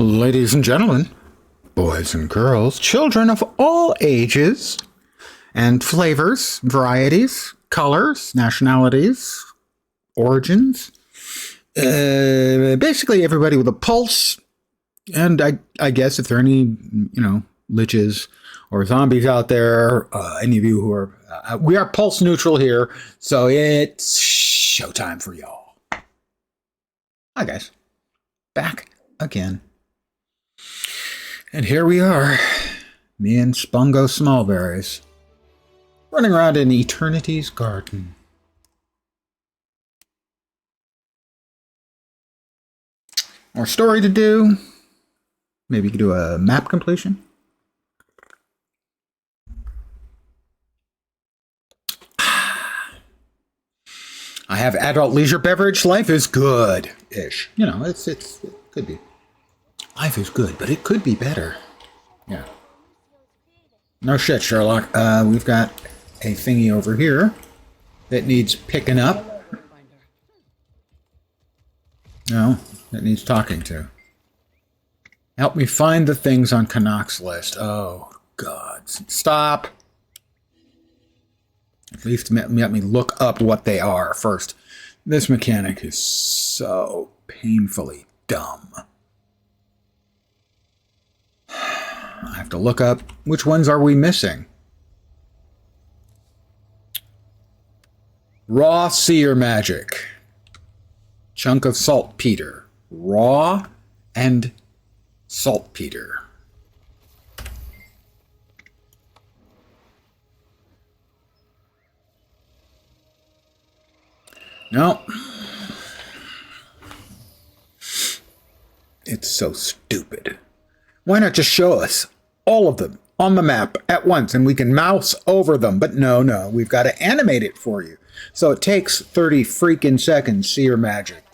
Ladies and gentlemen, boys and girls, children of all ages and flavors, varieties, colors, nationalities, origins, basically everybody with a pulse. And I guess if there are any, liches or zombies out there, any of you who are, we are pulse neutral here, so it's showtime for y'all. Hi guys, back again. And here we are, me and Spungo Smallberries, running around in Eternity's Garden. More story to do. Maybe you could do a map completion. I have adult leisure beverage. Life is good-ish. It could be. Life is good, but it could be better. Yeah. No shit, Sherlock. We've got a thingy over here that needs picking up. No, that needs talking to. Help me find the things on Canuck's list. Oh, God. Stop. At least let me look up what they are first. This mechanic is so painfully dumb. I have to look up which ones are we missing. Raw seer magic. Chunk of saltpeter. Raw and saltpeter. No. It's so stupid. Why not just show us all of them on the map at once and we can mouse over them? But no, we've got to animate it for you. So it takes 30 freaking seconds, seer magic.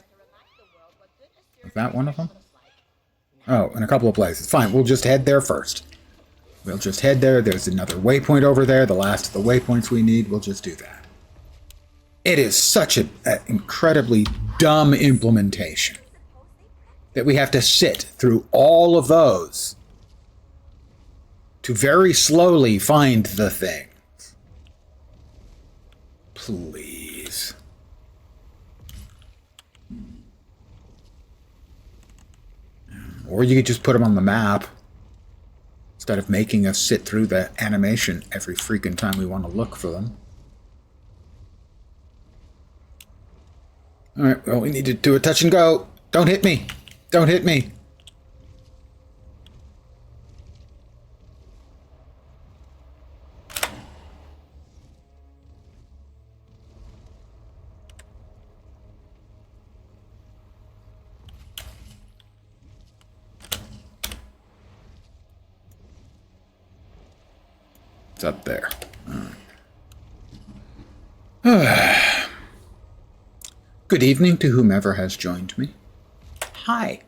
Is that one of them? Oh, in a couple of places. Fine, we'll just head there first. We'll just head there. There's another waypoint over there. The last of the waypoints we need. We'll just do that. It is such an incredibly dumb implementation that we have to sit through all of those to very slowly find the thing. Please. Or you could just put them on the map instead of making us sit through the animation every freaking time we want to look for them. All right, well, we need to do a touch and go. Don't hit me. Don't hit me. It's up there. All right. Good evening to whomever has joined me. Hi.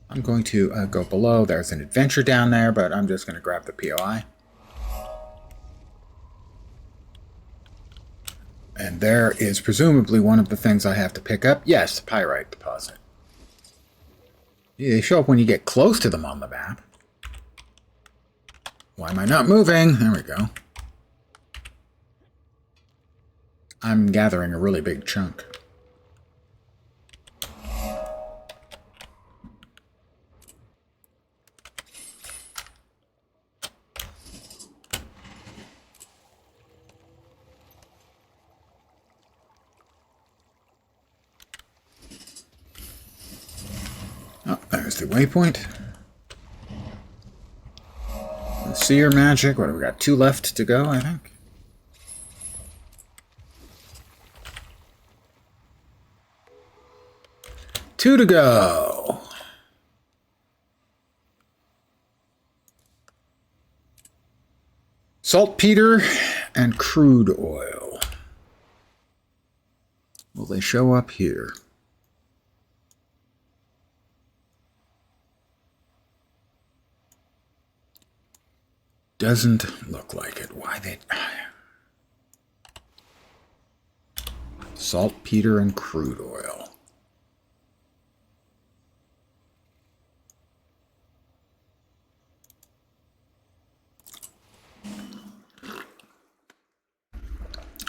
I'm going to go below. There's an adventure down there, but I'm just going to grab the POI. And there is presumably one of the things I have to pick up. Yes, pyrite deposit. They show up when you get close to them on the map. Why am I not moving? There we go. I'm gathering a really big chunk. Oh, there's the waypoint. The seer magic. What have we got? 2 left to go, I think. Two to go. Saltpeter and crude oil. Will they show up here? Doesn't look like it. Why they... Saltpeter and crude oil.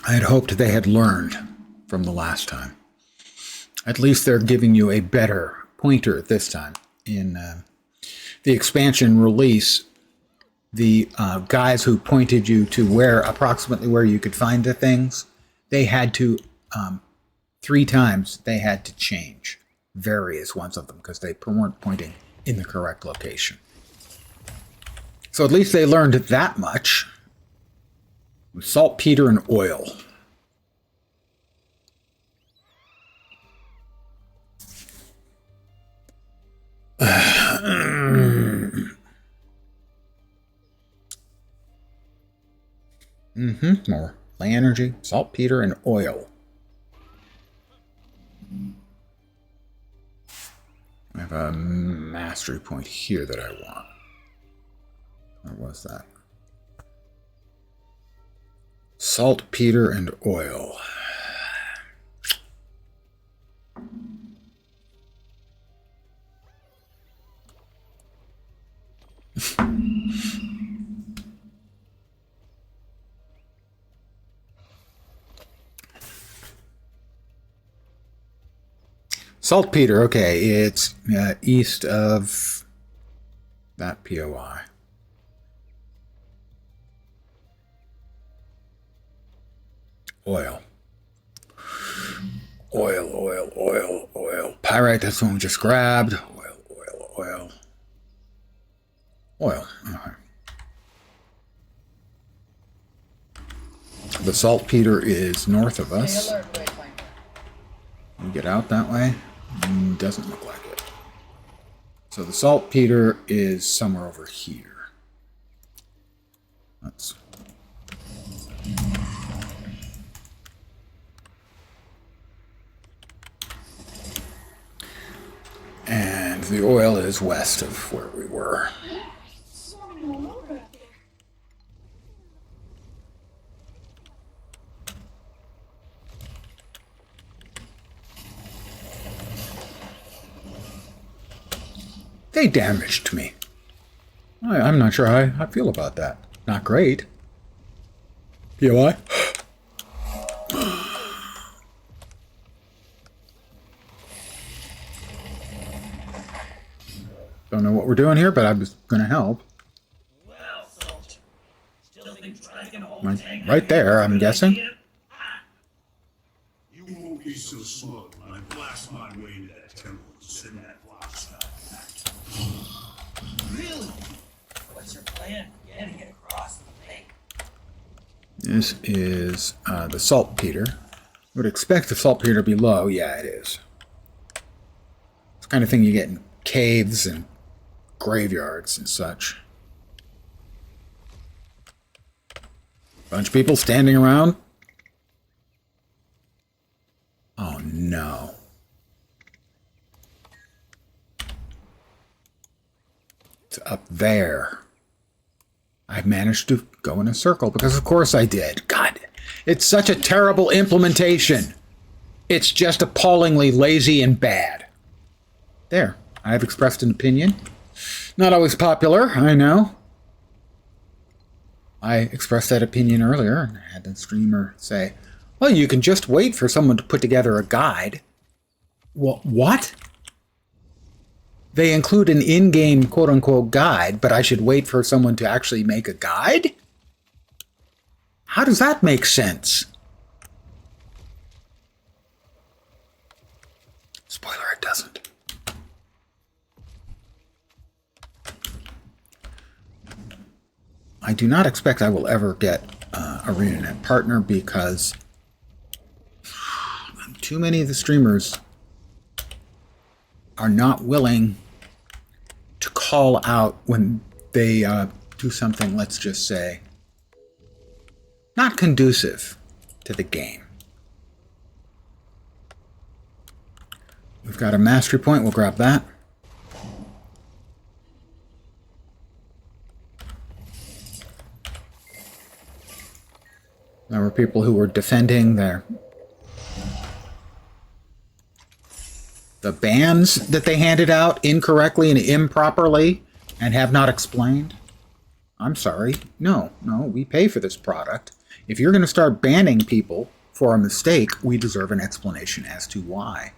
I had hoped they had learned from the last time. At least they're giving you a better pointer this time. In the expansion release, the guys who pointed you to approximately where you could find the things, they had to, 3 times they had to change various ones of them because they weren't pointing in the correct location. So at least they learned that much. Saltpeter and oil. More ley energy, saltpeter, and oil. I have a mastery point here that I want. Where was that? Saltpeter and oil. Saltpeter, okay, it's east of that POI. Oil. Oil. Pyrite, that's the one we just grabbed. Oil. Okay. The saltpeter is north of us. We get out that way? Doesn't look like it. So the saltpeter is somewhere over here. Let's... And the oil is west of where we were. They damaged me. I'm not sure how I feel about that. Not great. POI? Don't know what we're doing here, but I was going to help. Right there, I'm guessing. You won't be so slow when I blast my way into that temple and send that blast out. Really? What's your plan for getting it across the lake? This is the saltpeter. I would expect the saltpeter to be low. Yeah, it is. It's the kind of thing you get in caves and graveyards and such. Bunch of people standing around. Oh no. It's up there. I managed to go in a circle because of course I did. God, it's such a terrible implementation. It's just appallingly lazy and bad. There, I've expressed an opinion. Not always popular, I know. I expressed that opinion earlier and had the streamer say, well, you can just wait for someone to put together a guide. Well, what? They include an in-game quote-unquote guide, but I should wait for someone to actually make a guide? How does that make sense? Spoiler, it doesn't. I do not expect I will ever get a ArenaNet partner because too many of the streamers are not willing to call out when they do something, let's just say, not conducive to the game. We've got a mastery point, we'll grab that. There were people who were defending the bans that they handed out incorrectly and improperly and have not explained. I'm sorry. No, we pay for this product. If you're going to start banning people for a mistake, we deserve an explanation as to why.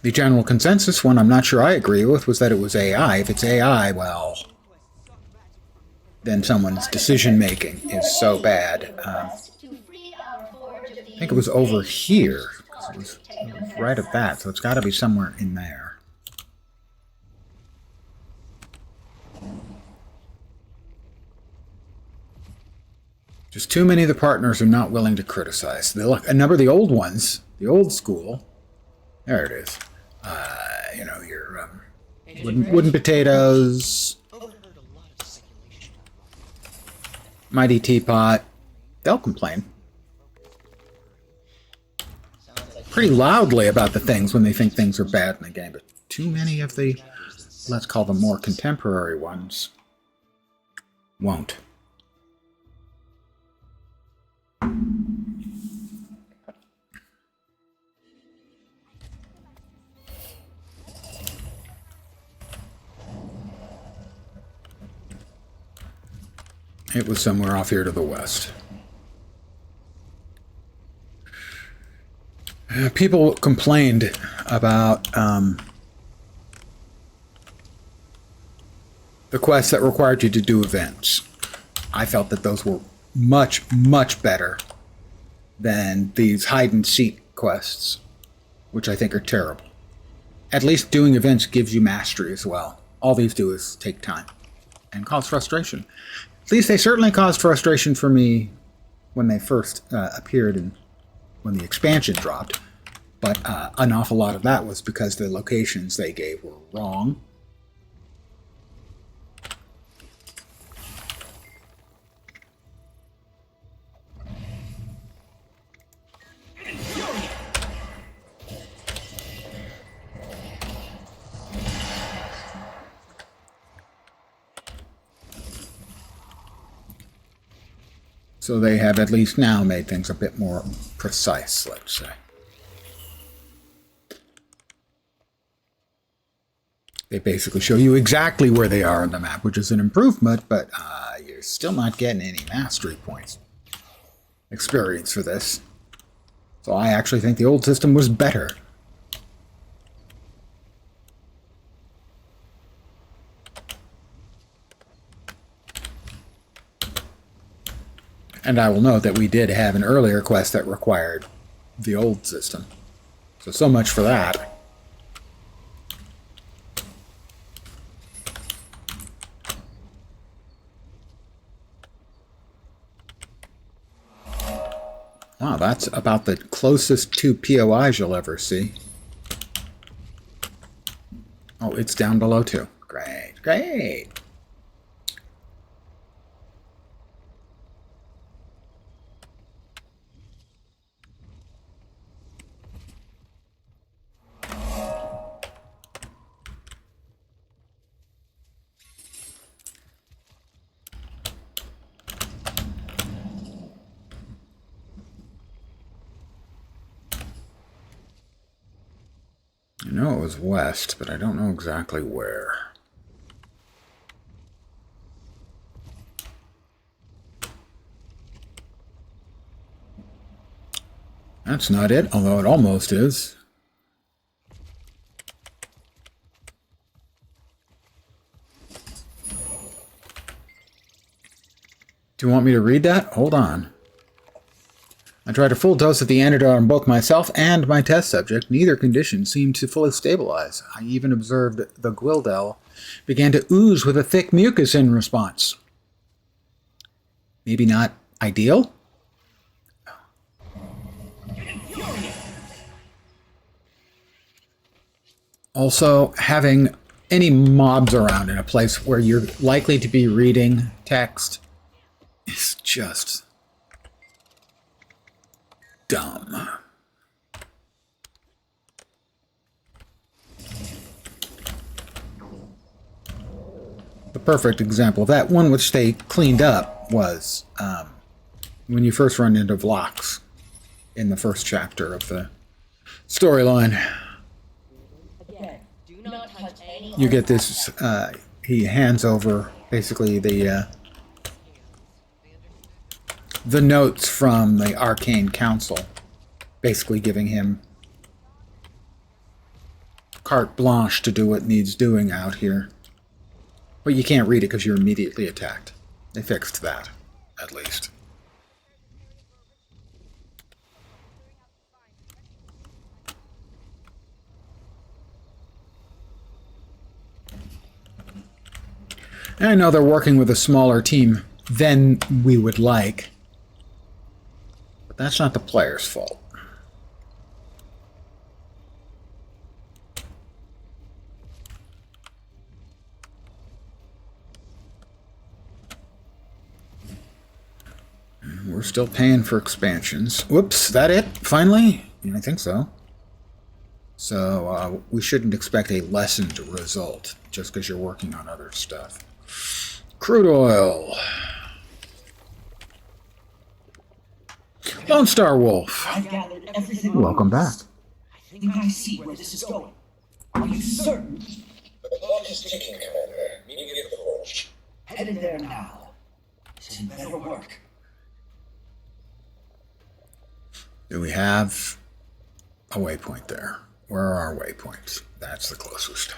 The general consensus, one I'm not sure I agree with, was that it was AI. If it's AI, well, then someone's decision-making is so bad. I think it was over here. It was right at that, so it's got to be somewhere in there. Just too many of the partners are not willing to criticize. A number of the old ones, the old school, there it is. You know, your wooden potatoes, Mighty Teapot, they'll complain pretty loudly about the things when they think things are bad in the game, but too many of the, let's call them more contemporary ones, won't. It was somewhere off here to the west. People complained about the quests that required you to do events. I felt that those were much, much better than these hide-and-seek quests, which I think are terrible. At least doing events gives you mastery as well. All these do is take time and cause frustration. At least they certainly caused frustration for me when they first appeared and when the expansion dropped. But an awful lot of that was because the locations they gave were wrong. So they have at least now made things a bit more precise, let's say. They basically show you exactly where they are on the map, which is an improvement, but you're still not getting any mastery points experience for this. So I actually think the old system was better. And I will note that we did have an earlier quest that required the old system. So much for that. Wow, that's about the closest to POIs you'll ever see. Oh, it's down below too. Great, great. I know it was west, but I don't know exactly where. That's not it, although it almost is. Do you want me to read that? Hold on. I tried a full dose of the antidote on both myself and my test subject. Neither condition seemed to fully stabilize. I even observed the Gwildel began to ooze with a thick mucus in response. Maybe not ideal? Also, having any mobs around in a place where you're likely to be reading text is just dumb. The perfect example of that, one which they cleaned up, was when you first run into Vlox in the first chapter of the storyline. Again, do not touch any you get this. He hands over basically the notes from the Arcane Council, basically giving him carte blanche to do what needs doing out here. But you can't read it because you're immediately attacked. They fixed that, at least. And I know they're working with a smaller team than we would like. But that's not the player's fault. We're still paying for expansions. Whoops, that it? Finally? I think so. So we shouldn't expect a lessened result just because you're working on other stuff. Crude oil. Lone Star Wolf. I've gathered every single Welcome back. I think I see where this is going. Are you certain? The clock is ticking, Commander. Immediate approach. Headed there now. This had better work. Do we have a waypoint there? Where are our waypoints? That's the closest.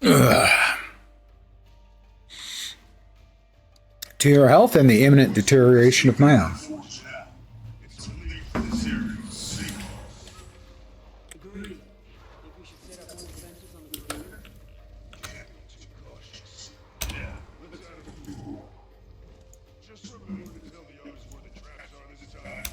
Ugh. To your health and the imminent deterioration of my own. Forge now. It's a leap for the series. See. Agreed. Think we should set up more defenses on the perimeter? Can't be too cautious. Yeah, let's add a few more. Just remember to tell the others where the traps are this time.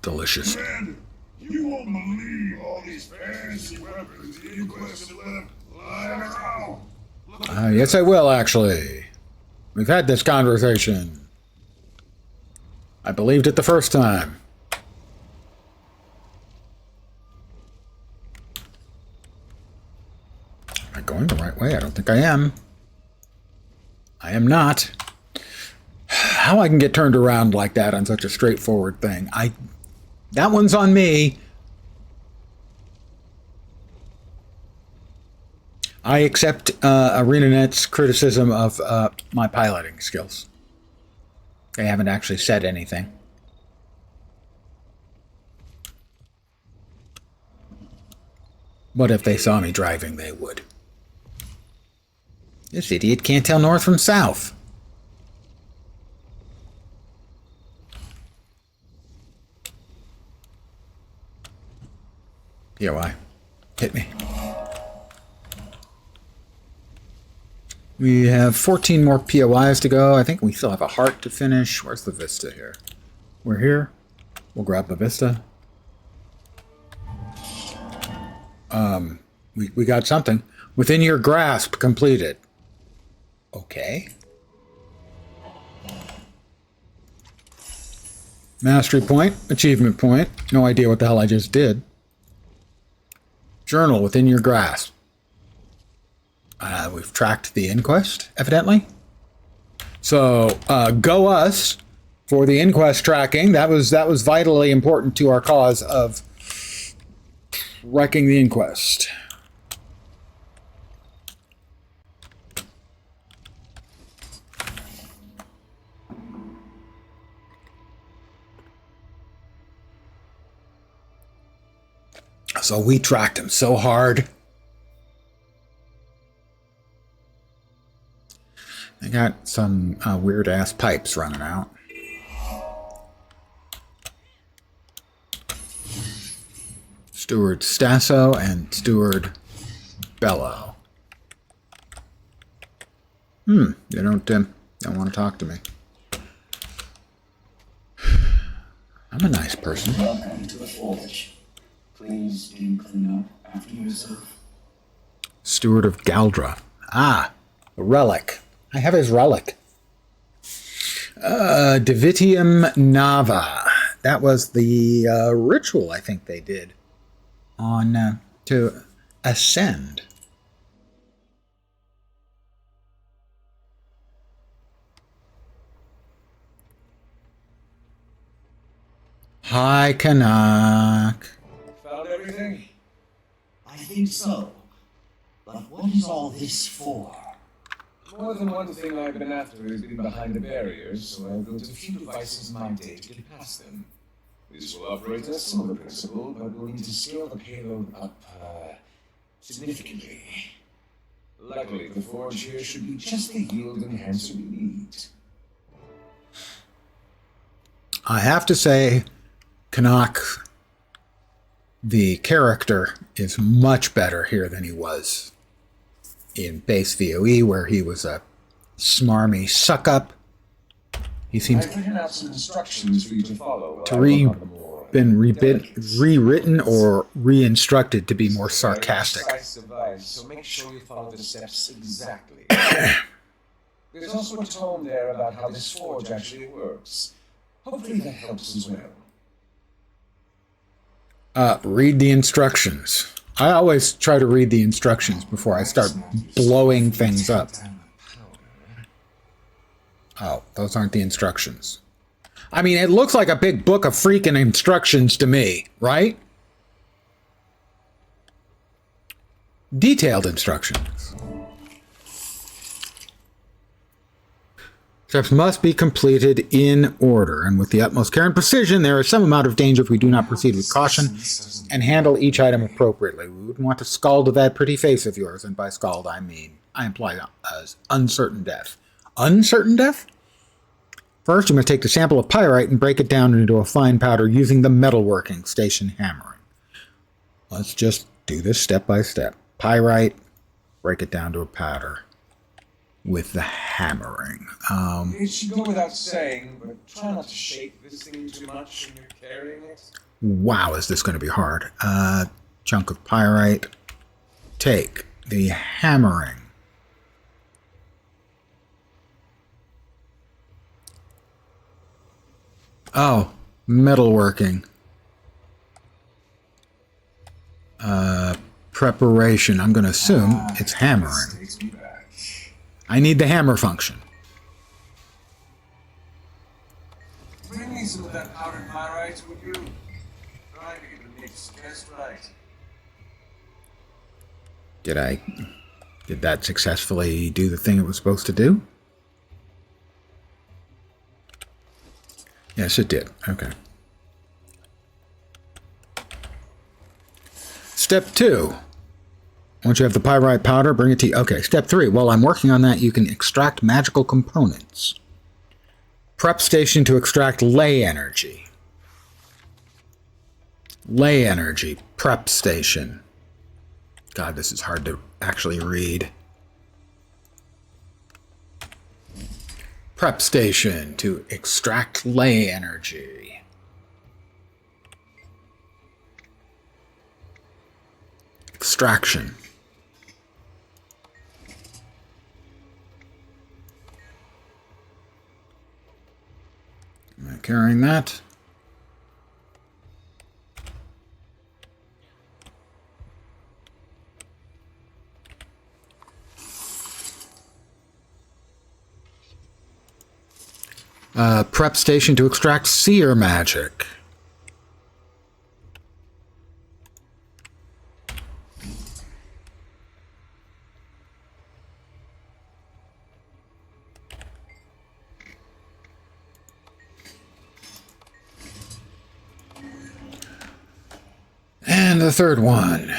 Delicious. Commander, you won't believe all these fancy weapons the Inquest have left lying around. Yes, I will, actually. We've had this conversation. I believed it the first time. Am I going the right way? I don't think I am. I am not. How I can get turned around like that on such a straightforward thing. That one's on me. I accept ArenaNet's criticism of my piloting skills. They haven't actually said anything. But if they saw me driving, they would. This idiot can't tell north from south. POI. Hit me. We have 14 more POIs to go. I think we still have a heart to finish. Where's the Vista here? We're here. We'll grab the Vista. We got something. Within your grasp, completed. Okay. Mastery point, achievement point. No idea what the hell I just did. Journal within your grasp. We've tracked the Inquest, evidently. So, go us for the Inquest tracking. That was vitally important to our cause of wrecking the Inquest. So we tracked him so hard. I got some weird ass pipes running out. Steward Stasso and Steward Bello. They don't want to talk to me. I'm a nice person. Welcome to the Forge. Please do clean up after yourself. Steward of Galdra. Ah, a relic. I have his relic. Divitium Nava. That was the ritual I think they did on to ascend. Hi, Kanak. Found everything? I think so. But what is all this for? More than one thing I've been after has been behind the barriers, so I've built a few devices in my day to get past them. This will operate as a similar principle, but we'll need to scale the payload up, significantly. Luckily, the forge here should be just the yield enhancer we need. I have to say, Kanak, the character is much better here than he was in base VOE, where he was a smarmy suck-up. He seems I've written out some instructions for you to follow. to been rewritten or re-instructed to be more sarcastic. Precise advice, so make sure you follow the steps exactly. There's also a tome there about how this forge actually works. Hopefully that helps as well. Read the instructions. I always try to read the instructions before I start blowing things up. Oh, those aren't the instructions. I mean, it looks like a big book of freaking instructions to me, right? Detailed instructions. Steps must be completed in order and with the utmost care and precision. There is some amount of danger if we do not proceed with caution and handle each item appropriately. We wouldn't want to scald that pretty face of yours, and by scald I imply as uncertain death. Uncertain death? First, you must take the sample of pyrite and break it down into a fine powder using the metalworking station hammering. Let's just do this step by step. Pyrite, break it down to a powder with the hammering. It should go without saying, but try not to shake this thing too much when you're carrying it. Wow, is this going to be hard? Chunk of pyrite. Take the hammering. Oh, metalworking. Preparation. I'm going to assume it's hammering. Takes me back. I need the hammer function. Bring me some of that powdered pyrite, would you? Try to get the mix just right. Did that successfully do the thing it was supposed to do? Yes, it did. Okay. Step 2. Once you have the pyrite powder, bring it to you. Okay, step 3. While I'm working on that, you can extract magical components. Prep station to extract ley energy. Ley energy. Prep station. God, this is hard to actually read. Prep station to extract ley energy. Extraction. Am I carrying that? Prep station to extract seer magic. And the third one.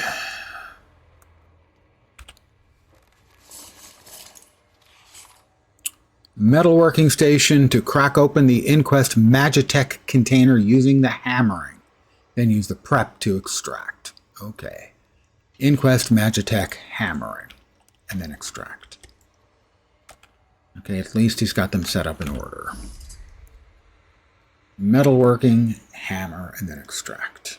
Metalworking station to crack open the Inquest Magitech container using the hammering. Then use the prep to extract. Okay. Inquest Magitech hammering. And then extract. Okay, at least he's got them set up in order. Metalworking, hammer, and then extract.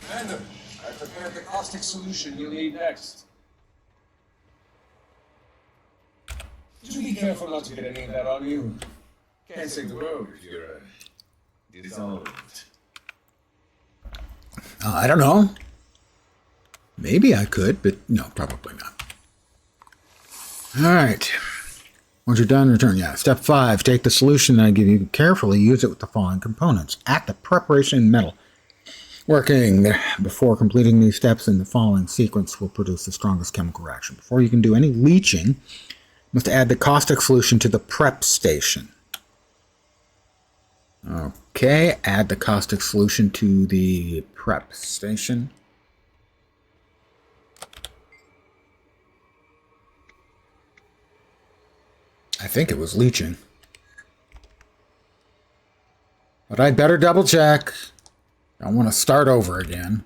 Random, I prepared the caustic solution you'll need next. Do be careful not to get any of that on you. Can't save the world if you're dissolved. I don't know. Maybe I could, but no, probably not. All right. Once you're done, return. Yeah. Step 5, take the solution that I give you. Carefully use it with the following components. Add the preparation in metal. Working before completing these steps in the following sequence will produce the strongest chemical reaction. Before you can do any leaching, you must add the caustic solution to the prep station. Okay, add the caustic solution to the prep station. I think it was leaching. But I'd better double check. I want to start over again.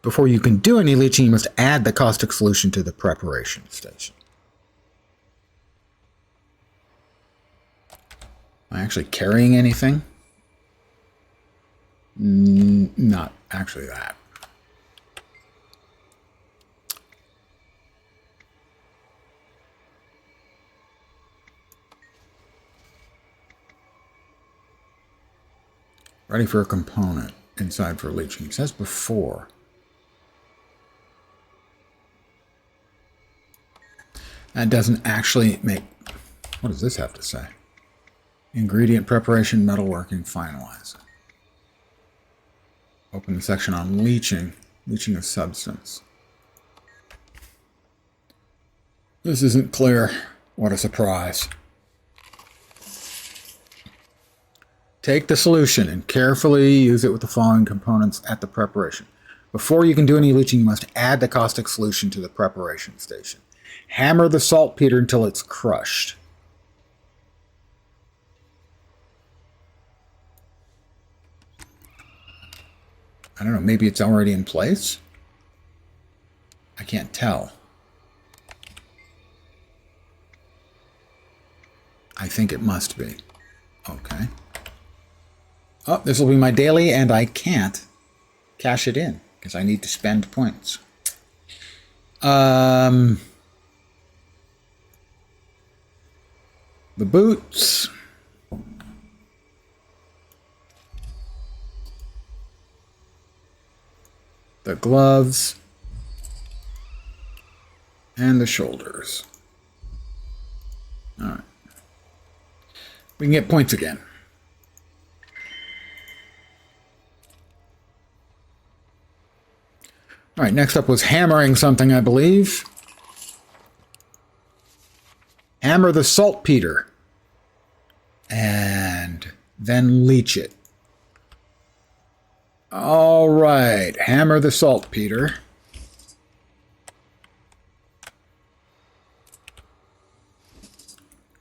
Before you can do any leaching, you must add the caustic solution to the preparation station. Am I actually carrying anything? Not actually that. Ready for a component inside for leaching. It says before. That doesn't actually make... What does this have to say? Ingredient preparation, metalworking, finalize. Open the section on leaching. Leaching of substance. This isn't clear. What a surprise. Take the solution and carefully use it with the following components at the preparation. Before you can do any leaching, you must add the caustic solution to the preparation station. Hammer the saltpeter until it's crushed. I don't know, maybe it's already in place? I can't tell. I think it must be. Okay. Oh, this will be my daily, and I can't cash it in because I need to spend points. The boots. The gloves. And the shoulders. All right. We can get points again. All right, next up was hammering something, I believe. Hammer the saltpeter. And then leach it. All right, hammer the saltpeter.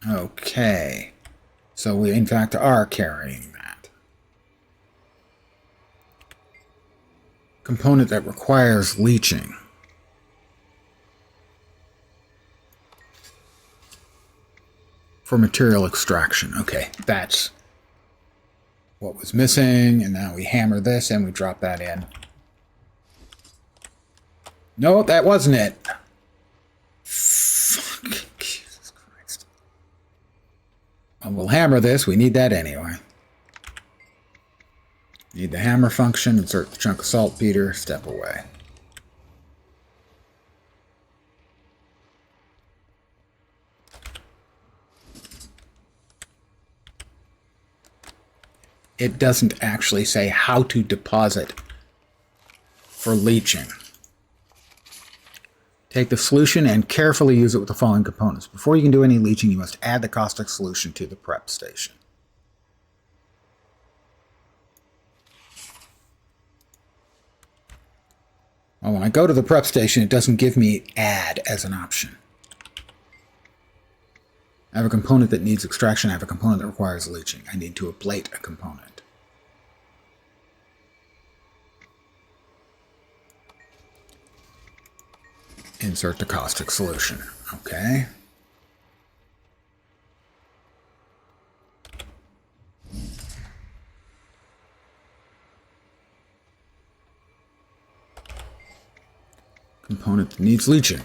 Okay, so we in fact are carrying that. Component that requires leaching. For material extraction. Okay, that's what was missing, and now we hammer this and we drop that in. No, that wasn't it. Fucking Jesus Christ. Well, we'll hammer this. We need that anyway. Need the hammer function. Insert the chunk of saltpeter. Step away. It doesn't actually say how to deposit for leaching. Take the solution and carefully use it with the following components. Before you can do any leaching, you must add the caustic solution to the prep station. Well, when I go to the prep station, it doesn't give me add as an option. I have a component that needs extraction. I have a component that requires leaching. I need to ablate a component. Insert the caustic solution. Okay. Component that needs leaching.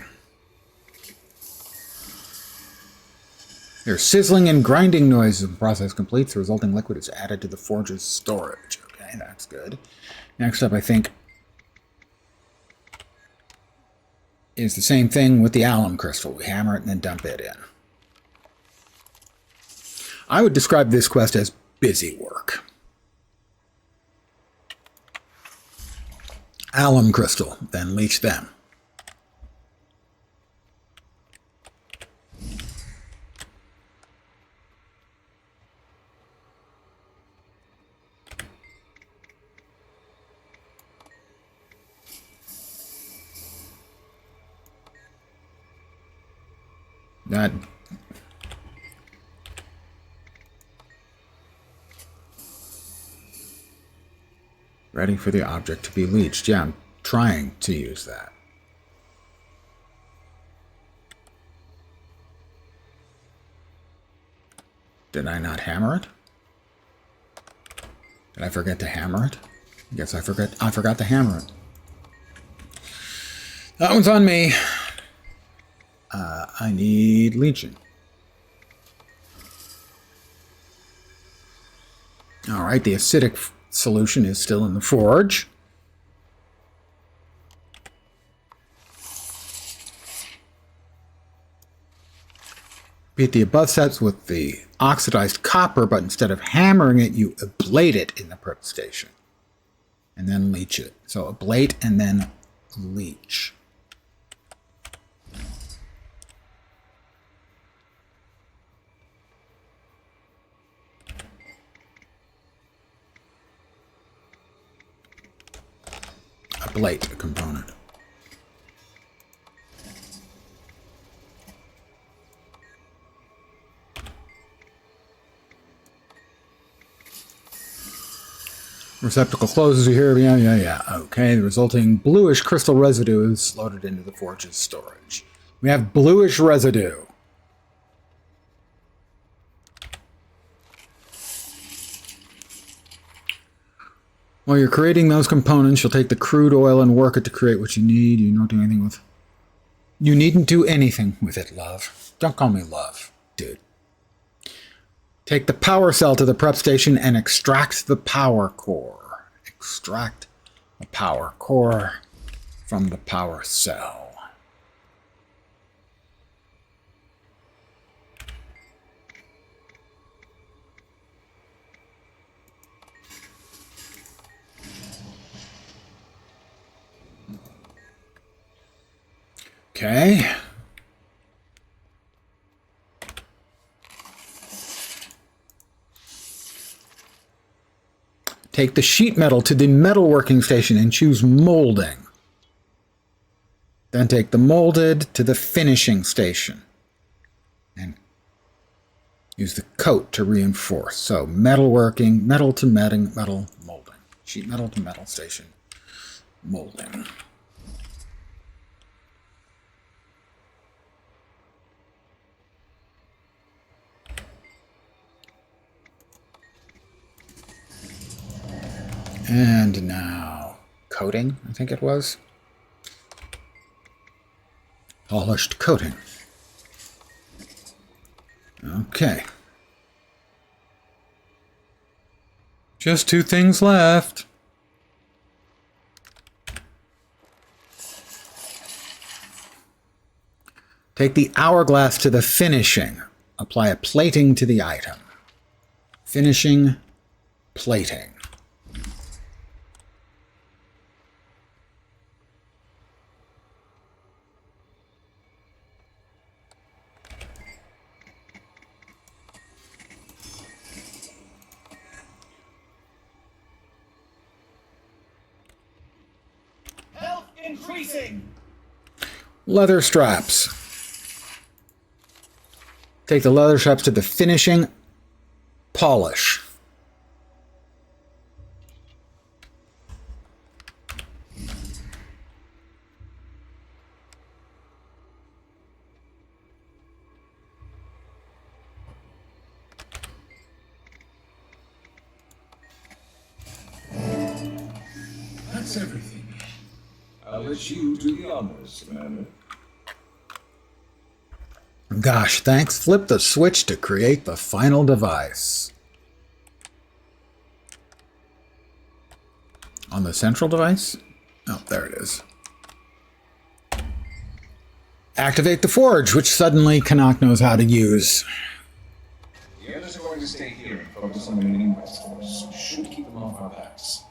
There's sizzling and grinding noises. The process completes. The resulting liquid is added to the forge's storage. that's good. Next up, I think, is the same thing with the alum crystal. We hammer it and then dump it in. I would describe this quest as busy work. Alum crystal, then leach them. That ready for the object to be leached. Yeah, I'm trying to use that. Did I not hammer it? Did I forget to hammer it? I guess I forgot to hammer it. That one's on me. I need leeching. All right, the acidic solution is still in the forge. Repeat the above steps with the oxidized copper, but instead of hammering it, you ablate it in the prep station. And then leach it. So ablate and then leach. Ablate a component. Receptacle closes here. Yeah. Okay, the resulting bluish crystal residue is loaded into the forge's storage. We have bluish residue. While you're creating those components, you'll take the crude oil and work it to create what you need. You don't do anything with... You needn't do anything with it, love. Don't call me love, dude. Take the power cell to the prep station and extract the power core. Extract the power core from the power cell. Okay. Take the sheet metal to the metalworking station and choose molding. Then take the molded to the finishing station and use the coat to reinforce. So metalworking, metal to metal molding. Sheet metal to metal station molding. And now, coating, I think it was. Polished coating. Okay. Just 2 things left. Take the hourglass to the finishing. Apply a plating to the item. Finishing, plating. Increasing. Leather straps. Take the leather straps to the finishing, polish. That's everything. I'll let you do the honors, Commander. Gosh, thanks. Flip the switch to create the final device. On the central device? Oh, there it is. Activate the forge, which suddenly Canuck knows how to use. The others are going to stay here and focus on the remaining quest force. We should keep them off our backs.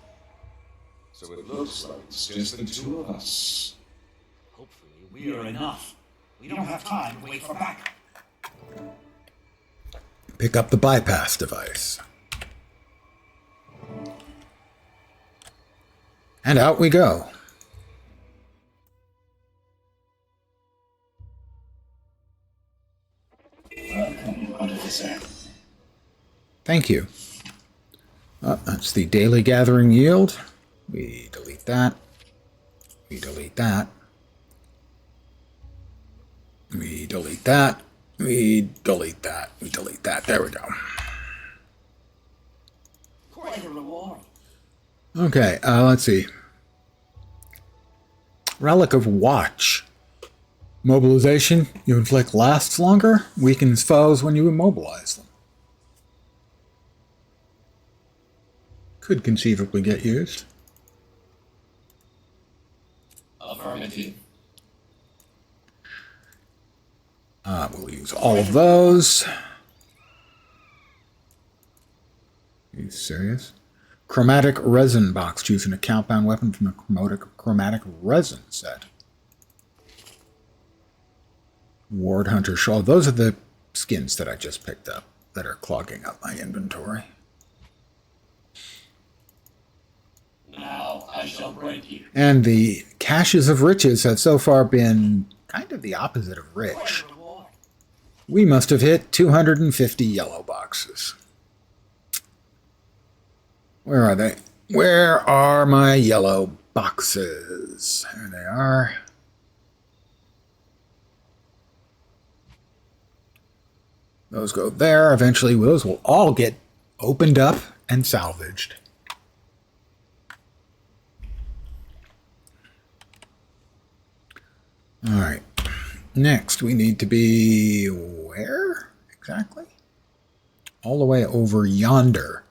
So it looks like it's just the two of us. Hopefully, we are enough. We don't have time to wait for backup. Pick up the bypass device. And out we go. Welcome, Artificer. Thank you. That's the daily gathering yield. We delete that. We delete that. We delete that. We delete that. We delete that. There we go. Quite a reward. Okay, let's see. Relic of Watch. Mobilization. You inflict lasts longer. Weakens foes when you immobilize them. Could conceivably get used. Affirmative. We'll use all of those. Are you serious? Chromatic resin box. Choose an account-bound weapon from the chromatic resin set. Ward Hunter Shawl. Those are the skins that I just picked up that are clogging up my inventory. Now I shall break you. And the caches of riches have so far been kind of the opposite of rich. Quite a reward. We must have hit 250 yellow boxes. Where are they? Where are my yellow boxes? There they are. Those go there. Eventually, those will all get opened up and salvaged. All right. Next, we need to be where exactly? All the way over yonder.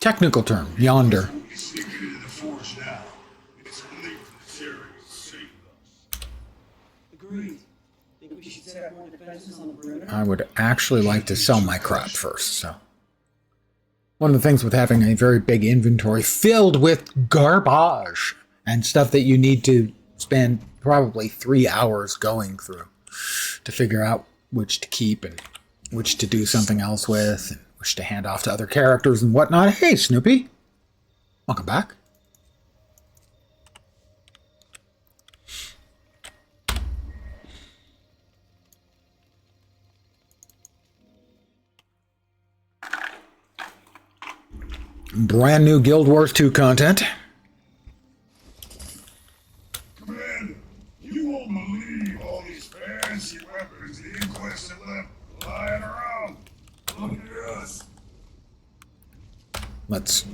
Technical term, yonder. Agreed. Think we should set up more defenses on the perimeter? I would actually like to sell my crap first, so. One of the things with having a very big inventory filled with garbage and stuff that you need to spend probably 3 hours going through to figure out which to keep and which to do something else with and which to hand off to other characters and whatnot. Hey, Snoopy. Welcome back. Brand new Guild Wars 2 content. Commander, you won't believe all these fancy weapons the Inquest have left lying around. Look at us. Let's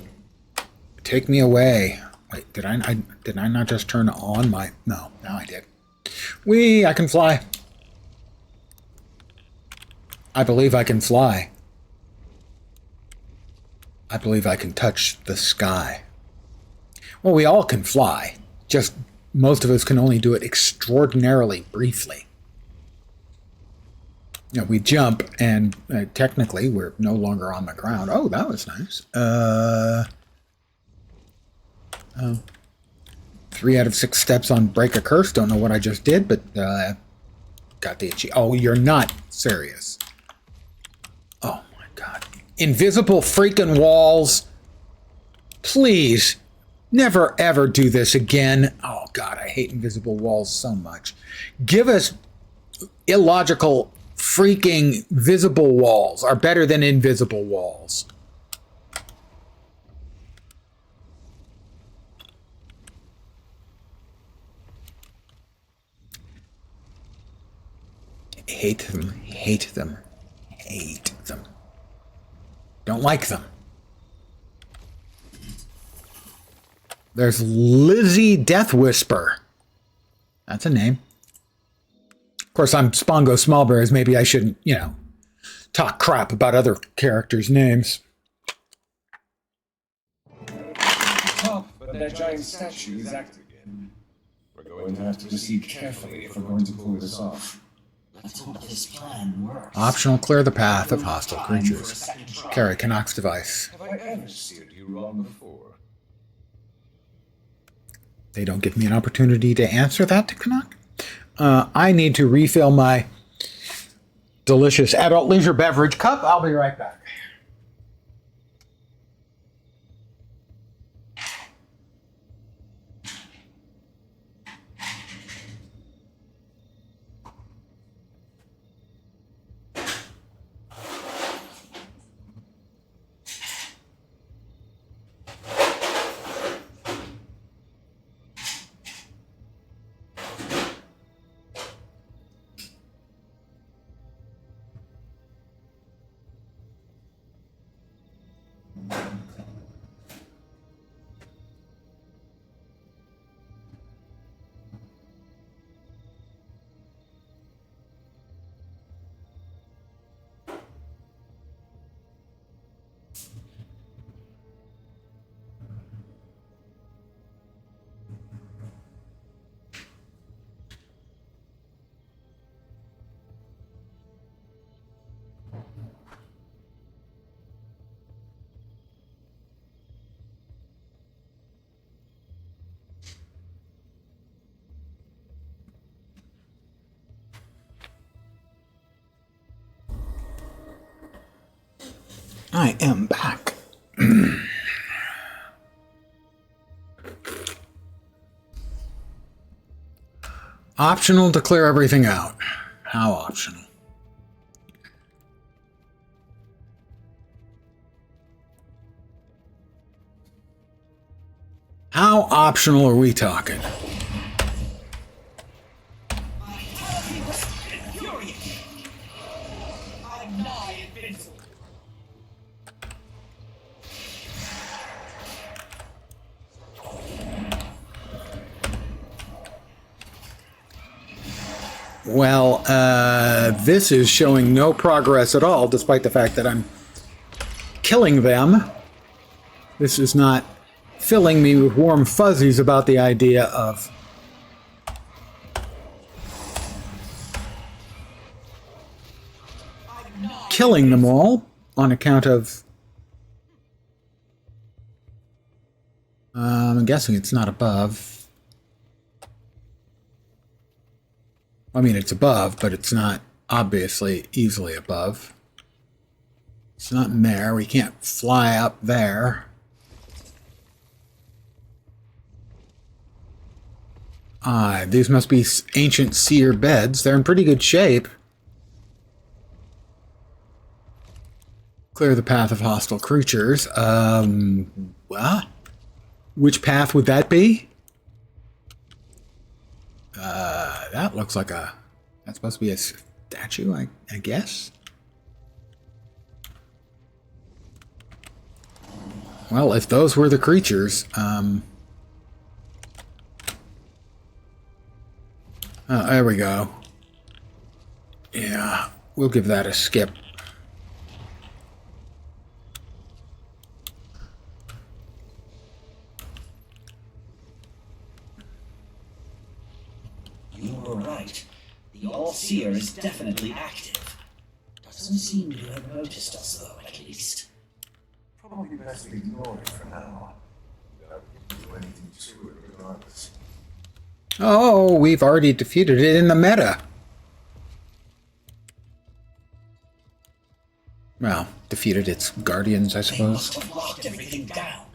take me away. Wait, did I not just turn on my? No, now I did. I can fly. I believe I can fly. I believe I can touch the sky. Well, we all can fly. Just most of us can only do it extraordinarily briefly. You know, we jump, and technically we're no longer on the ground. Oh, that was nice. Oh. 3 out of 6 steps on Break a Curse. Don't know what I just did, but got the itchy. Oh, you're not serious. Oh my God. Invisible freaking walls. Please, never ever do this again. Oh God, I hate invisible walls so much. Give us illogical freaking visible walls are better than invisible walls. Hate them, hate them, hate them. Don't like them. There's Lizzie Death Whisper. That's a name. course, I'm Spongo Smallberries. Maybe I shouldn't, talk crap about other characters' names. Top, but that giant statue is active again. We're going to have to proceed carefully if we're going to pull this off. Let's hope this plan works. Optional, clear the path of hostile creatures. Carry Canuck's device. Have I ever steered you wrong before? They don't give me an opportunity to answer that to Canuck. I need to refill my delicious adult leisure beverage cup. I'll be right back. I am back. Optional to clear everything out. How optional? How optional are we talking? Well, this is showing no progress at all, despite the fact that I'm killing them. This is not filling me with warm fuzzies about the idea of killing them all on account of... I'm guessing it's not above. I mean, it's above, but it's not obviously easily above. It's not in there. We can't fly up there. These must be ancient seer beds. They're in pretty good shape. Clear the path of hostile creatures. What? Which path would that be? That looks like a... That's supposed to be a statue, I guess? Well, if those were the creatures, there we go. Yeah, we'll give that a skip. You were right. The All-Seer is definitely active. Doesn't seem to have noticed us, though, at least. Probably best to ignore it for now. Without do anything to it regardless. Oh, we've already defeated it in the meta. Well, defeated its guardians, I They suppose. must have locked everything down.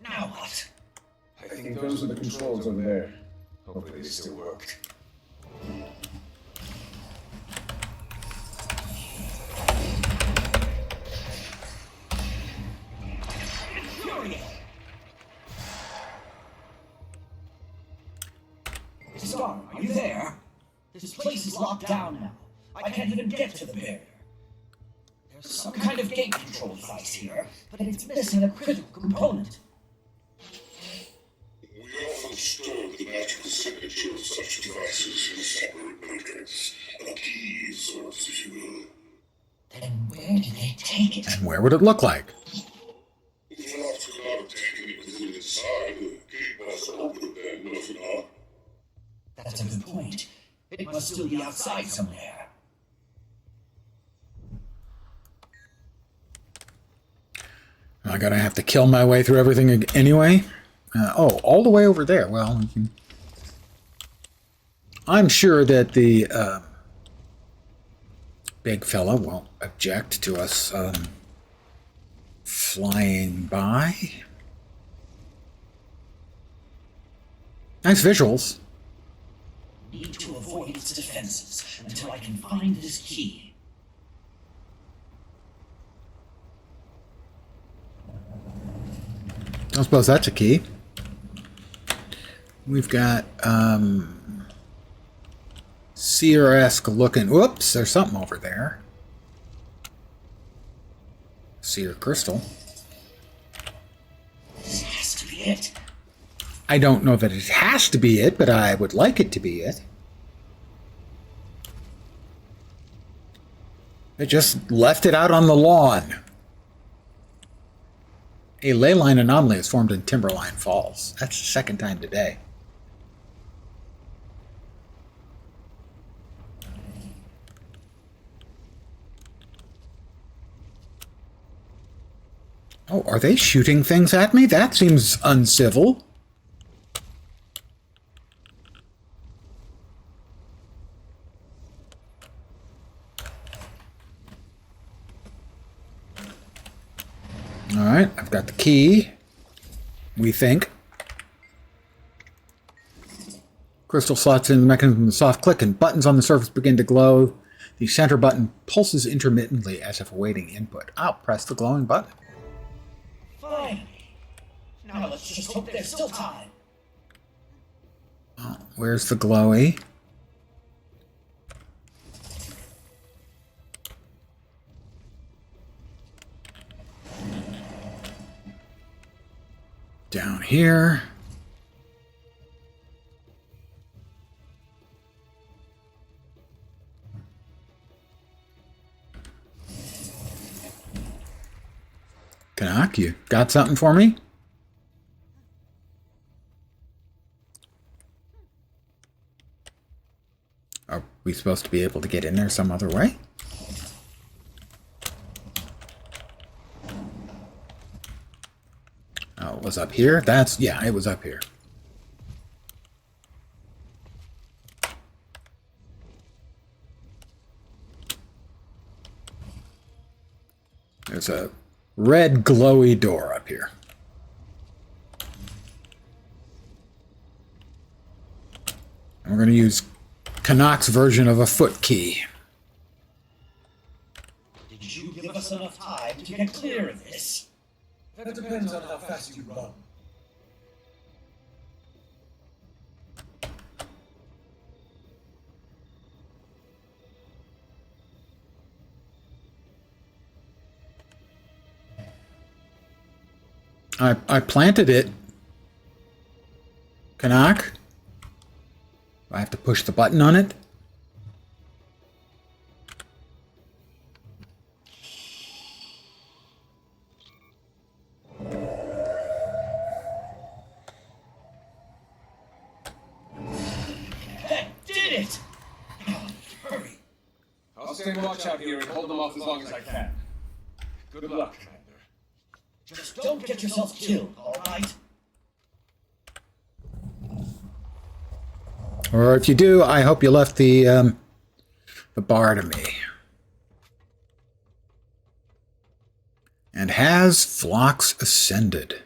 Now what? I think those are the controls over there. Hopefully they still work. Star, are you there? This place is locked down now. I can't even get to the barrier. There's some kind of gate control device here, but it's missing a critical component. We often store the magical signature of such devices in separate buildings, A key source, if you will. Then where did they take it? And where would it look like? If you're not took out of taking it with it inside, the gate must open then, nothing not. That's a good point. It must still be outside somewhere. Am I gonna have to kill my way through everything anyway? Oh, all the way over there. Well, we can... I'm sure that the big fella won't object to us flying by. Nice visuals. Need to avoid its defenses until I can find this key. I suppose that's a key. We've got Seer-esque looking. Whoops, there's something over there. Seer crystal. This has to be it. I don't know that it has to be it, but I would like it to be it. It just left it out on the lawn. A ley line anomaly is formed in Timberline Falls. That's the second time today. Oh, are they shooting things at me? That seems uncivil. All right, I've got the key, we think. Crystal slots in the mechanism with a soft click and buttons on the surface begin to glow. The center button pulses intermittently as if awaiting input. I'll press the glowing button. Finally. Now let's just hope there's still time. Oh, where's the glowy? Down here. Canuck, you got something for me? Are we supposed to be able to get in there some other way? Oh, it was up here? Yeah, it was up here. There's a red glowy door up here. And we're going to use Canuck's version of a foot key. Did you give us enough time to get clear of this? That depends on how fast you run. I planted it. Canuck? I have to push the button on it? That did it! Hurry! I'll stay watch out here and hold them off as long as I can. Good luck, Commander. Just don't get yourself killed, alright? Or if you do, I hope you left the bar to me. And has Phlox ascended?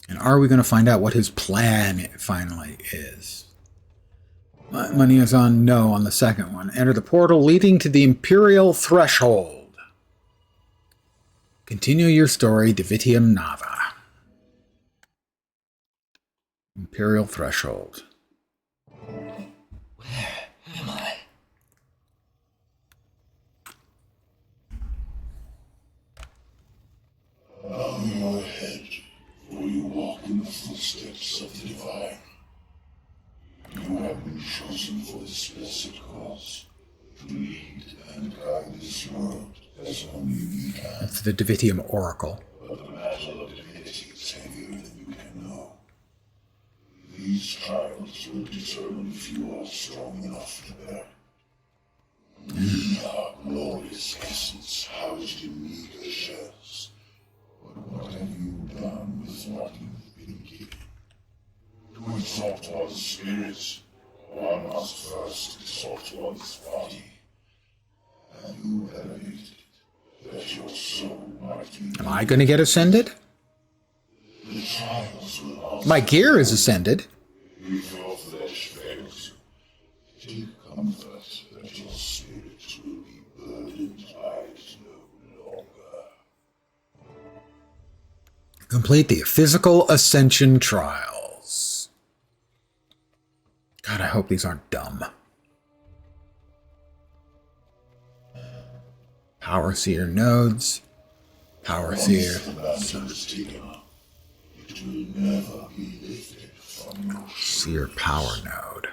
And are we going to find out what his plan finally is? Money is on no on the second one. Enter the portal leading to the Imperial Threshold. Continue your story, Divitium Nava. Imperial Threshold. Where am I? Bow your head, for you walk in the footsteps of the divine. You have been chosen for this blessed cause, to lead and guide this world as only we can. That's the Davitium Oracle. But the mantle of divinity is heavier than you can know. These trials will determine if you are strong enough to bear. We are glorious essence housed in meager shells. But what have you done with what you've been given? To exalt one's spirit, one must first exalt one's body. And you elevate it, that your soul might be. Am I going to get ascended? The trials will also. My gear is ascended. If your flesh fails you, take comfort that your spirit will be burdened by it no longer. Complete the physical ascension trials. God, I hope these aren't dumb. Power Seer nodes. Power Seer. Once the mantle is taken up, it will never be lifted from your shoulders. Seer power node.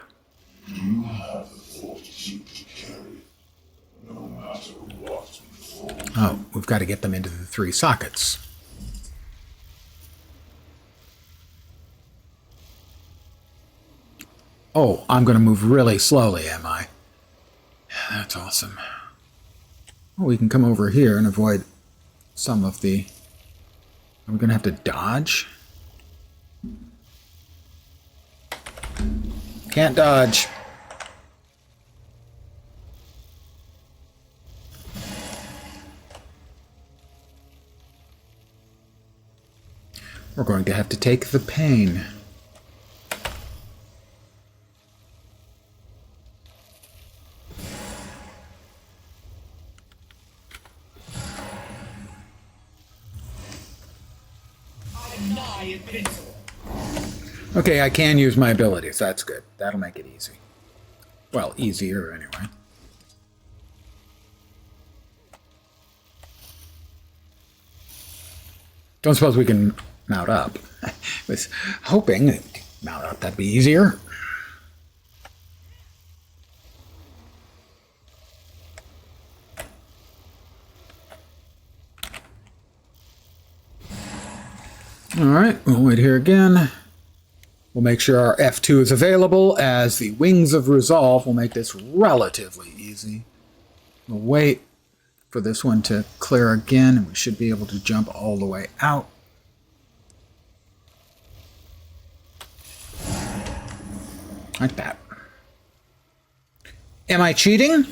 You have the fortitude to carry it, no matter what befalls. Oh, we've got to get them into the 3 sockets. Oh, I'm going to move really slowly, am I? That's awesome. Well, we can come over here and avoid some of the... Are we going to have to dodge? Can't dodge. We're going to have to take the pain. I'm nigh invincible. Okay, I can use my abilities. That's good. That'll make it easy. Well, easier anyway. Don't suppose we can mount up. I was hoping that mount up, that'd be easier. All right, we'll wait here again. We'll make sure our F2 is available, as the Wings of Resolve will make this relatively easy. We'll wait for this one to clear again, and we should be able to jump all the way out. Like that. Am I cheating?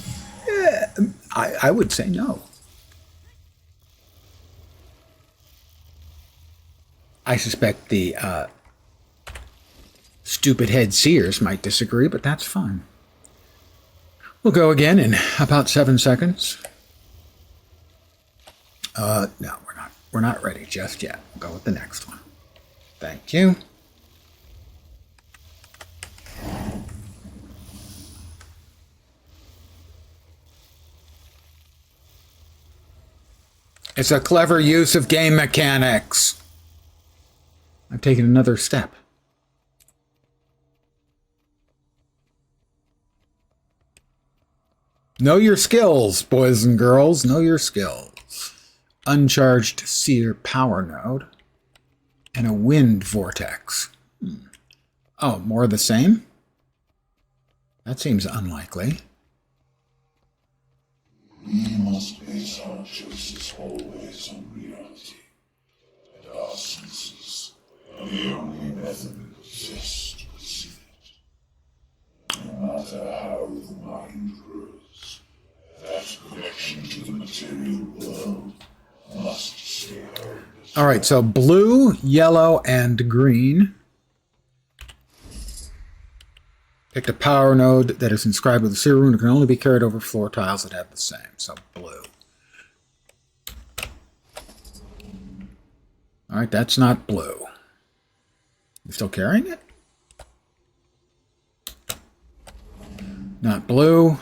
I would say no. I suspect the stupid head seers might disagree, but that's fine. We'll go again in about 7 seconds. No, we're not ready just yet. We'll go with the next one. Thank you. It's a clever use of game mechanics. I've taken another step. Know your skills, boys and girls. Know your skills. Uncharged Seer Power Node. And a Wind Vortex. Oh, more of the same? That seems unlikely. We must base our choices always on reality, and our senses are the only method that exists to perceive it. No matter how the mind grows, that connection to the material world must stay held. All right, so blue, yellow, and green. Picked a power node that is inscribed with a seer rune. It can only be carried over floor tiles that have the same. So blue. All right, that's not blue. You still carrying it? Not blue.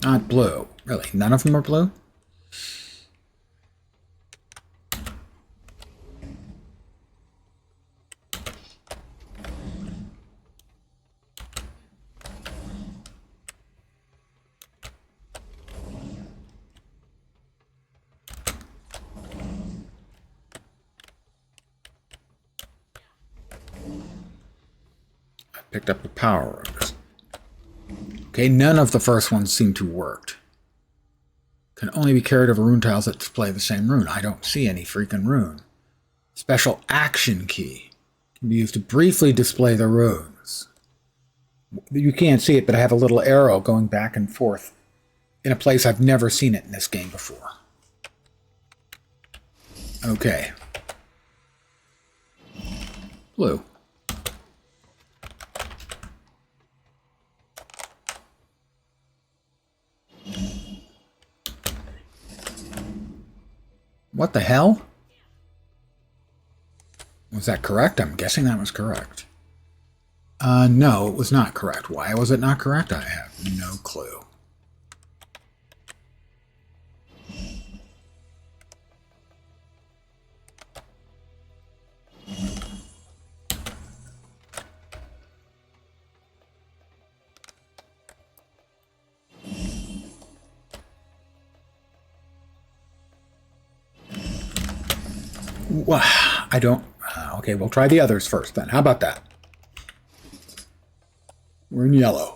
Not blue. Really, none of them are blue? picked up the power rose. Okay, none of the first ones seem to worked. Can only be carried over rune tiles that display the same rune. I don't see any freaking rune. Special action key. Can be used to briefly display the runes. You can't see it, but I have a little arrow going back and forth in a place I've never seen it in this game before. Okay. Blue. What the hell? Was that correct? I'm guessing that was correct. No, it was not correct. Why was it not correct? I have no clue. Well, I don't... okay, we'll try the others first then. How about that? We're in yellow.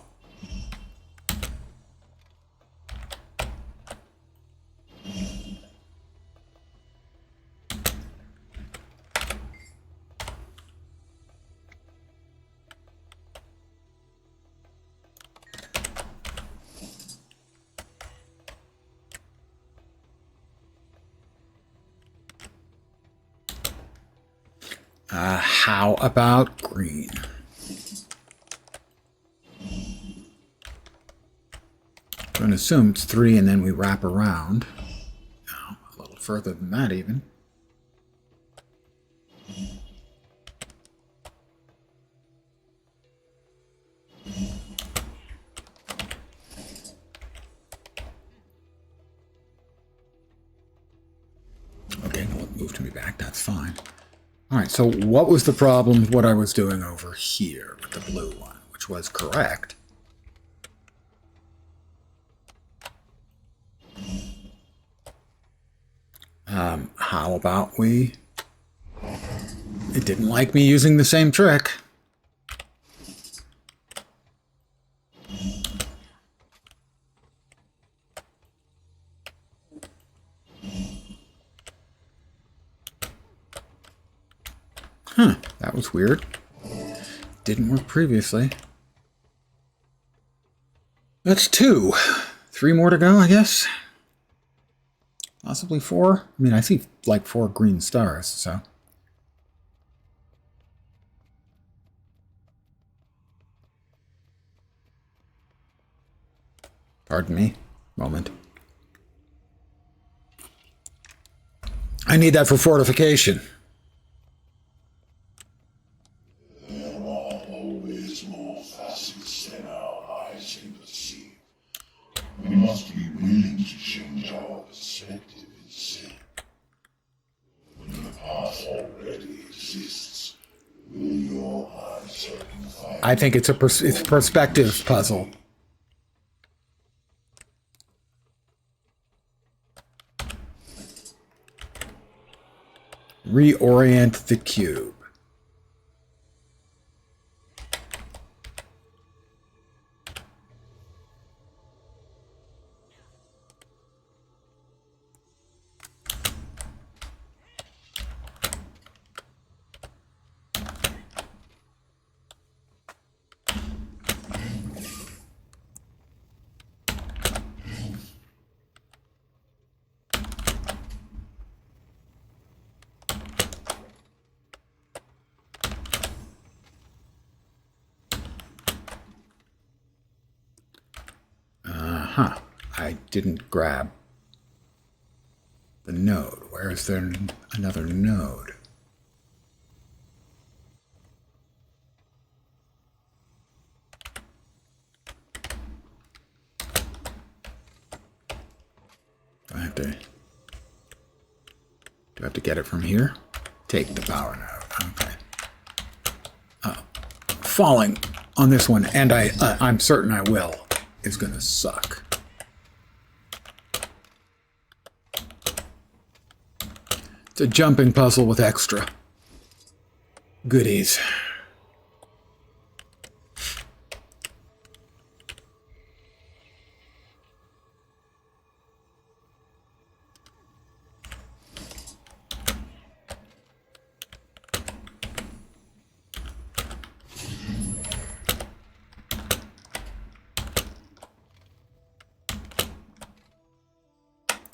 How about green? I'm going to assume it's 3 and then we wrap around. No, a little further than that even. Okay, well, it moved me back. That's fine. All right, so what was the problem with what I was doing over here with the blue one, which was correct? How about we... It didn't like me using the same trick. Huh, that was weird. Didn't work previously. That's 2. 3 more to go, I guess. Possibly 4. I mean, I see like 4 green stars, so. Pardon me. Moment. I need that for fortification. There are always more facets than our eyes can perceive. We must be willing to change our perspective instead. When the path already exists, will your eyes open fire? I think it's a perspective puzzle. Reorient the cube. I didn't grab the node. Where is there another node? Do I have to get it from here? Take the power node. Okay. Falling on this one, and I'm certain I will, is going to suck. It's a jumping puzzle with extra goodies.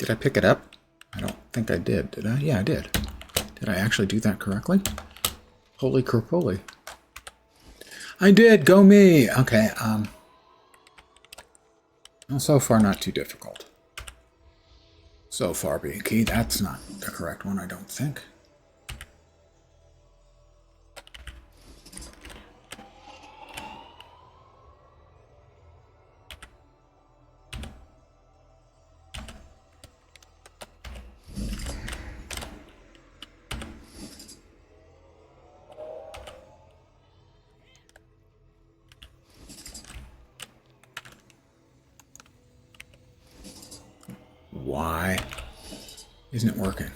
Did I pick it up? I don't think I did. Did I? Yeah, I did. Did I actually do that correctly? Holy crapoly. I did! Go me! Okay, well, so far not too difficult. So far being key, that's not the correct one, I don't think. Why isn't it working?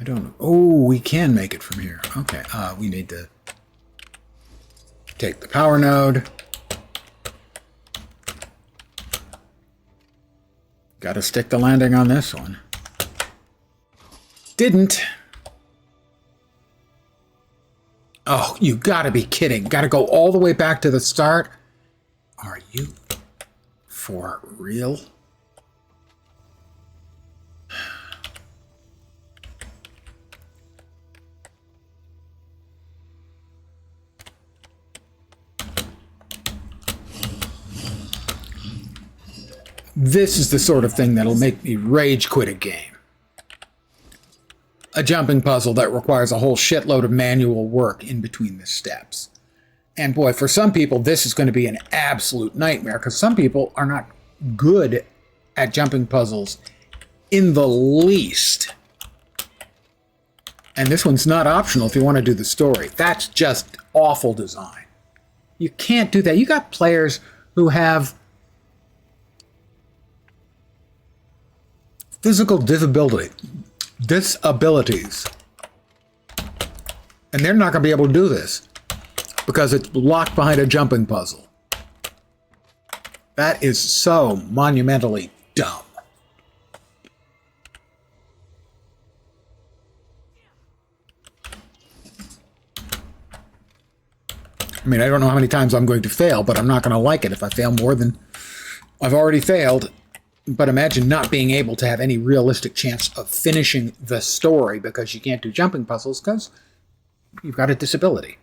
I don't know. Oh, we can make it from here. Okay, we need to take the power node. Gotta stick the landing on this one. Didn't. Oh, you gotta be kidding. Gotta go all the way back to the start? Are you for real? This is the sort of thing that'll make me rage quit a game. A jumping puzzle that requires a whole shitload of manual work in between the steps. And boy, for some people, this is going to be an absolute nightmare, because some people are not good at jumping puzzles in the least. And this one's not optional if you want to do the story. That's just awful design. You can't do that. You got players who have physical disabilities, and they're not going to be able to do this because it's locked behind a jumping puzzle. That is so monumentally dumb. I mean, I don't know how many times I'm going to fail, but I'm not going to like it if I fail more than I've already failed. But imagine not being able to have any realistic chance of finishing the story because you can't do jumping puzzles because you've got a disability.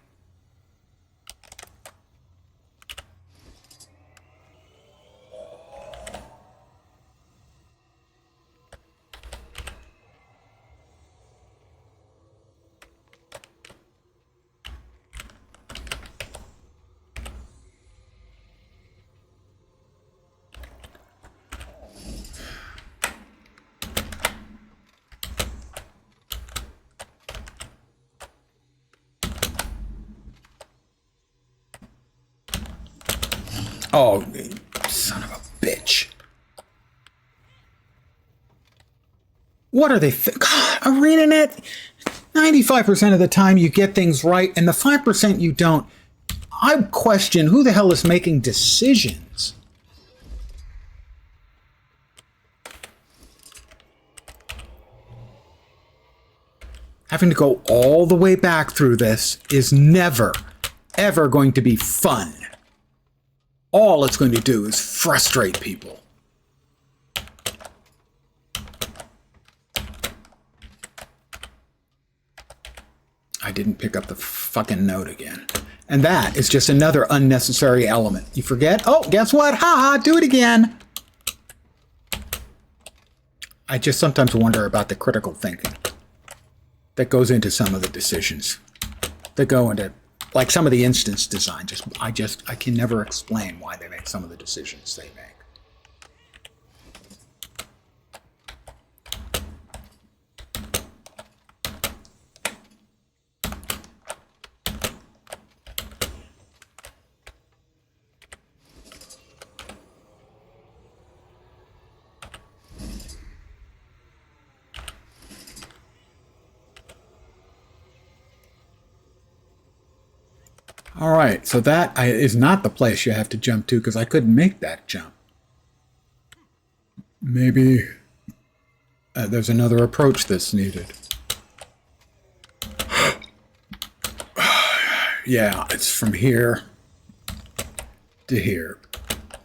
Oh, son of a bitch. What are they? God, ArenaNet, 95% of the time you get things right, and the 5% you don't. I question who the hell is making decisions. Having to go all the way back through this is never, ever going to be fun. All it's going to do is frustrate people. I didn't pick up the fucking note again. And that is just another unnecessary element. You forget? Oh, guess what? Ha ha, do it again. I just sometimes wonder about the critical thinking that goes into some of the decisions that go into, like some of the instance design. I can never explain why they make some of the decisions they make. All right, so that is not the place you have to jump to because I couldn't make that jump. Maybe there's another approach that's needed. Yeah, it's from here to here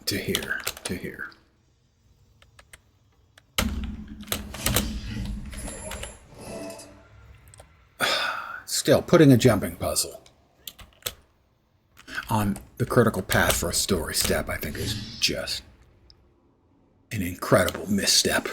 to here to here. Still, putting a jumping puzzle on the critical path for a story step, I think, is just an incredible misstep.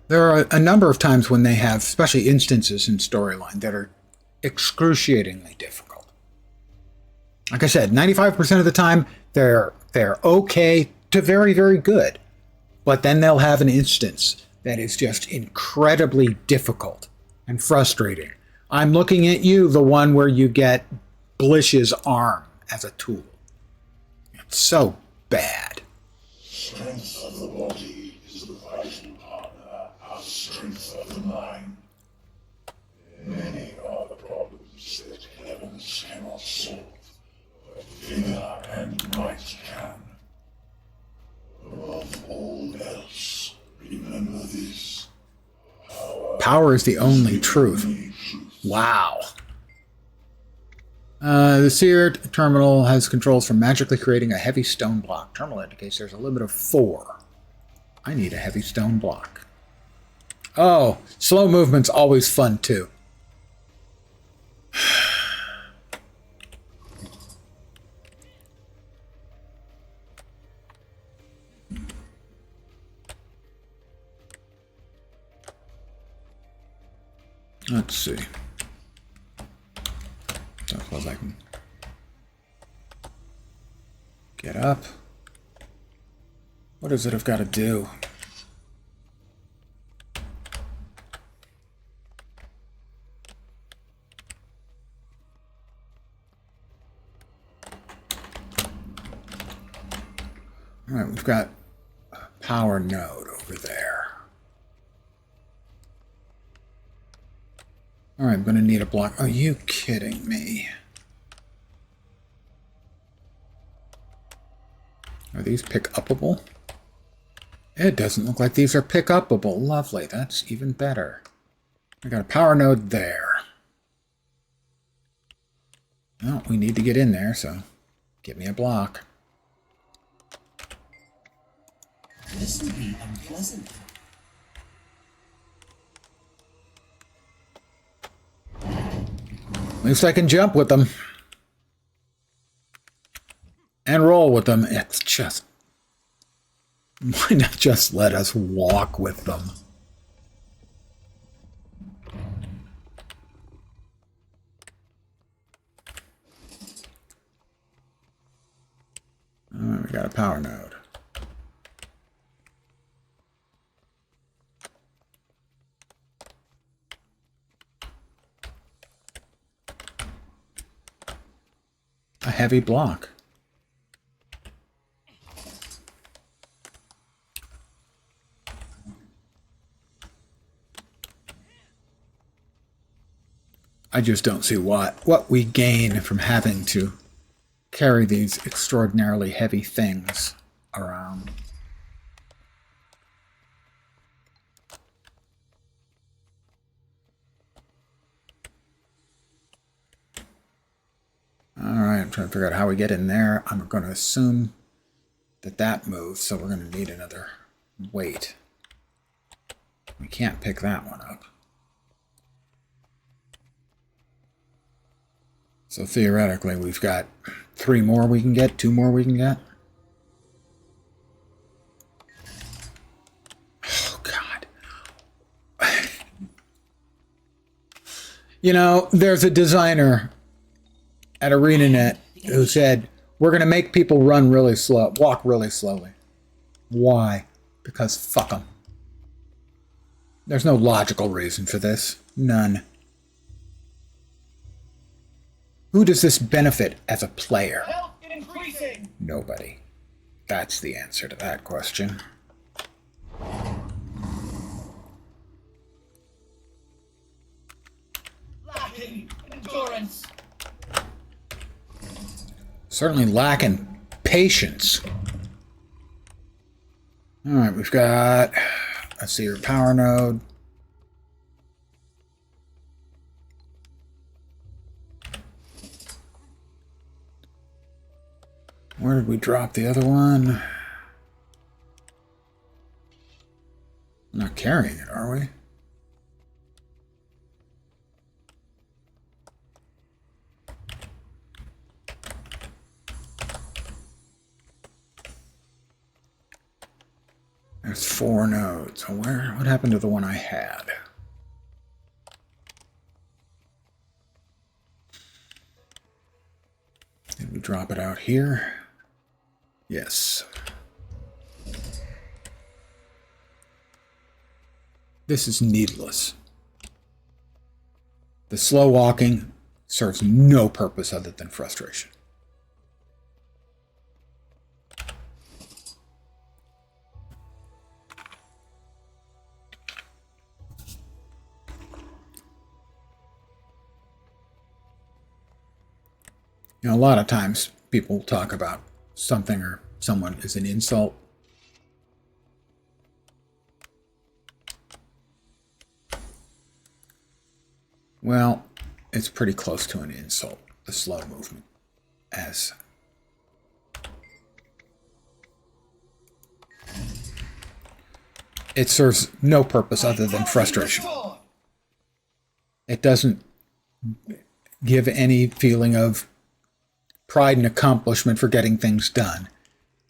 There are a number of times when they have, especially instances in storyline, that are excruciatingly difficult. Like I said, 95% of the time, they're okay to very, very good. But then they'll have an instance that is just incredibly difficult and frustrating. I'm looking at you, the one where you get Blish's arm as a tool. It's so bad. Strength of the body is the vital partner, our strength of the mind. Many are the problems that heavens cannot solve, but vigor and might can. Above all else, remember this. Power is the only truth. Wow. The Seer terminal has controls for magically creating a heavy stone block. Terminal indicates there's a limit of 4. I need a heavy stone block. Oh, slow movement's always fun too. Let's see. Don't suppose I can get up. What does it have got to do? All right, we've got a power node over there. All right, I'm going to need a block. Are you kidding me? Are these pick-upable? It doesn't look like these are pick-upable. Lovely, that's even better. I got a power node there. Well, we need to get in there, so give me a block. This will be unpleasant. At least I can jump with them. And roll with them. It's just... Why not just let us walk with them? Alright, we got a power node. A heavy block. I just don't see what we gain from having to carry these extraordinarily heavy things around. Alright, I'm trying to figure out how we get in there. I'm going to assume that that moves, so we're going to need another weight. We can't pick that one up. So theoretically, we've got 3 more we can get, 2 more we can get. Oh, God. You know, there's a designer at ArenaNet who said, we're going to make people run really slow, walk really slowly. Why? Because fuck them. There's no logical reason for this. None. Who does this benefit as a player? Health increasing. Nobody. That's the answer to that question. Lacking endurance. Certainly lacking patience. Alright, we've got a Seer power node. Where did we drop the other one? We're not carrying it, are we? There's 4 nodes. What happened to the one I had? Did we drop it out here? Yes. This is needless. The slow walking serves no purpose other than frustration. You know, a lot of times people talk about something or someone as an insult. Well, it's pretty close to an insult, the slow movement, as it serves no purpose other than frustration. It doesn't give any feeling of pride and accomplishment for getting things done.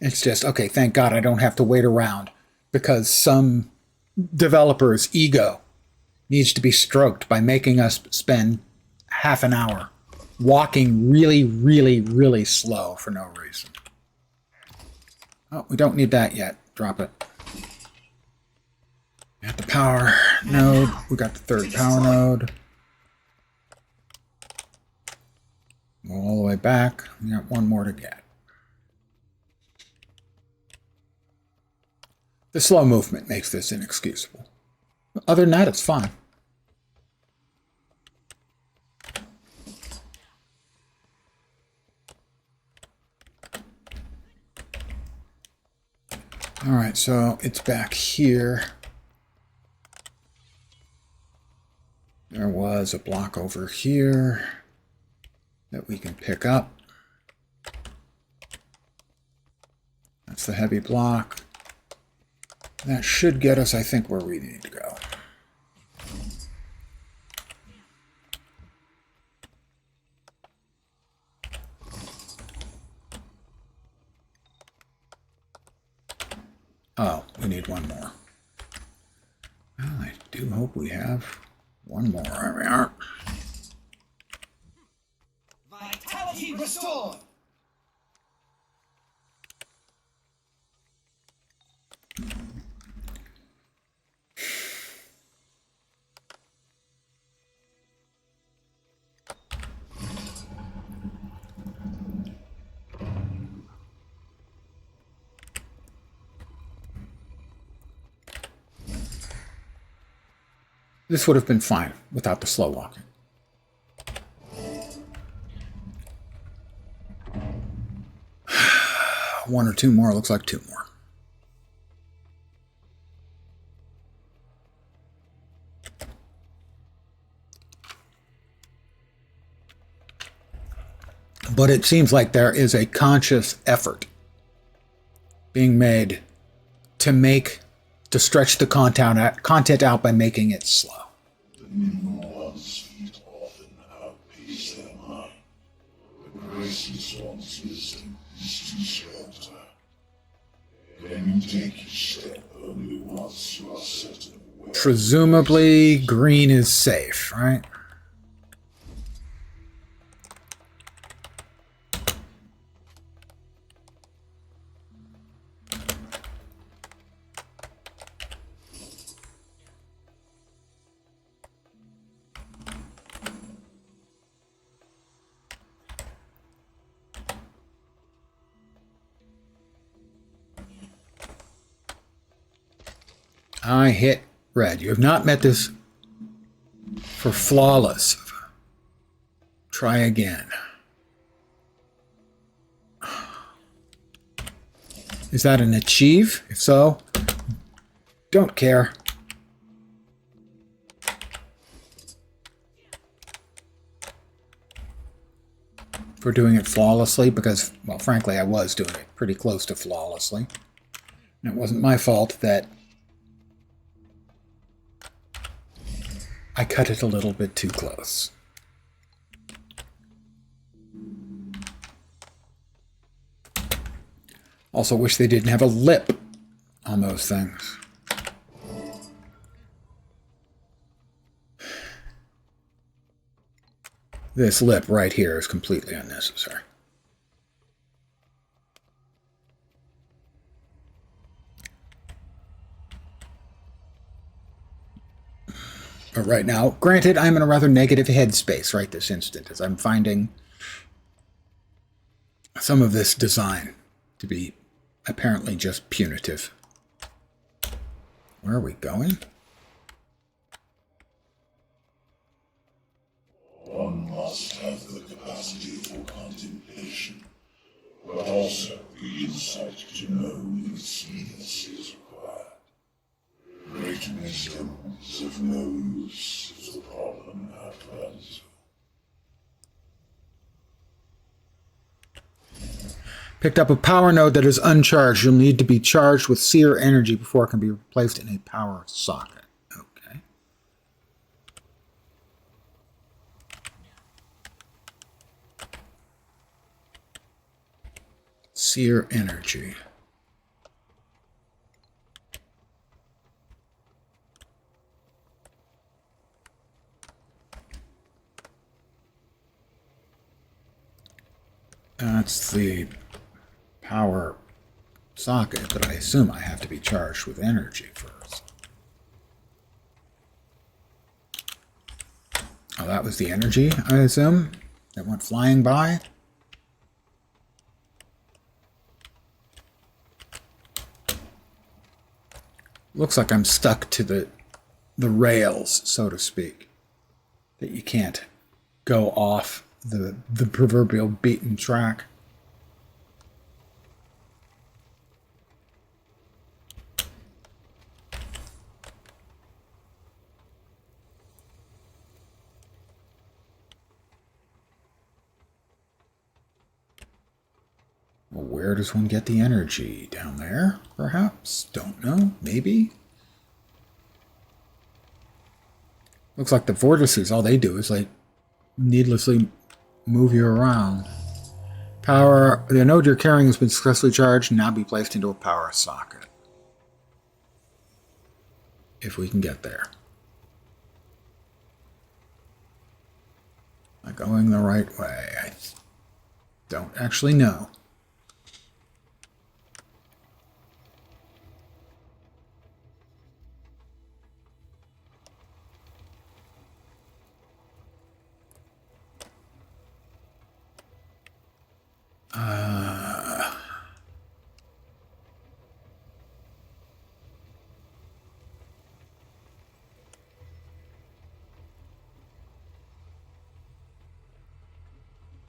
It's just, okay, thank God I don't have to wait around because some developer's ego needs to be stroked by making us spend half an hour walking really, really, really slow for no reason. Oh, we don't need that yet. Drop it. Got the power node. We got the 3rd power node. Go all the way back. We got 1 more to get. The slow movement makes this inexcusable. Other than that, it's fine. All right, so it's back here. There was a block over here that we can pick up. That's the heavy block. That should get us, I think, where we need to go. Oh, we need 1 more. Well, I do hope we have 1 more. There we are. Vitality restored! This would have been fine without the slow walking. One or 2 more. Looks like 2 more. But it seems like there is a conscious effort being made to stretch the content out by making it slow. The nimble one's feet often outpace their mind. The graceless one's wisdom is to shelter. Can you take your step only once you are certain where? Presumably, green is safe, right? I hit red. You have not met this for flawless. Try again. Is that an achieve? If so, don't care. for doing it flawlessly because, well, frankly, I was doing it pretty close to flawlessly. And it wasn't my fault that I cut it a little bit too close. Also wish they didn't have a lip on those things. This lip right here is completely unnecessary. But right now, granted, I'm in a rather negative headspace right this instant, as I'm finding some of this design to be apparently just punitive. Where are we going? One must have the capacity for contemplation, but also the insight to know when expediency is required. Great wisdom is of no use if the problem outruns. Picked up a power node that is uncharged. You'll need to be charged with seer energy before it can be replaced in a power socket. Okay. Seer energy. That's the power socket, but I assume I have to be charged with energy first. Oh, that was the energy, I assume, that went flying by. Looks like I'm stuck to the rails, so to speak. That you can't go off the proverbial beaten track. Well, where does one get the energy? Down there, perhaps? Don't know. Maybe? Looks like the vortices, all they do is like needlessly move you around. Power, the node you're carrying has been successfully charged, now be placed into a power socket. If we can get there. Am I going the right way? I don't actually know.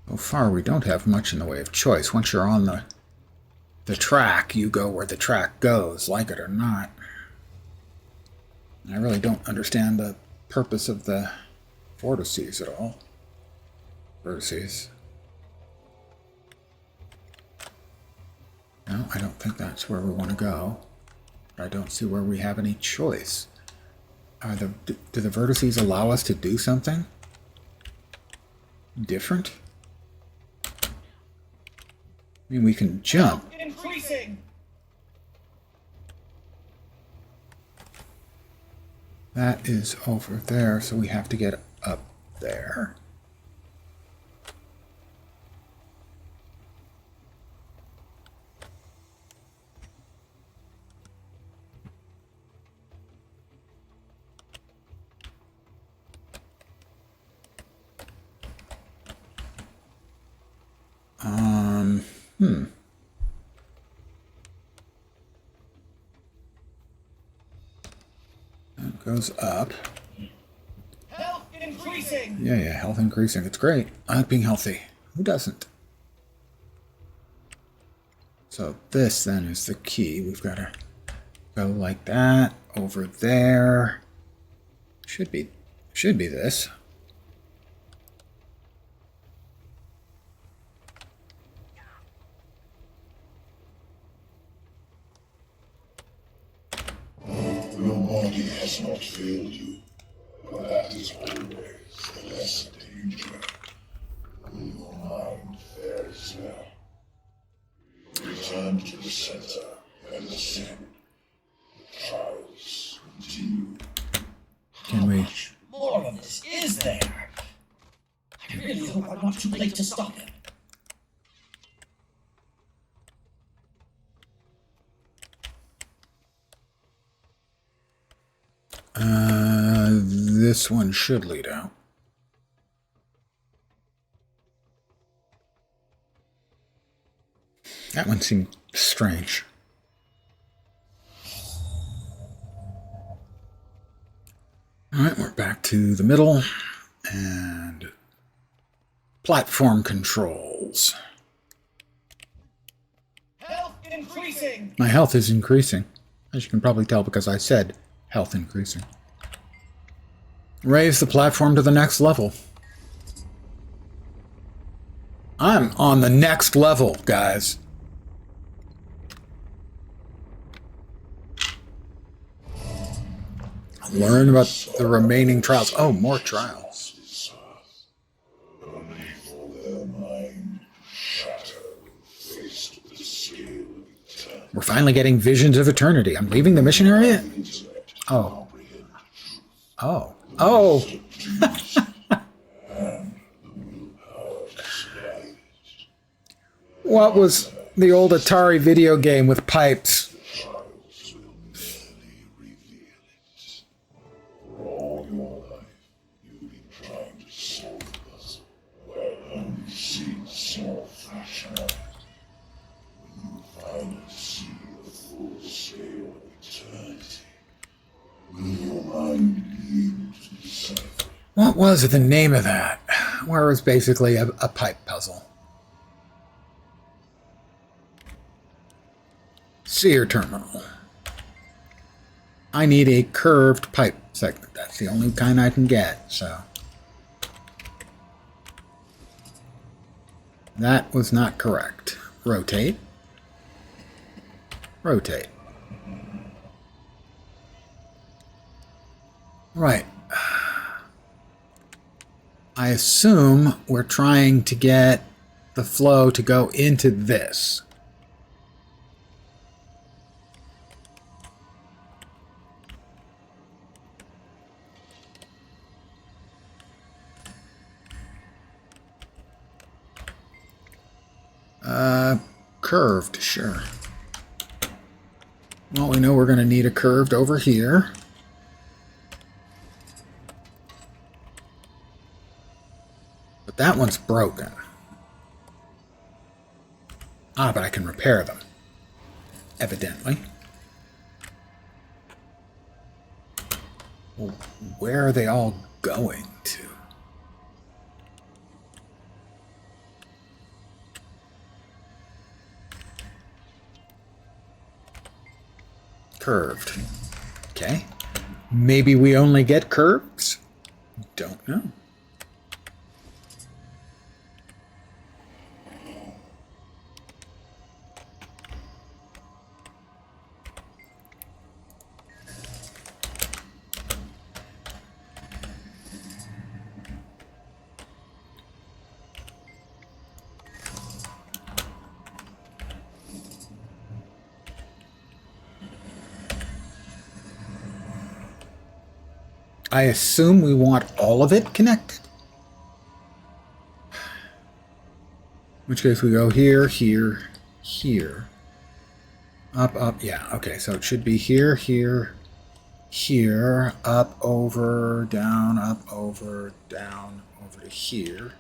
So far, we don't have much in the way of choice. Once you're on the track, you go where the track goes, like it or not. I really don't understand the purpose of the vortices at all. Vertices. No, I don't think that's where we want to go. I don't see where we have any choice. Do the vertices allow us to do something different? I mean, we can jump. Increasing. That is over there, so we have to get up there. That goes up. Health increasing. Yeah, health increasing. It's great. I like being healthy. Who doesn't? So this then is the key. We've got to go like that over there. Should be this. Binding has not failed you, but that is always the lesser danger. Will your mind fare as well? Return to the center and ascend. The trials continue. Can we? More of this is there? I really hope I'm not too late to stop him. This one should lead out. That one seemed strange. All right, we're back to the middle and platform controls. Health increasing! My health is increasing, as you can probably tell because I said health increasing. Raise the platform to the next level. I'm on the next level, guys. Learn about the remaining trials. Oh, more trials. Only for their mind to shatter when faced with the scale of eternity. We're finally getting visions of eternity. I'm leaving the mission area? Oh. Oh. Oh. What was the old Atari video game with pipes? Trials will merely reveal it. For all your life, you've been trying to solve the puzzle, while only seeing a small fraction of it. When you finally see the full scale of eternity, will your mind be able to decipher? What was the name of that? Where it was basically a pipe puzzle. Seer terminal. I need a curved pipe segment. That's the only kind I can get, so. That was not correct. Rotate. Rotate. Right. I assume we're trying to get the flow to go into this. Curved, sure. Well, we know we're going to need a curved over here. But that one's broken. Ah, but I can repair them. Evidently. Well, where are they all going to? Curved. Okay. Maybe we only get curves? Don't know. I assume we want all of it connected. In which case we go here, here, here. Up, up, yeah, okay, so it should be here, here, here, up, over, down, over to here.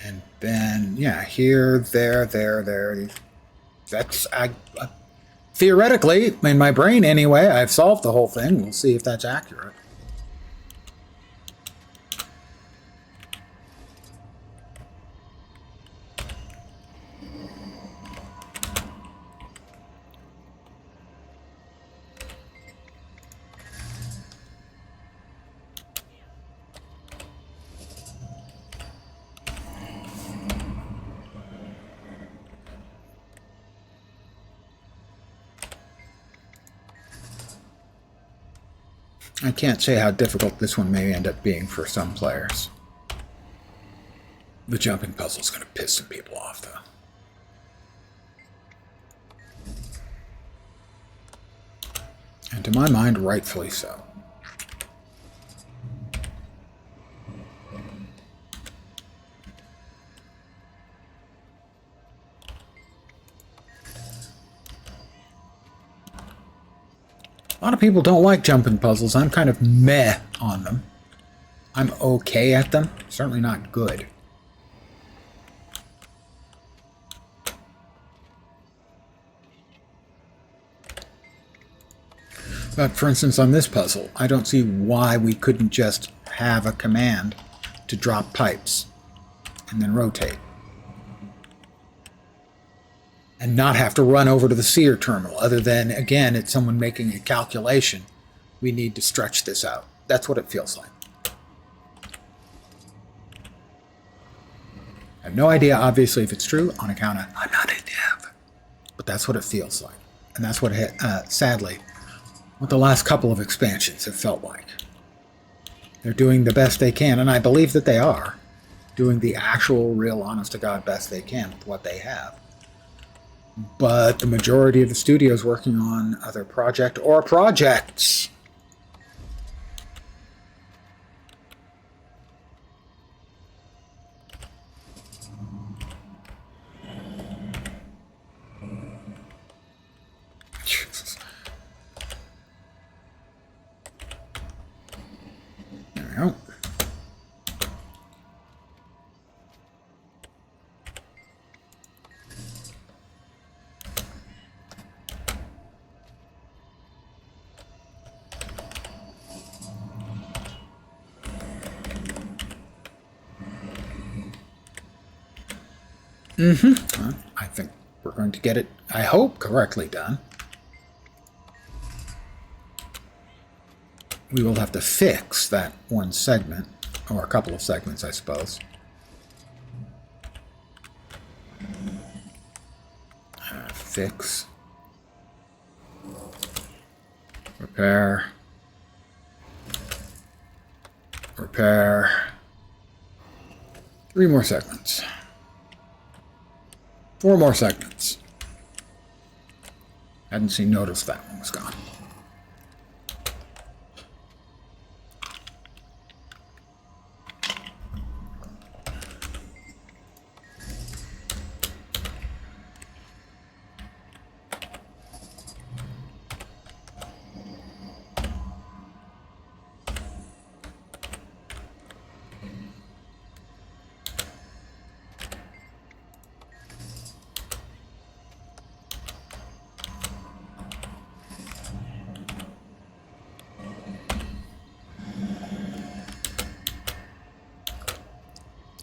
And then, yeah, here, there. That's, theoretically, in my brain anyway, I've solved the whole thing. We'll see if that's accurate. I can't say how difficult this one may end up being for some players. The jumping puzzle is going to piss some people off, though. And to my mind, rightfully so. A lot of people don't like jumping puzzles. I'm kind of meh on them. I'm okay at them. Certainly not good. But for instance, on this puzzle, I don't see why we couldn't just have a command to drop pipes and then rotate. And not have to run over to the seer terminal, other than, again, it's someone making a calculation. We need to stretch this out. That's what it feels like. I have no idea, obviously, if it's true, on account of I'm not a dev. But that's what it feels like. And that's what, sadly, what the last couple of expansions have felt like. They're doing the best they can, and I believe that they are doing the actual, real, honest-to-God best they can with what they have. But the majority of the studio is working on other project or projects. Jesus. There we go. I think we're going to get it, I hope, correctly done. We will have to fix that one segment, or a couple of segments, I suppose. Fix. Repair. Repair. 3 more segments. 4 more segments. Hadn't noticed that one was gone.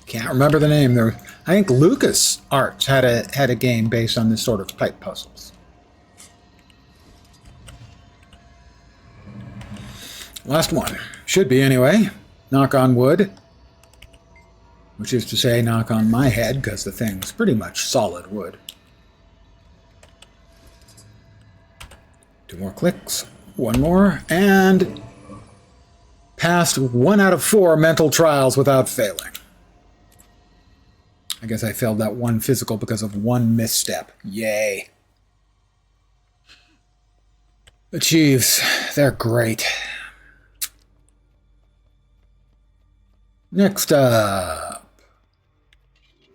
Can't remember the name. I think Lucas Arts had a game based on this sort of pipe puzzles. Last one. Should be anyway. Knock on wood. Which is to say, knock on my head, because the thing's pretty much solid wood. 2 more clicks. 1 more. And passed 1 out of 4 mental trials without failing. I guess I failed that 1 physical because of 1 misstep. Yay. The Chiefs, they're great. Next up.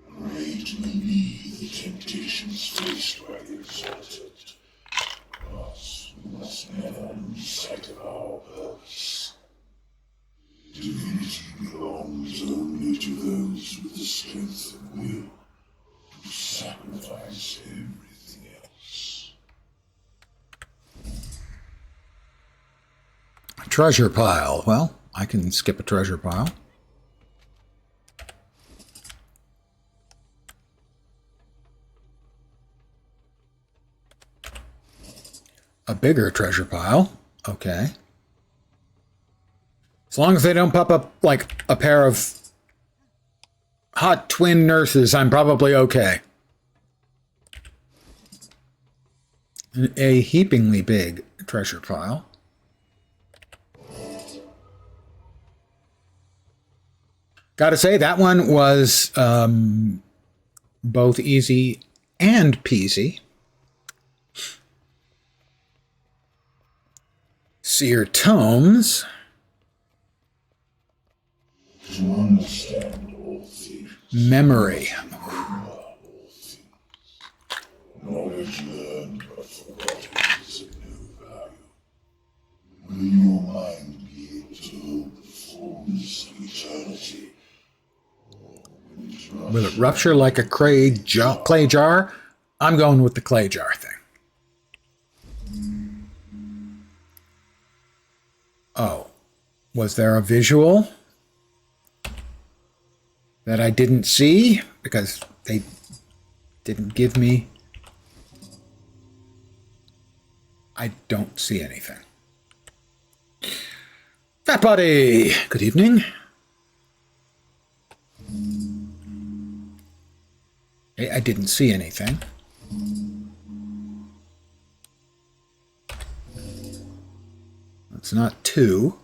Great may be the temptations faced by the exalted. Thus, we must never lose sight of our purpose. Divinity belongs only to those with the strength and will to sacrifice everything else. A treasure pile. Well, I can skip a treasure pile. A bigger treasure pile. Okay. As long as they don't pop up like a pair of hot twin nurses, I'm probably okay. A heapingly big treasure pile. Gotta say, that one was both easy and peasy. Seer Tomes. To understand all things, Memory. knowledge learned but forgotten is of no value. Will your mind be able to hold the fullness of eternity? Will it rupture like a clay jar? I'm going with the clay jar thing. Oh, was there a visual that I didn't see because they didn't give me? I don't see anything. Fat Buddy, good evening. Okay, I didn't see anything. It's not 2.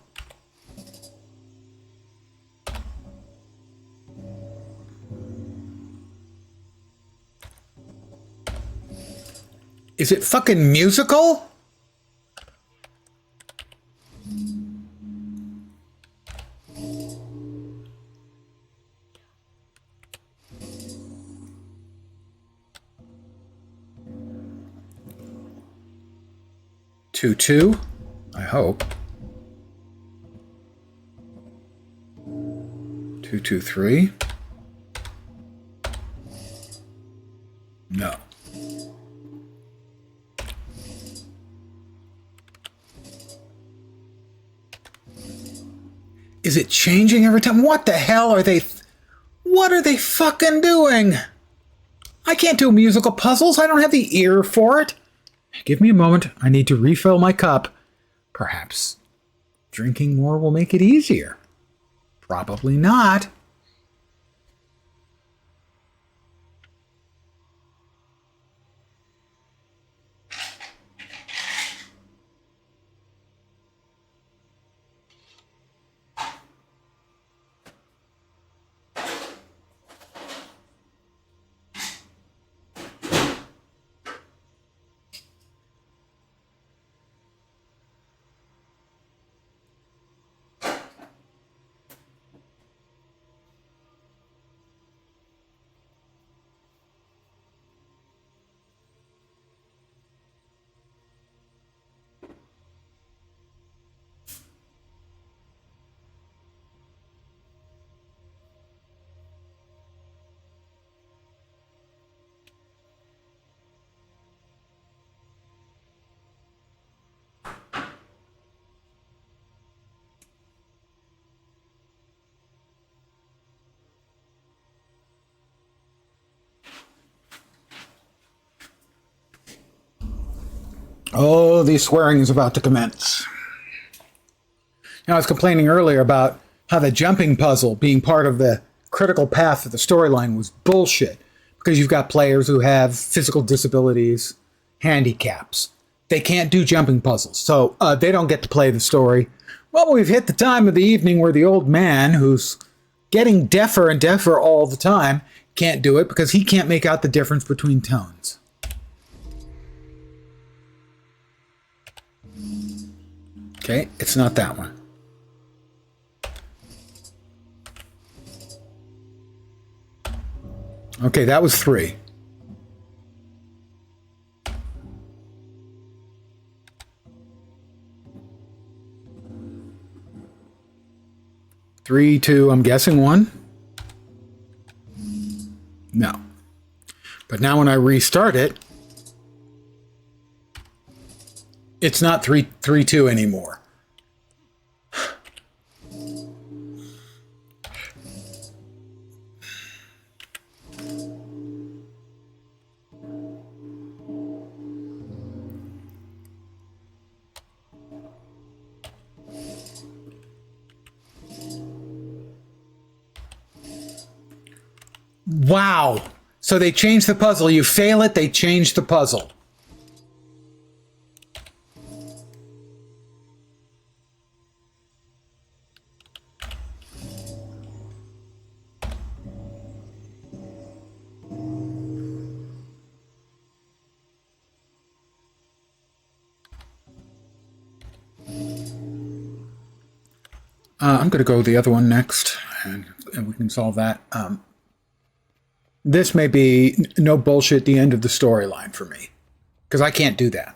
Is it fucking musical? Two, I hope. 223. No. Is it changing every time? What the hell are they? What are they fucking doing? I can't do musical puzzles. I don't have the ear for it. Give me a moment. I need to refill my cup. Perhaps drinking more will make it easier. Probably not. Oh, the swearing is about to commence. Now, I was complaining earlier about how the jumping puzzle being part of the critical path of the storyline was bullshit because you've got players who have physical disabilities, handicaps. They can't do jumping puzzles, so they don't get to play the story. Well, we've hit the time of the evening where the old man, who's getting deafer and deafer all the time, can't do it because he can't make out the difference between tones. Okay, it's not that one. Okay, that was 3. Three, 2, I'm guessing 1. No. But now when I restart it, it's not 3, 2 anymore. Wow. So they changed the puzzle. You fail it, they change the puzzle. I'm going to go the other one next, and we can solve that. This may be no bullshit the end of the storyline for me, because I can't do that.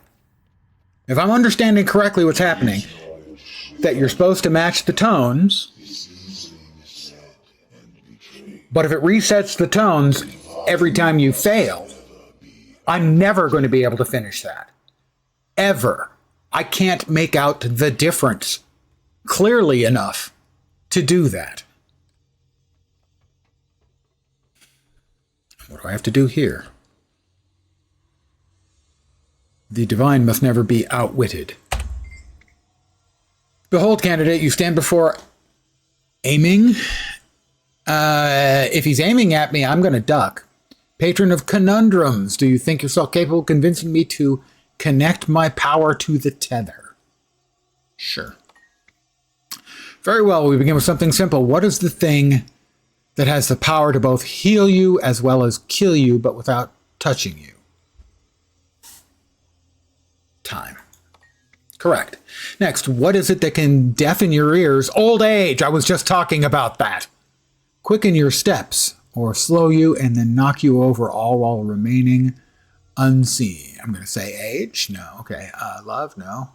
If I'm understanding correctly what's happening, that you're supposed to match the tones, but if it resets the tones every time you fail, I'm never going to be able to finish that. Ever. I can't make out the difference clearly enough to do that. What do I have to do here? The divine must never be outwitted. Behold, candidate, you stand before aiming. If he's aiming at me, I'm going to duck. Patron of conundrums, do you think yourself capable of convincing me to connect my power to the tether? Sure. Very well, we begin with something simple. What is the thing that has the power to both heal you as well as kill you, but without touching you? Time. Correct. Next, what is it that can deafen your ears? Old age. I was just talking about that. Quicken your steps or slow you and then knock you over, all while remaining unseen. I'm going to say age. No. Okay. Love. No.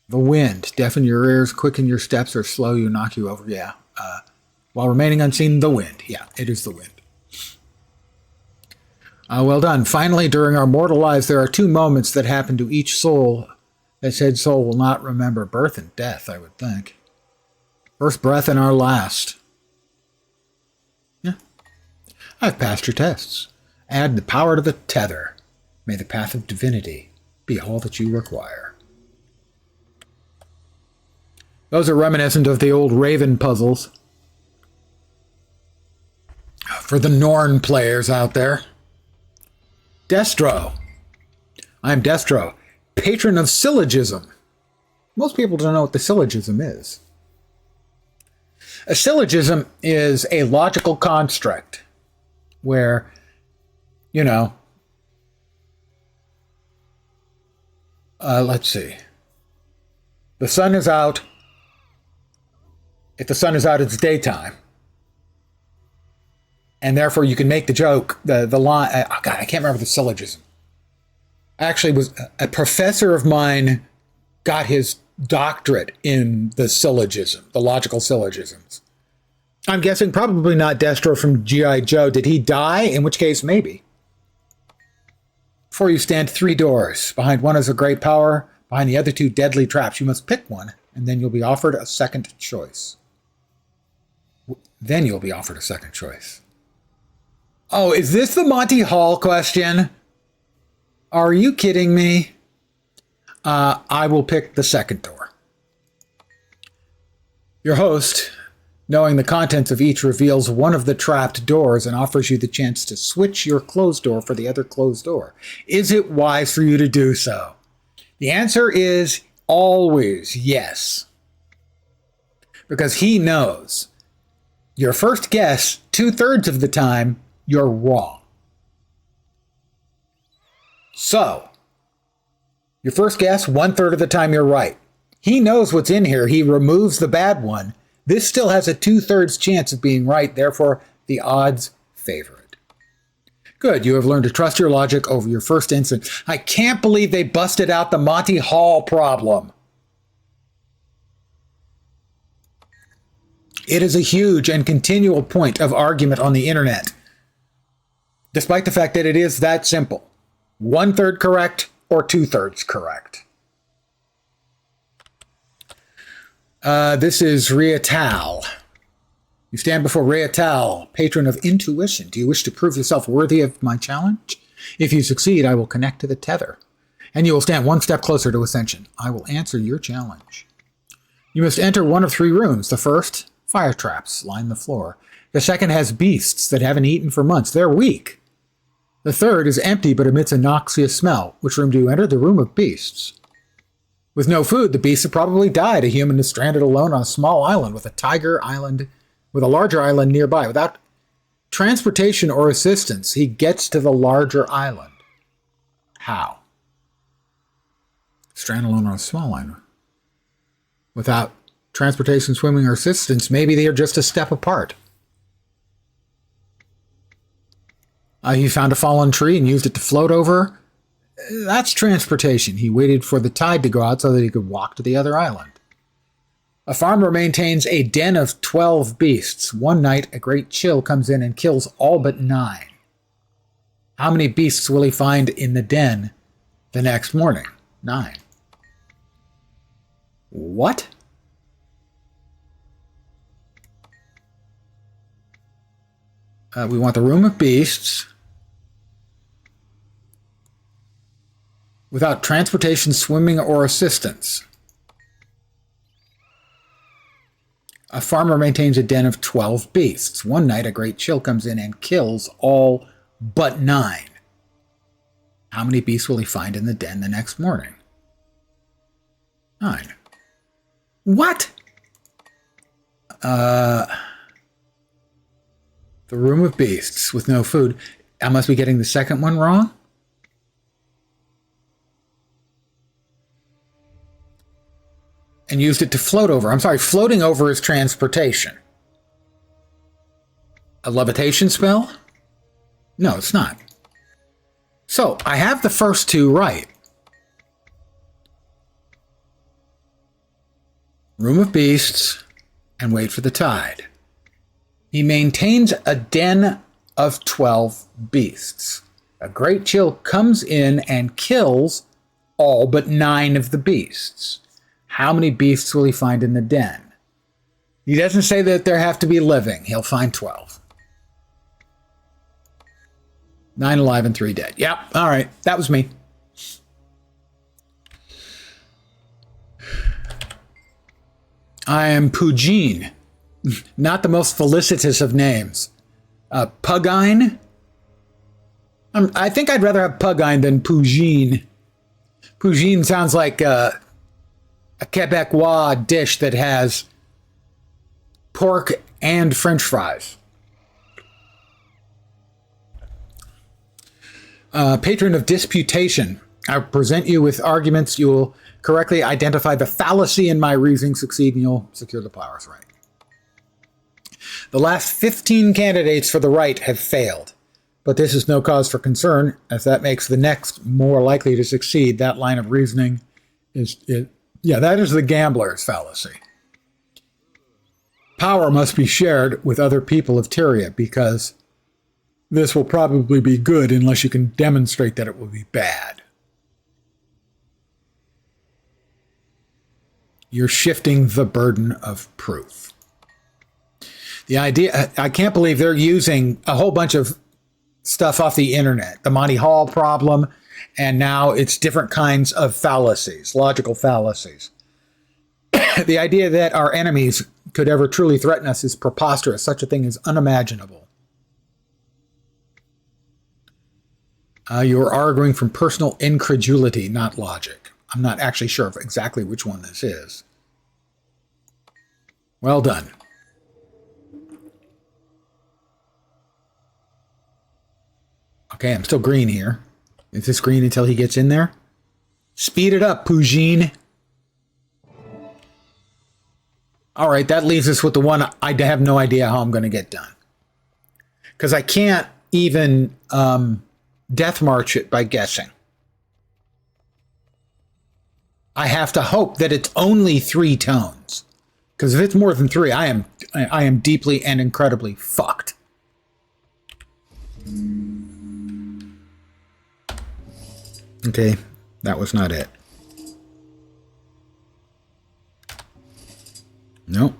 The wind. Deafen your ears, quicken your steps, or slow you, knock you over. Yeah. While remaining unseen, the wind. Yeah, it is the wind. Well done. Finally, during our mortal lives, there are two moments that happen to each soul that said soul will not remember. Birth and death, I would think. First breath and our last. Yeah. I've passed your tests. Add the power to the tether. May the path of divinity be all that you require. Those are reminiscent of the old Raven puzzles. For the Norn players out there. Destro. I'm Destro, patron of syllogism. Most people don't know what the syllogism is. A syllogism is a logical construct where, let's see. The sun is out. If the sun is out, it's daytime. And therefore, you can make the joke, the line. Oh God, I can't remember the syllogism. Actually, was a professor of mine got his doctorate in the syllogism, the logical syllogisms. I'm guessing probably not Destro from G.I. Joe. Did he die? In which case, maybe. Before you stand 3 doors. Behind one is a great power. Behind the other 2, deadly traps. You must pick one, and then you'll be offered a second choice. Oh, is this the Monty Hall question? Are you kidding me? I will pick the second door. Your host, knowing the contents of each, reveals one of the trapped doors and offers you the chance to switch your closed door for the other closed door. Is it wise for you to do so? The answer is always yes. Because he knows your first guess, 2/3 of the time, you're wrong. So, your first guess, 1/3 of the time you're right. He knows what's in here. He removes the bad one. This still has a 2/3 chance of being right. Therefore, the odds favor it. Good. You have learned to trust your logic over your first instinct. I can't believe they busted out the Monty Hall problem. It is a huge and continual point of argument on the internet, despite the fact that it is that simple. 1/3 correct or 2/3 correct. This is Riatal. You stand before Riatal, patron of intuition. Do you wish to prove yourself worthy of my challenge? If you succeed, I will connect to the tether, and you will stand one step closer to ascension. I will answer your challenge. You must enter one of 3 rooms. The first, fire traps line the floor. The second has beasts that haven't eaten for months. They're weak. The third is empty but emits a noxious smell. Which room do you enter? The room of beasts. With no food, the beasts have probably died. A human is stranded alone on a small island with a larger island nearby. Without transportation or assistance, he gets to the larger island. How? Stranded alone on a small island. Without transportation, swimming, or assistance. Maybe they are just a step apart. He found a fallen tree and used it to float over. That's transportation. He waited for the tide to go out so that he could walk to the other island. A farmer maintains a den of 12 beasts. One night, a great chill comes in and kills all but 9. How many beasts will he find in the den the next morning? 9. What? We want the room of beasts. Without transportation, swimming, or assistance. A farmer maintains a den of 12 beasts. One night, a great chill comes in and kills all but 9. How many beasts will he find in the den the next morning? 9. What? The room of beasts with no food. I must be getting the second one wrong? And used it to float over. I'm sorry, floating over is transportation. A levitation spell? No, it's not. So, I have the first two right. Room of beasts and wait for the tide. He maintains a den of 12 beasts. A great chill comes in and kills all but 9 of the beasts. How many beasts will he find in the den? He doesn't say that there have to be living. He'll find 12. 9 alive and 3 dead. Yep, all right. That was me. I am Pugine. Not the most felicitous of names. Pugine? I think I'd rather have Pugine than Pugine. Pugine sounds like a Quebecois dish that has pork and French fries. Patron of disputation. I present you with arguments. You will correctly identify the fallacy in my reasoning, succeed, and you'll secure the powers right. The last 15 candidates for the right have failed, but this is no cause for concern, as that makes the next more likely to succeed. That line of reasoning that is the gambler's fallacy. Power must be shared with other people of Tyria, because this will probably be good unless you can demonstrate that it will be bad. You're shifting the burden of proof. The idea, I can't believe they're using a whole bunch of stuff off the internet. The Monty Hall problem, and now it's different kinds of fallacies, logical fallacies. The idea that our enemies could ever truly threaten us is preposterous. Such a thing is unimaginable. You're arguing from personal incredulity, not logic. I'm not actually sure of exactly which one this is. Well done. Okay, I'm still green here. Is this green until he gets in there? Speed it up, Pugine. All right, that leaves us with the one I have no idea how I'm going to get done. Because I can't even death march it by guessing. I have to hope that it's only 3 tones. Because if it's more than 3, I am deeply and incredibly fucked. Okay, that was not it. Nope.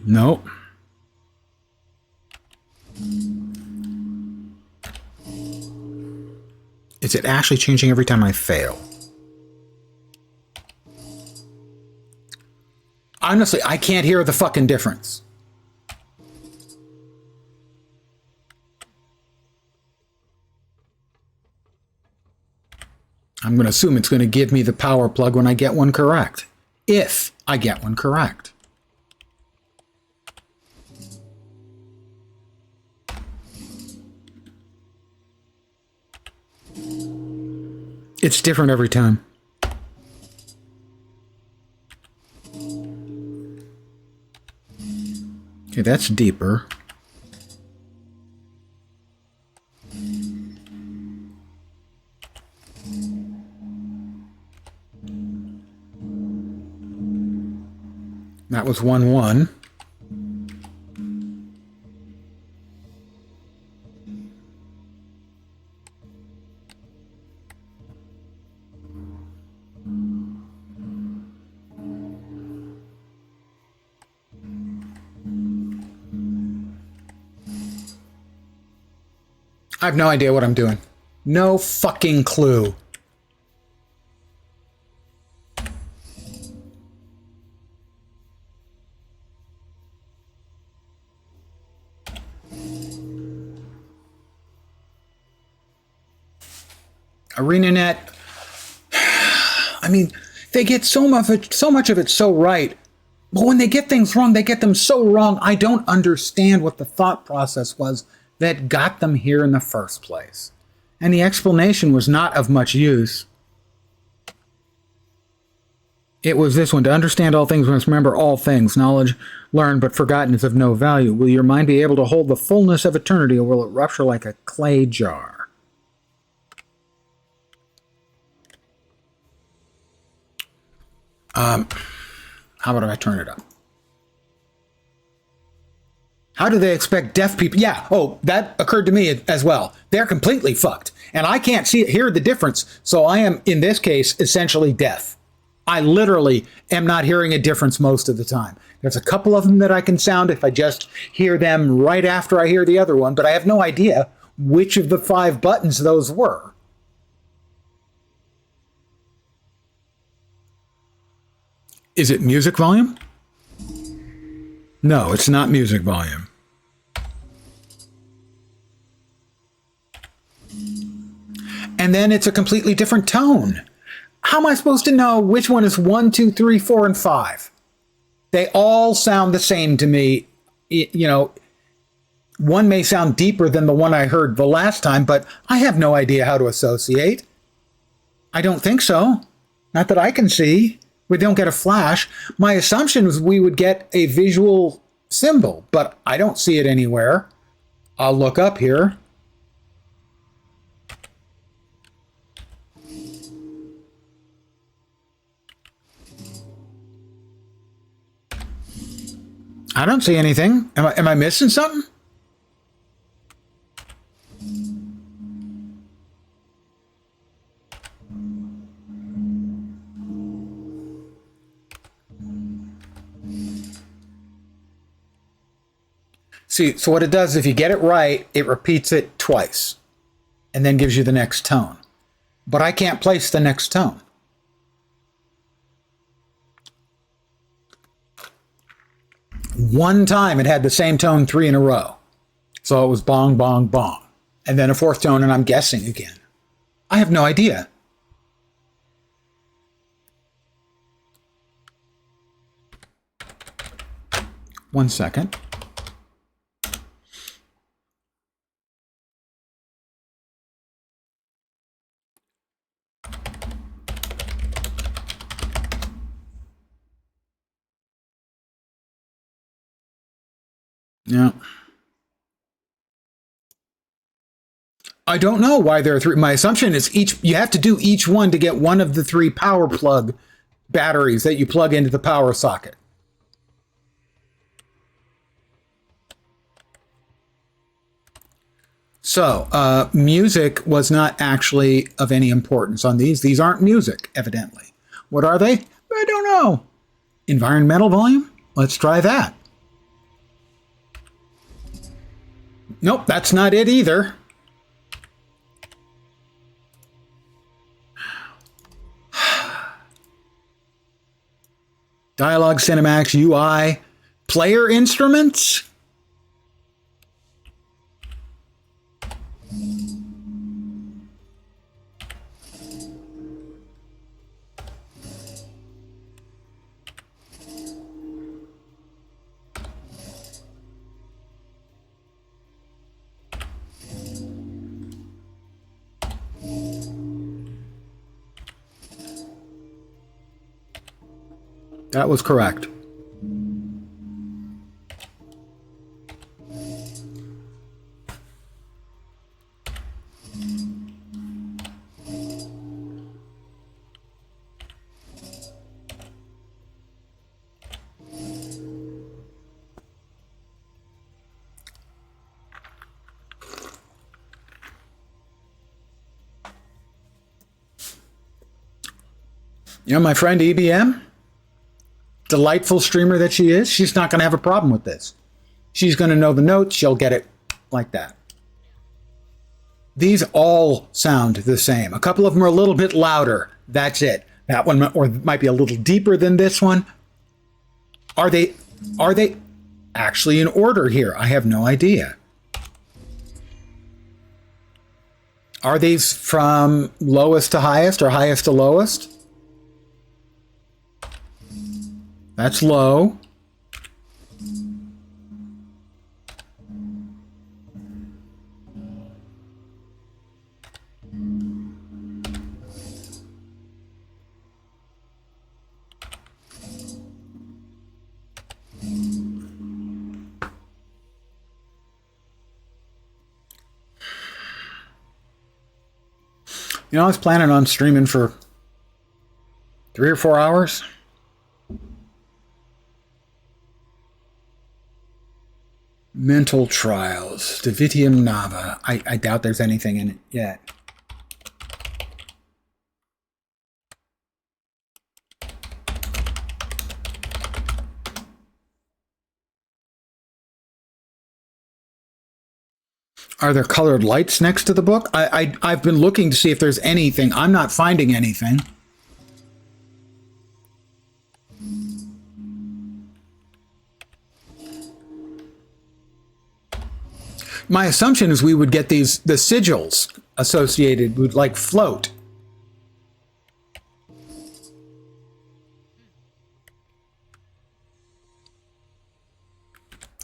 Nope. Is it actually changing every time I fail? Honestly, I can't hear the fucking difference. I'm going to assume it's going to give me the power plug when I get one correct. If I get one correct. It's different every time. Okay, that's deeper. That was 1-1. I have no idea what I'm doing. No fucking clue. ArenaNet. I mean, they get so much of it so right. But when they get things wrong, they get them so wrong. I don't understand what the thought process was that got them here in the first place. And the explanation was not of much use. It was this one: to understand all things, we must remember all things. Knowledge learned but forgotten is of no value. Will your mind be able to hold the fullness of eternity, or will it rupture like a clay jar? How about if I turn it up? How do they expect deaf people? Yeah, oh, that occurred to me as well. They're completely fucked. And I can't hear the difference. So I am, in this case, essentially deaf. I literally am not hearing a difference most of the time. There's a couple of them that I can sound if I just hear them right after I hear the other one, but I have no idea which of the 5 buttons those were. Is it music volume? No, it's not music volume. And then it's a completely different tone. How am I supposed to know which one is 1, 2, 3, 4, and 5? They all sound the same to me. You know, one may sound deeper than the one I heard the last time, but I have no idea how to associate. I don't think so. Not that I can see. We don't get a flash. My assumption was we would get a visual symbol, but I don't see it anywhere. I'll look up here. I don't see anything. Am I missing something? See, so what it does, if you get it right, it repeats it twice and then gives you the next tone. But I can't place the next tone. One time it had the same tone 3 in a row. So it was bong, bong, bong. And then a 4th tone, and I'm guessing again. I have no idea. One second. Yeah. I don't know why there are 3. My assumption is you have to do each one to get one of the 3 power plug batteries that you plug into the power socket. So, music was not actually of any importance on these. These aren't music, evidently. What are they? I don't know. Environmental volume? Let's try that. Nope, that's not it either. Dialogue, Cinemax, UI, player instruments? That was correct. You know, my friend EBM, delightful streamer that she is, she's not going to have a problem with this. She's going to know the notes. She'll get it like that. These all sound the same. A couple of them are a little bit louder. That's it. That one or might be a little deeper than this one. Are they actually in order here? I have no idea. Are these from lowest to highest or highest to lowest? That's low. You know, I was planning on streaming for 3 or 4 hours. Mental Trials, Divitium Nava. I doubt there's anything in it yet. Are there colored lights next to the book? I've been looking to see if there's anything. I'm not finding anything. My assumption is we would get the sigils associated would like float.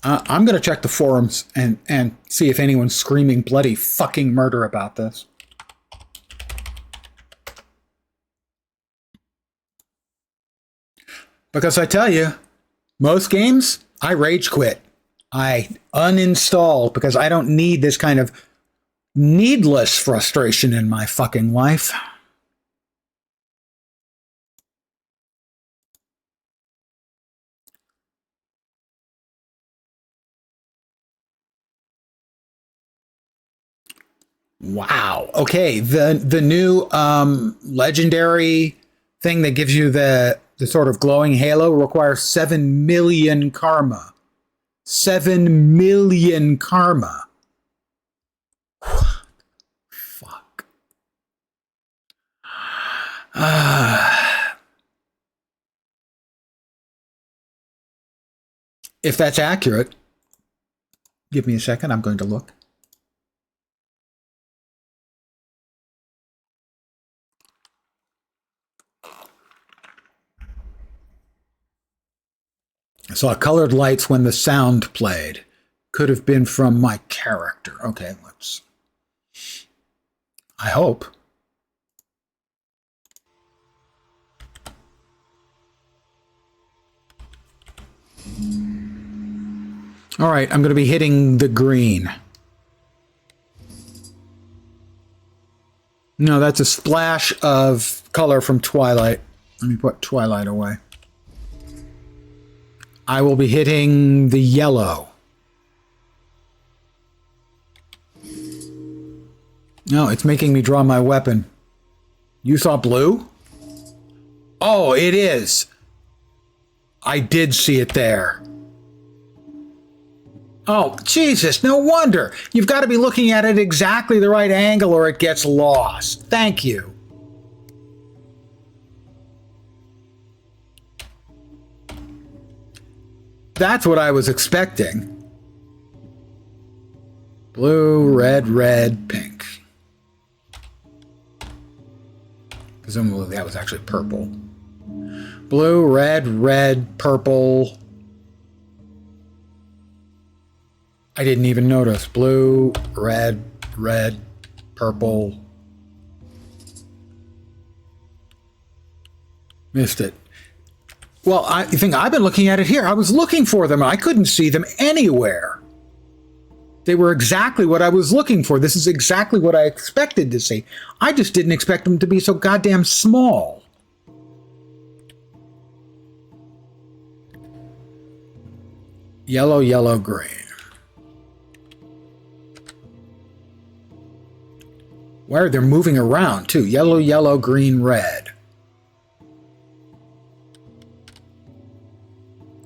I'm going to check the forums and see if anyone's screaming bloody fucking murder about this. Because I tell you, most games, I rage quit. I uninstall because I don't need this kind of needless frustration in my fucking life. Wow. Okay, the new legendary thing that gives you the sort of glowing halo requires 7 million karma. 7 million karma. Fuck. If that's accurate, give me a second. I'm going to look. I saw colored lights when the sound played. Could have been from my character. Okay, let's... I hope. All right, I'm going to be hitting the green. No, that's a splash of color from Twilight. Let me put Twilight away. I will be hitting the yellow. No, it's making me draw my weapon. You saw blue? Oh, it is. I did see it there. Oh, Jesus, no wonder. You've got to be looking at it exactly the right angle or it gets lost. Thank you. That's what I was expecting. Blue, red, pink. Presumably that was actually purple. Blue, red, purple. I didn't even notice. Blue, red, purple. Missed it. Well, I think I've been looking at it here. I was looking for them. I couldn't see them anywhere. They were exactly what I was looking for. This is exactly what I expected to see. I just didn't expect them to be so goddamn small. Yellow, yellow, green. Where they're moving around too. Yellow, yellow, green, red.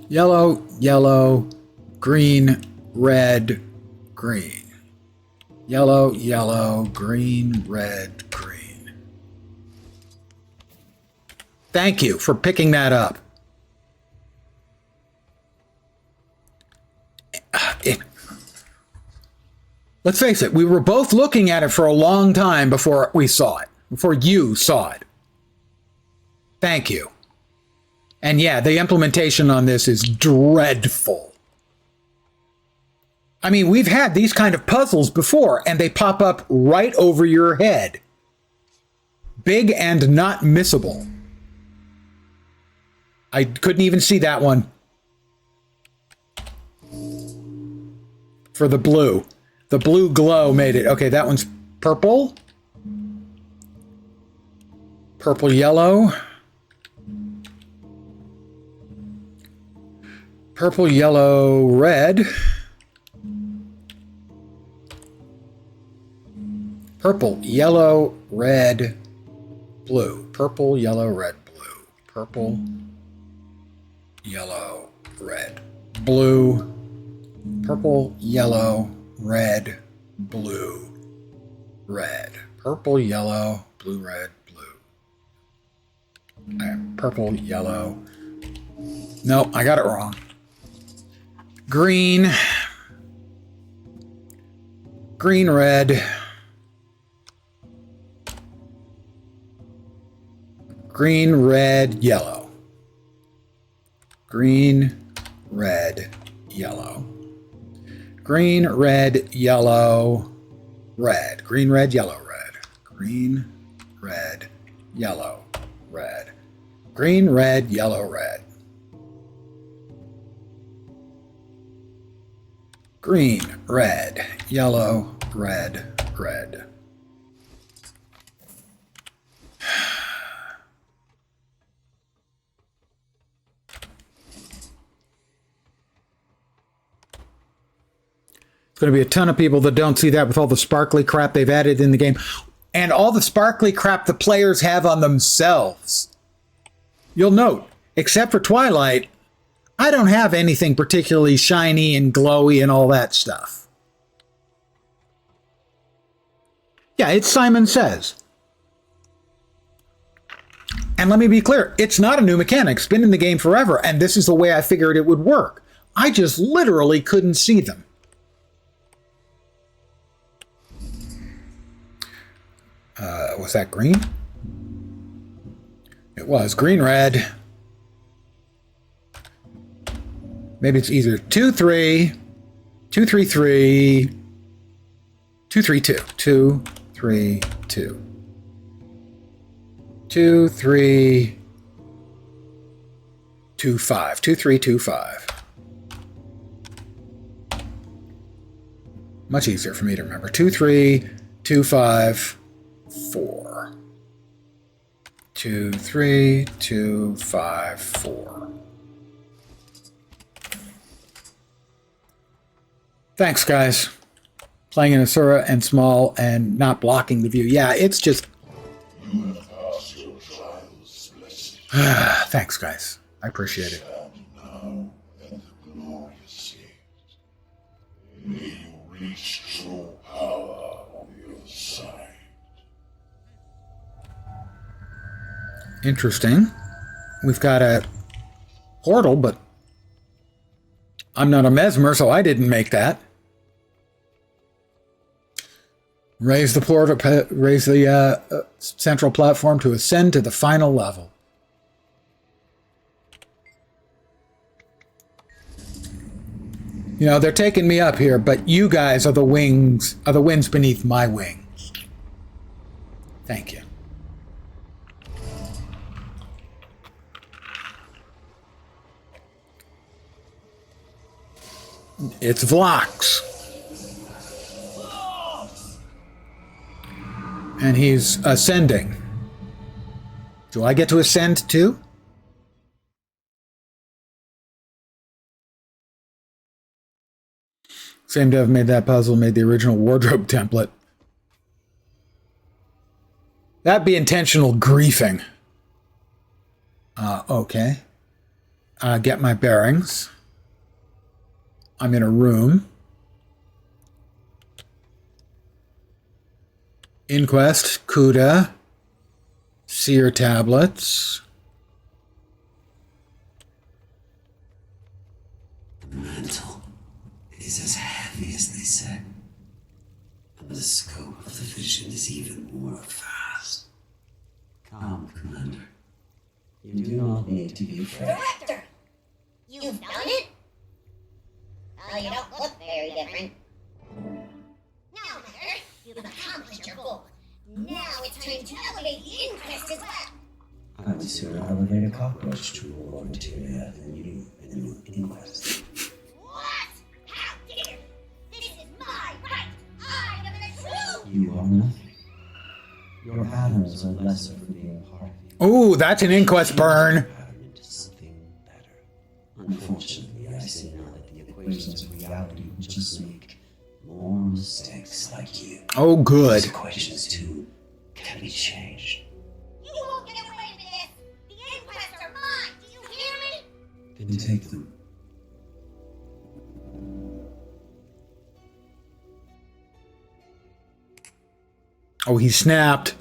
Yellow, yellow, green, red, green. Yellow, yellow, green, red, green. Thank you for picking that up. Let's face it, we were both looking at it for a long time before we saw it, before you saw it. Thank you. And yeah, the implementation on this is dreadful. I mean, we've had these kind of puzzles before, and they pop up right over your head. Big and not missable. I couldn't even see that one. For the blue. The blue glow made it. Okay, that one's purple. Purple, yellow. Purple, yellow, red. Purple, yellow, red, blue. Purple, yellow, red, blue. Purple, yellow, red, blue. Purple, yellow, red, blue, red. Purple, yellow, blue, red, blue. Purple, yellow. No, I got it wrong. Green. Green, red. Green, red, yellow. Green, red, yellow. Green, red, yellow, red. Green, red, yellow, red. Green, red, yellow, red. Green, red, yellow, red. Green, red, yellow, red, red. Going to be a ton of people that don't see that with all the sparkly crap they've added in the game and all the sparkly crap the players have on themselves. You'll note, except for Twilight, I don't have anything particularly shiny and glowy and all that stuff. Yeah, it's Simon Says. And let me be clear, it's not a new mechanic. It's been in the game forever, and this is the way I figured it would work. I just literally couldn't see them. Was that green? It was green, red. Maybe it's either 2, 3, 2, 3, 3, 2, 3, 2, 2, 3, 2, 2, 3, 2, 5, 2, 3, 2, 5. Much easier for me to remember. 2, 3, 2, 5. 4. 2, 3, 2, 5, 4. Thanks, guys. Playing in Asura and small and not blocking the view. Yeah, it's just... You have passed your trials, blessed. Thanks, guys. I appreciate it. Stand now in the glorious light. May you reach true power on the other side. Interesting. We've got a portal, but I'm not a mesmer, so I didn't make that. Raise the portal, raise the central platform to ascend to the final level. You know, they're taking me up here, but you guys are the wings, are the winds beneath my wings. Thank you. It's Vlox. And he's ascending. Do I get to ascend too? Same dev made that puzzle, made the original wardrobe template. That'd be intentional griefing. Okay. Get my bearings. I'm in a room. Inquest, Kuda, Seer tablets. The mantle is as heavy as they said, and the scope of the vision is even more vast. Come, Commander. You do not need to be afraid. Director! You've done it? Oh, you don't look very different. Now, Mother, you've accomplished your goal. Now it's time to elevate the Inquest as well. I would sooner elevate a cockroach to a war materia than you in a new Inquest. What? How dare! This is my right! I am the truth! You are nothing. Your atoms are lesser for being part of you. Oh, that's an Inquest burn. Into something better. Unfortunately, I see now that the equations of reality will just make more mistakes like you. Oh, good. These equations, too, can be changed. You won't get away with this! The Inquests are mine! Do you hear me? Then take them. Oh, he snapped.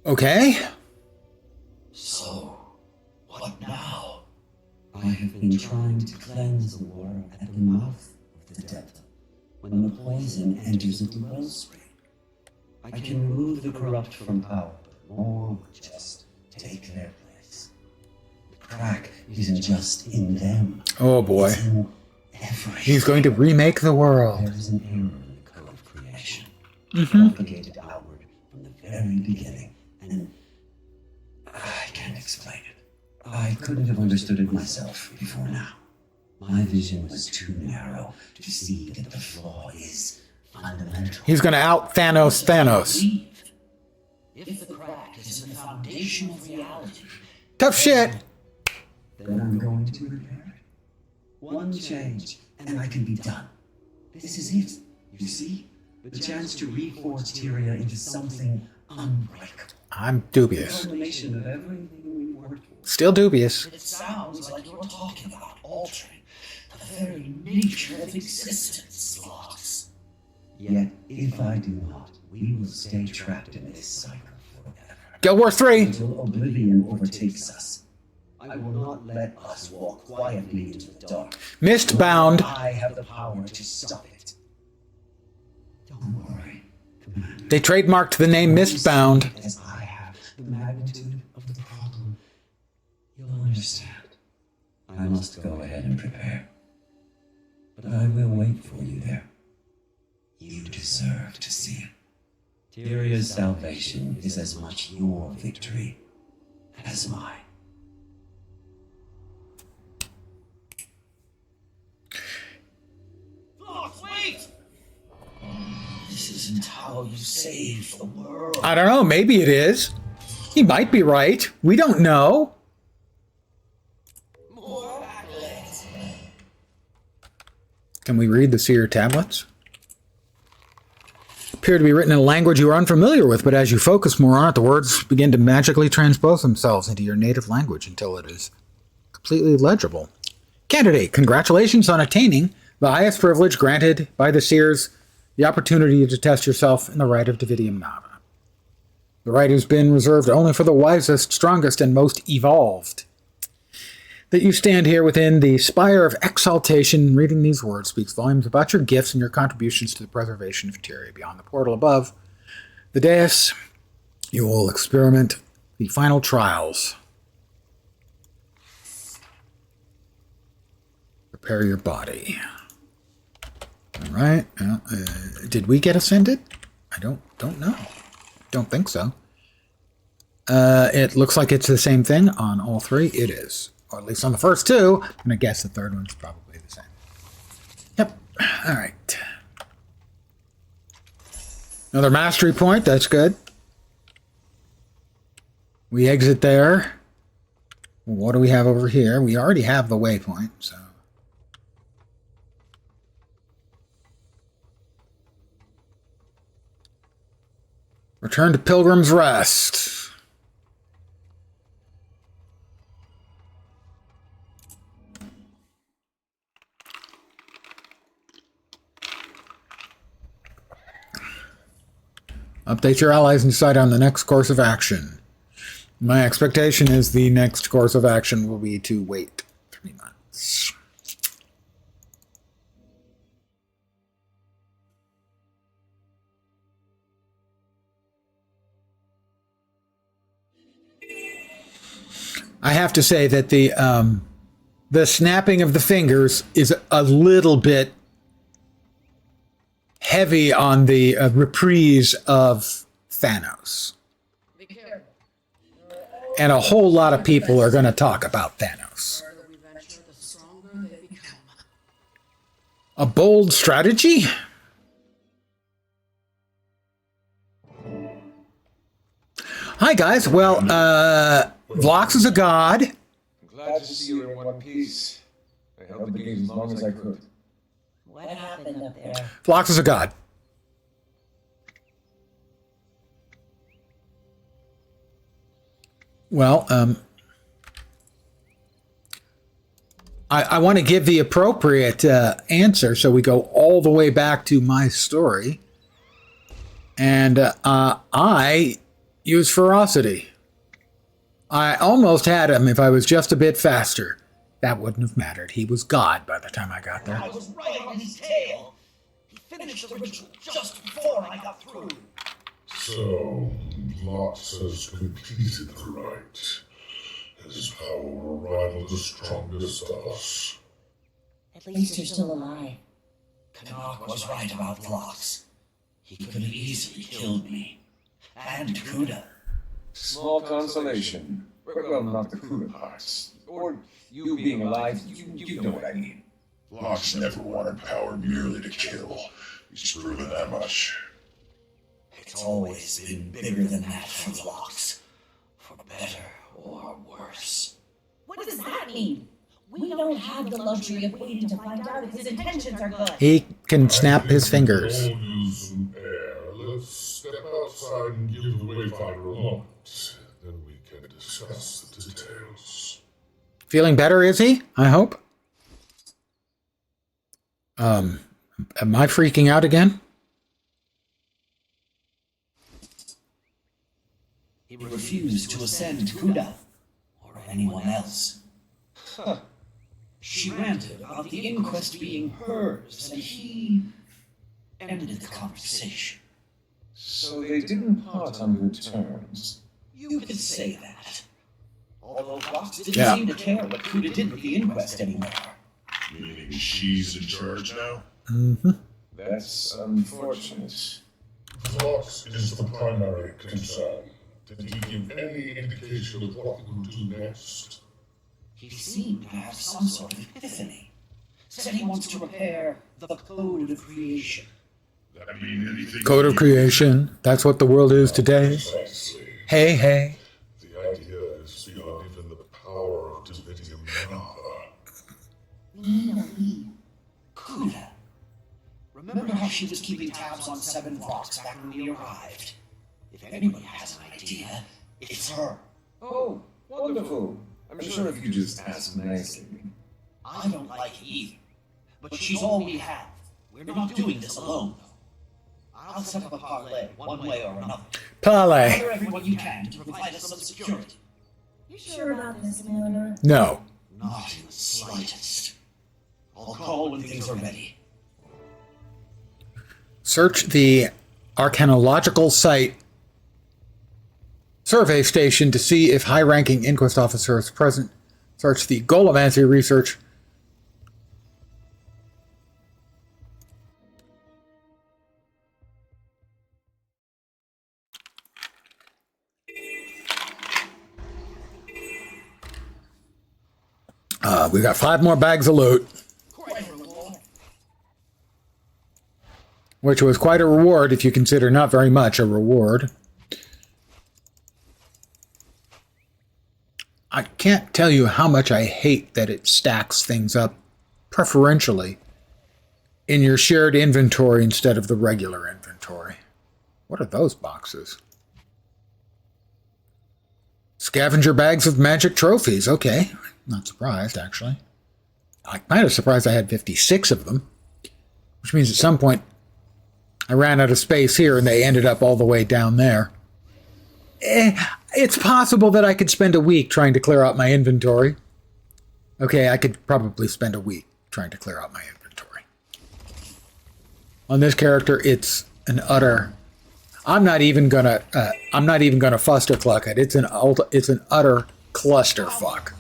Okay. So, what now? I have been trying to cleanse the water at the mouth of the Delta when the poison enters into the wellspring. I can remove the corrupt from power, but more will just take their place. The crack isn't just in them. Oh boy. It's in everything. He's going to remake the world. There is an error in the code of creation. Propagated outward from the very beginning, and I can't explain it. I couldn't have understood it myself before now. My vision was too narrow to see that the flaw is fundamental. He's going to out Thanos. If the crack is in the foundation of reality, Tough shit. Then I'm going to repair it. One change, and I can be done. This is it, you see? The chance to reforge Tyria into something unbreakable. I'm dubious. Culmination of everything we worked for. Still dubious. it sounds like you're talking about altering the very nature of existence, Lox. Yet, if I do not, we will stay trapped in this cycle forever. Guild Wars 3. Until oblivion overtakes us. I will not let us walk quietly into the dark. Mistbound. I have the power to stop it. Don't worry, Commander. They trademarked the name Mistbound. As I have the magnitude of the problem, you'll understand. I must go ahead and prepare. But I will wait for you there. You deserve to see it. Tyria's salvation is as much your victory as mine. Lox, wait! This isn't how you save the world. I don't know. Maybe it is. He might be right. We don't know. More accolades. Can we read the Seer tablets? Appear to be written in a language you are unfamiliar with, but as you focus more on it, the words begin to magically transpose themselves into your native language until it is completely legible. Candidate, congratulations on attaining the highest privilege granted by the Seers, the opportunity to test yourself in the rite of Davidium Nava. The rite has been reserved only for the wisest, strongest, and most evolved. That you stand here within the spire of exaltation, reading these words speaks volumes about your gifts and your contributions to the preservation of Tyria. Beyond the portal above the dais, you will experiment the final trials. Prepare your body. All right. Did we get ascended? I don't know. Don't think so. It looks like it's the same thing on all three. It is. or at least on the first two. And I guess the third one's probably the same. Yep. All right. Another mastery point. That's good. We exit there. What do we have over here? We already have the waypoint, so. Return to Pilgrim's Rest. Update your allies and decide on the next course of action. My expectation is the next course of action will be to wait 3 months. I have to say that the snapping of the fingers is a little bit heavy on the reprise of Thanos. And a whole lot of people are going to talk about Thanos. A bold strategy? Hi, guys. Well, Vlox is a god. I'm glad to see you in one piece. I held the gate as long as I could. What happened up there? Vlox is a god. Well, I want to give the appropriate answer, so we go all the way back to my story. And I use ferocity. I almost had him if I was just a bit faster. That wouldn't have mattered. He was God by the time I got there. I was right on his tail. He finished the ritual just before I got through. So, Vlox has completed the rite. His power will rival the strongest of us. At least you're still alive. Canuck was right about Vlox. He could have easily killed me. And Kuda. Small consolation. Well, not the Kuda parts. Or you being alive, you know what I mean. Vlox never wanted power merely to kill. He's proven that much. It's always been bigger than that for Vlox. For better or worse. What does that mean? We don't have the luxury of waiting to find out if his intentions are good. He can snap his fingers. All use some air. Let's step outside and give the Wayfinder a moment. Then we can discuss the details. Feeling better, is he? I hope. Am I freaking out again? He refused to ascend Kuda. Or anyone else. Huh. She ranted about the inquest being hers, and he ended the conversation. So they didn't part on good terms. You could say that. Although Vlox didn't Yeah. seem to care what Kuda did with the inquest anymore. Meaning she's in charge now? Mm-hmm. That's unfortunate. Vlox is the primary concern. Did he give any indication of what he would do next? He seemed to have some sort of epiphany. Said he wants to repair the code of creation. That mean anything? Code of creation. That's what the world is today. Precisely. Hey, hey. The idea is beyond even the power of Dividium Nova. Kuda. Remember how she was keeping tabs on 7 Vlox back when we arrived? If anybody has an idea, it's her. Oh, wonderful. I'm sure if you just ask nicely. I don't like it either. But she's all we have. We're not doing this alone, though. I'll set up a parlay, one way or another. Parlay. Gather everyone you can to provide us some security. You sure about this, Miller? No. Not in the slightest. I'll call when things are ready. Search the Archaeological Site survey station to see if high-ranking inquest officer is present. Search the Golomancy research. We got 5 more bags of loot. Which was quite a reward if you consider not very much a reward. I can't tell you how much I hate that it stacks things up preferentially in your shared inventory instead of the regular inventory. What are those boxes? Scavenger bags of magic trophies. Okay. Not surprised, actually. I'm kind of surprised I had 56 of them. Which means at some point I ran out of space here and they ended up all the way down there. It's possible that I could spend a week trying to clear out my inventory. Okay, I could probably spend a week trying to clear out my inventory. On this character, it's an utter... I'm not even gonna fustercluck it. It's an utter clusterfuck.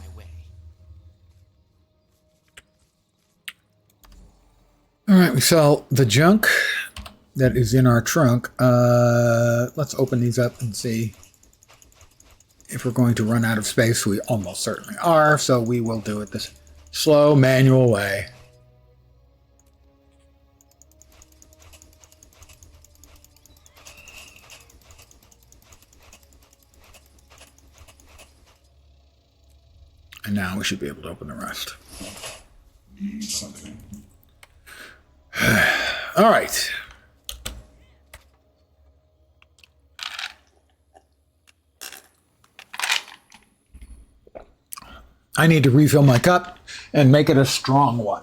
All right, we sell the junk that is in our trunk. Let's open these up and see if we're going to run out of space. We almost certainly are, so we will do it this slow, manual way. And now we should be able to open the rest. Need something. All right. I need to refill my cup and make it a strong one.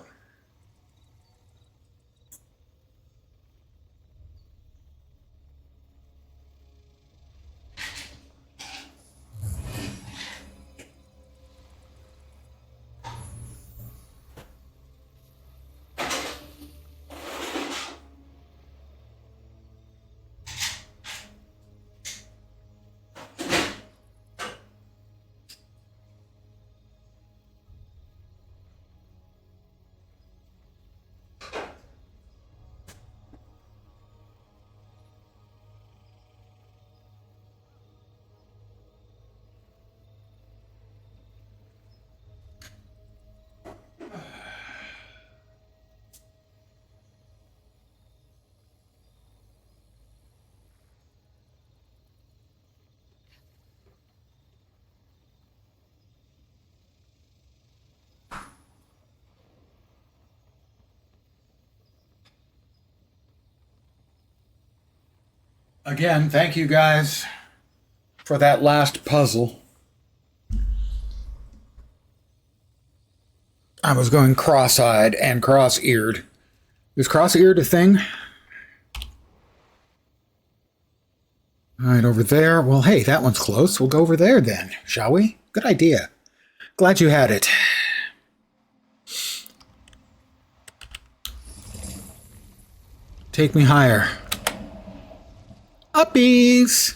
Again, thank you guys for that last puzzle. I was going cross-eyed and cross-eared. Is cross-eared a thing? All right, over there. Well, hey, that one's close. We'll go over there then, shall we? Good idea. Glad you had it. Take me higher. Uppies!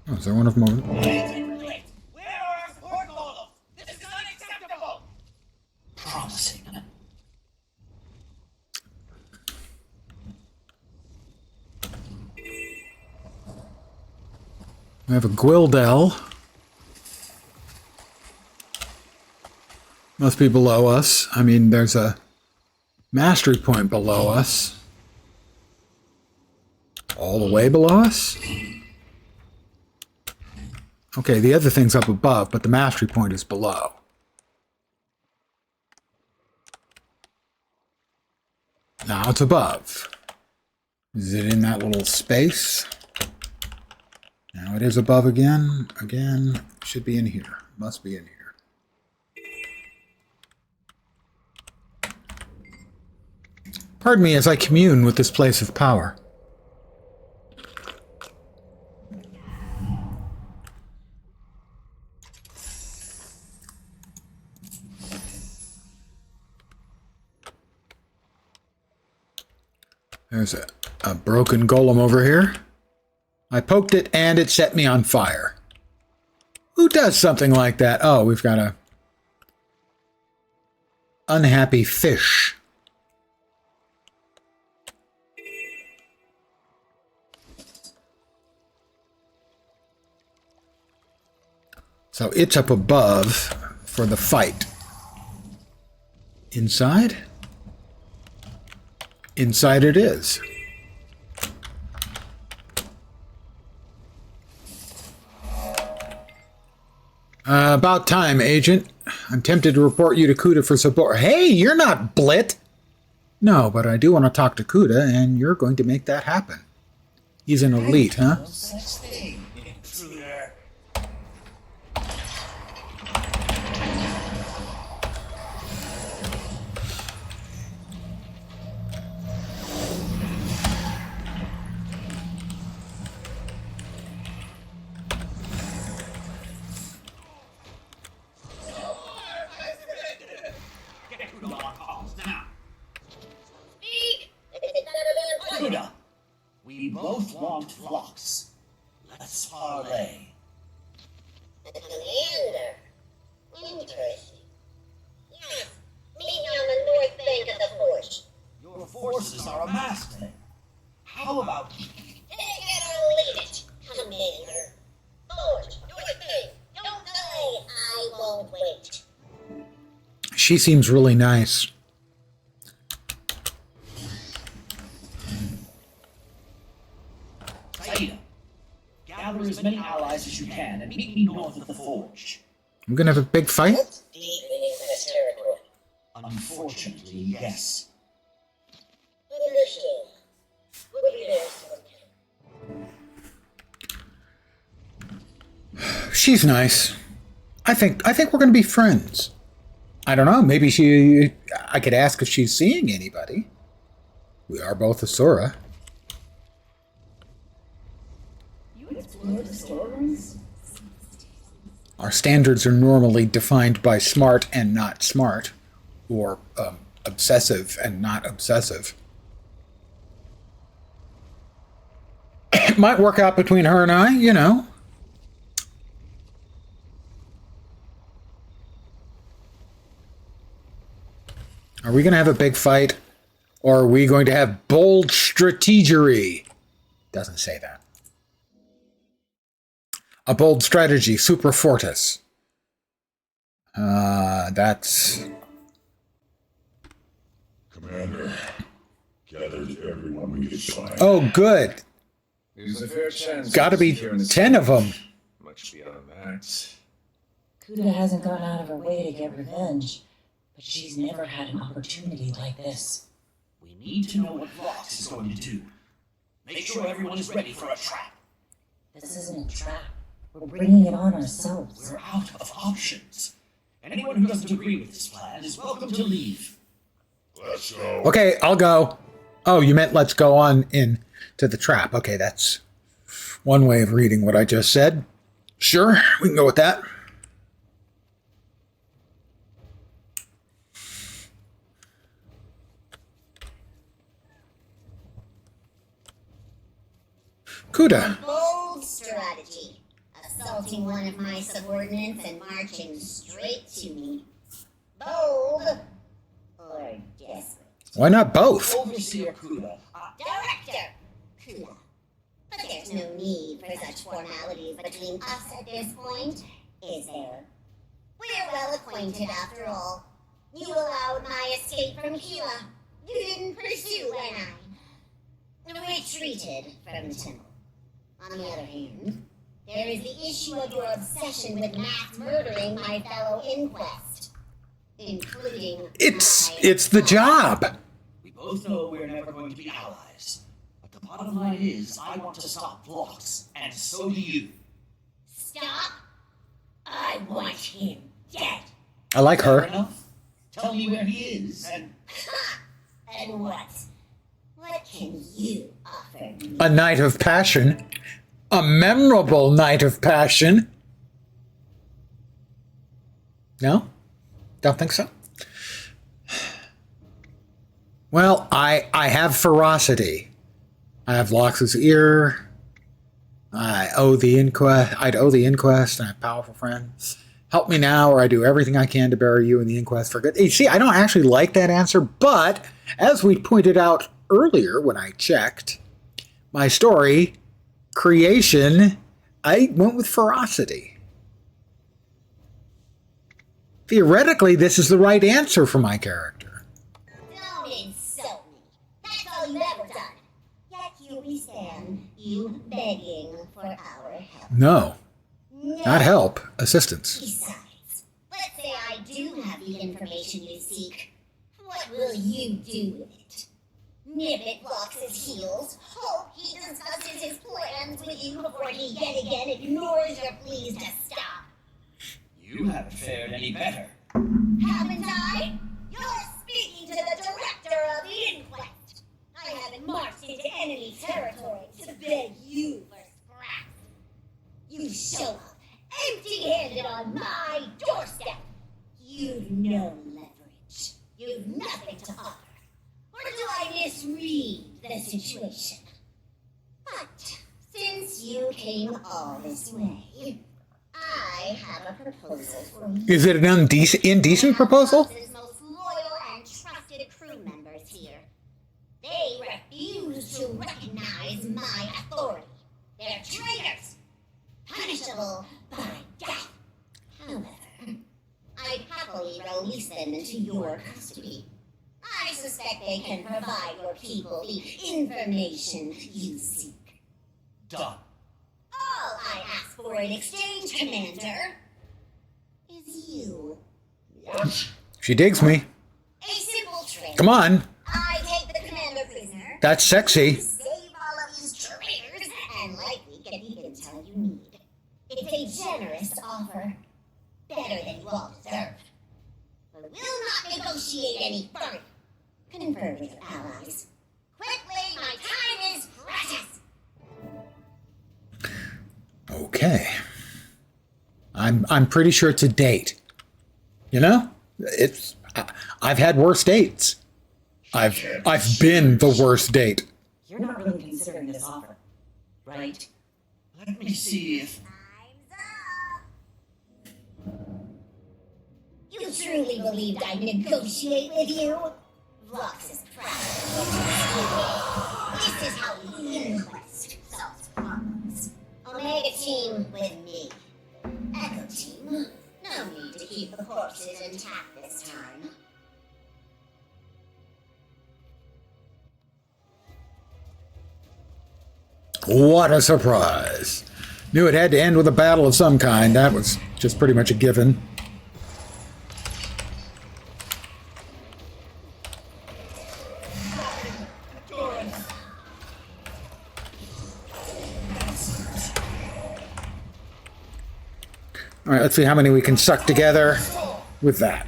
Oh, is there one of them over there? Where are our support models? This is unacceptable! Promising. We have a Gwildel. Must be below us. I mean, there's a mastery point below us. All the way below us? Okay, the other thing's up above, but the mastery point is below. Now it's above. Is it in that little space? Now it is above again. Again, should be in here. Must be in here. Pardon me as I commune with this place of power. There's a broken golem over here. I poked it and it set me on fire. Who does something like that? Oh, we've got a unhappy fish. So it's up above for the fight. Inside? Inside it is. About time, Agent. I'm tempted to report you to Kuda for support. Hey, you're not Blit! No, but I do want to talk to Kuda, and you're going to make that happen. He's an elite, huh? No such thing, intruder. Kuda, we both want flocks. Let's parlay. Commander. Interesting. Yes, meet me on the north bank of the Forge. Your forces are amassed there. How about Take it or leave it, Commander. Forge, north bank, don't delay. I won't wait. She seems really nice. Saida? Gather as many allies as you can and meet me north of the Forge. I'm gonna have a big fight? Deep in Inquest territory. Unfortunately, yes. Understood. We'll be there soon. She's nice. I think we're gonna be friends. I don't know, maybe I could ask if she's seeing anybody. We are both Asura. You explored the storerooms? Our standards are normally defined by smart and not smart, or obsessive and not obsessive. It might work out between her and I, you know. Are we going to have a big fight, or are we going to have bold strategery? Doesn't say that. A bold strategy, super fortis. That's... Commander, gathered everyone we could find. Oh, good. There's a fair chance. Gotta be here in this 10 of them. Much beyond that. Kuda hasn't gone out of her way to get revenge, but she's never had an opportunity like this. We need to know what Vox is going to do. Make sure everyone is ready for a trap. This isn't a trap. We're bringing it on ourselves. We're out of options. Anyone who doesn't agree with this plan is welcome to leave. Let's go. Okay, I'll go. Oh, you meant let's go on in to the trap. Okay, that's one way of reading what I just said. Sure, we can go with that. Kuda. Bold strategy. Assaulting one of my subordinates and marching straight to me. Bold or desperate. Why not both? Overseer Kuda. Director Kuda. But there's no need for such formalities between us at this point, is there? We're well acquainted after all. You allowed my escape from Kila. You didn't pursue when I retreated from the temple. On the other hand, there is the issue of your obsession with mass murdering my fellow Inquest, including It's the job. We both know we're never going to be allies. But the bottom line is, I want to stop Vox, and so do you. Stop! I want him dead. I like Fair her. enough? Tell me where he is, and And what? What can you offer me? A night of passion. A memorable night of passion. No? Don't think so? Well, I have ferocity. I have Lox's ear. I'd owe the inquest, and I have powerful friends. Help me now, or I do everything I can to bury you in the inquest for good. You see, I don't actually like that answer, but as we pointed out earlier when I checked my story, creation, I went with ferocity. Theoretically, this is the right answer for my character. Don't insult me. That's all you've ever done. Yet here we stand, you begging for our help. No. No. Not help. Assistance. Besides, let's say I do have the information you seek. What will you do with it? Nibbit locks his heels, hope he discusses his plans with you before he yet again ignores your pleas to stop. You haven't fared any better. Haven't I? You're speaking to the director of the inquest. I haven't marched into enemy territory to beg you for scraps. You show up empty-handed on my doorstep. You've no leverage. You've nothing to offer. Or do I misread the situation? But since you came all this way, I have a proposal for you. Is it an indecent proposal? His most loyal and trusted crew members here. They refuse to recognize my authority. They're traitors, punishable by death. However, I'd happily release them into your custody. I suspect they can provide your people the information you seek. Done. All I ask for in exchange, Commander, is you. What? She digs me. A simple trick. Come on. I take the commander prisoner. That's sexy. Save all of these traitors and likely get the intel you need. It's a generous offer. Better than you all deserve. But we'll not negotiate any further. Confer with your allies. Quickly, my time is precious. Okay. I'm pretty sure it's a date. You know? I've had worse dates. I've been the worst date. You're not really considering this offer, right? Let me see if... Time's up. You truly believed I'd negotiate with you? Vox is proud of you. This is how the Inquest solves problems. Omega Team with me. Echo Team, no need to keep the corpses intact this time. What a surprise. Knew it had to end with a battle of some kind. That was just pretty much a given. All right, let's see how many we can suck together with that.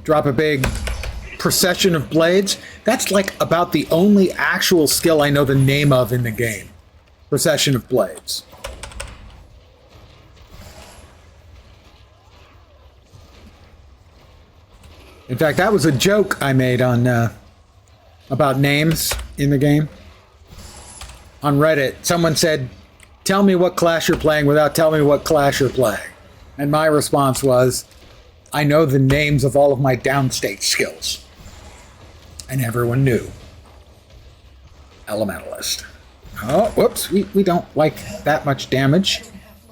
Drop a big procession of blades. That's like about the only actual skill I know the name of in the game. Procession of blades. In fact, that was a joke I made on about names in the game. On Reddit, someone said, "Tell me what class you're playing without telling me what class you're playing." And my response was, "I know the names of all of my downstate skills." And everyone knew. Elementalist. Oh, whoops, we don't like that much damage.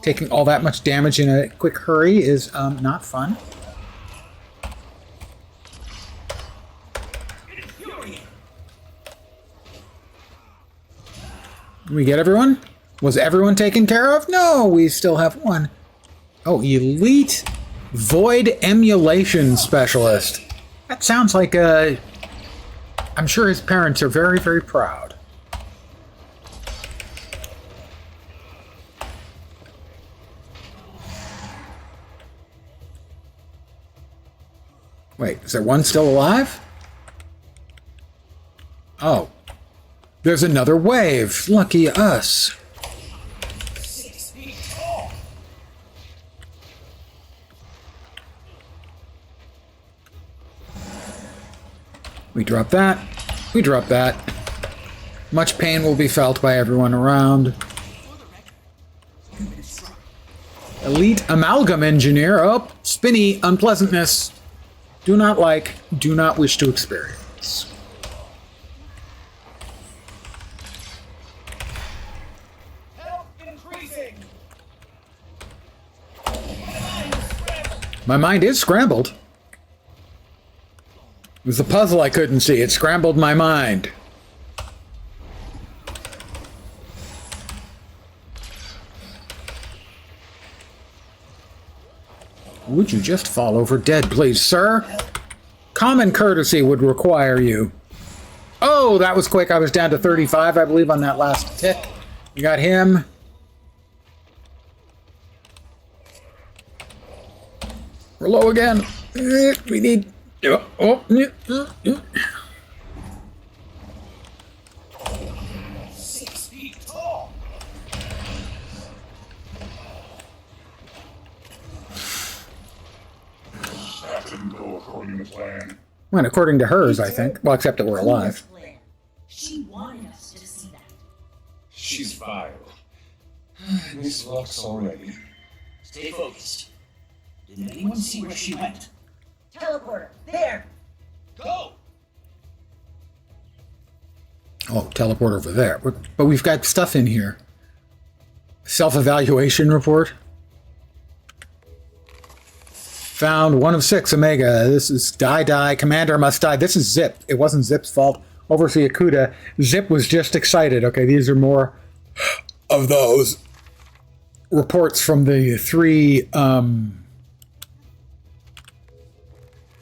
Taking all that much damage in a quick hurry is not fun. Did we get everyone? Was everyone taken care of? No, we still have one. Oh, Elite Void Emulation Specialist. That sounds like a... I'm sure his parents are very, very proud. Wait, is there one still alive? Oh. There's another wave. Lucky us. 6 feet tall. We drop that. We drop that. Much pain will be felt by everyone around. Elite Amalgam Engineer. Oh, spinny unpleasantness. Do not like, do not wish to experience. Health increasing. My mind is scrambled. It was the puzzle I couldn't see. It scrambled my mind. Would you just fall over dead, please, sir? Common courtesy would require you. Oh, that was quick. I was down to 35, I believe, on that last tick. We got him. We're low again. We need... Oh. 6 feet tall. That didn't go according to plan. Well, according to hers, I think. Well, except that we're alive. She wanted us to see that. She's vile. Miss Lux already. Stay focused. Did anyone see where she went? Teleporter, there! Go! Oh, teleport over there. But we've got stuff in here. Self-evaluation report. Found 1 of 6 Omega. This is die. Commander must die. This is Zip. It wasn't Zip's fault. Overseer Kuda. Zip was just excited. Okay, these are more of those reports from the 3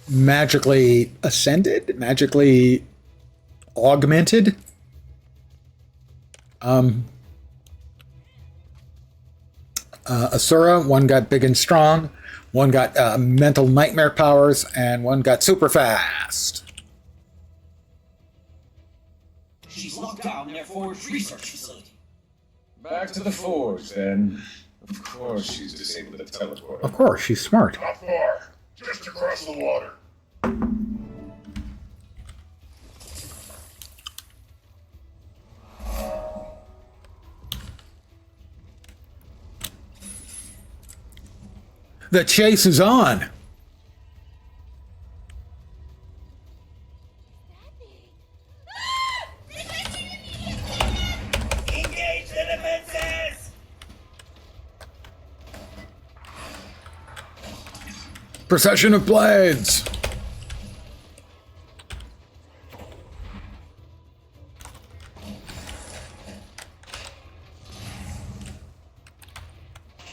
magically ascended, magically augmented. Asura. 1 got big and strong. 1 got mental nightmare powers, and 1 got super fast. She's locked down in their Forge research facility. Back to the Forge, then. Of course she's disabled the teleporter. Of course, she's smart. Not far. Just across the water. The chase is on. Engage the defenses! Procession of blades.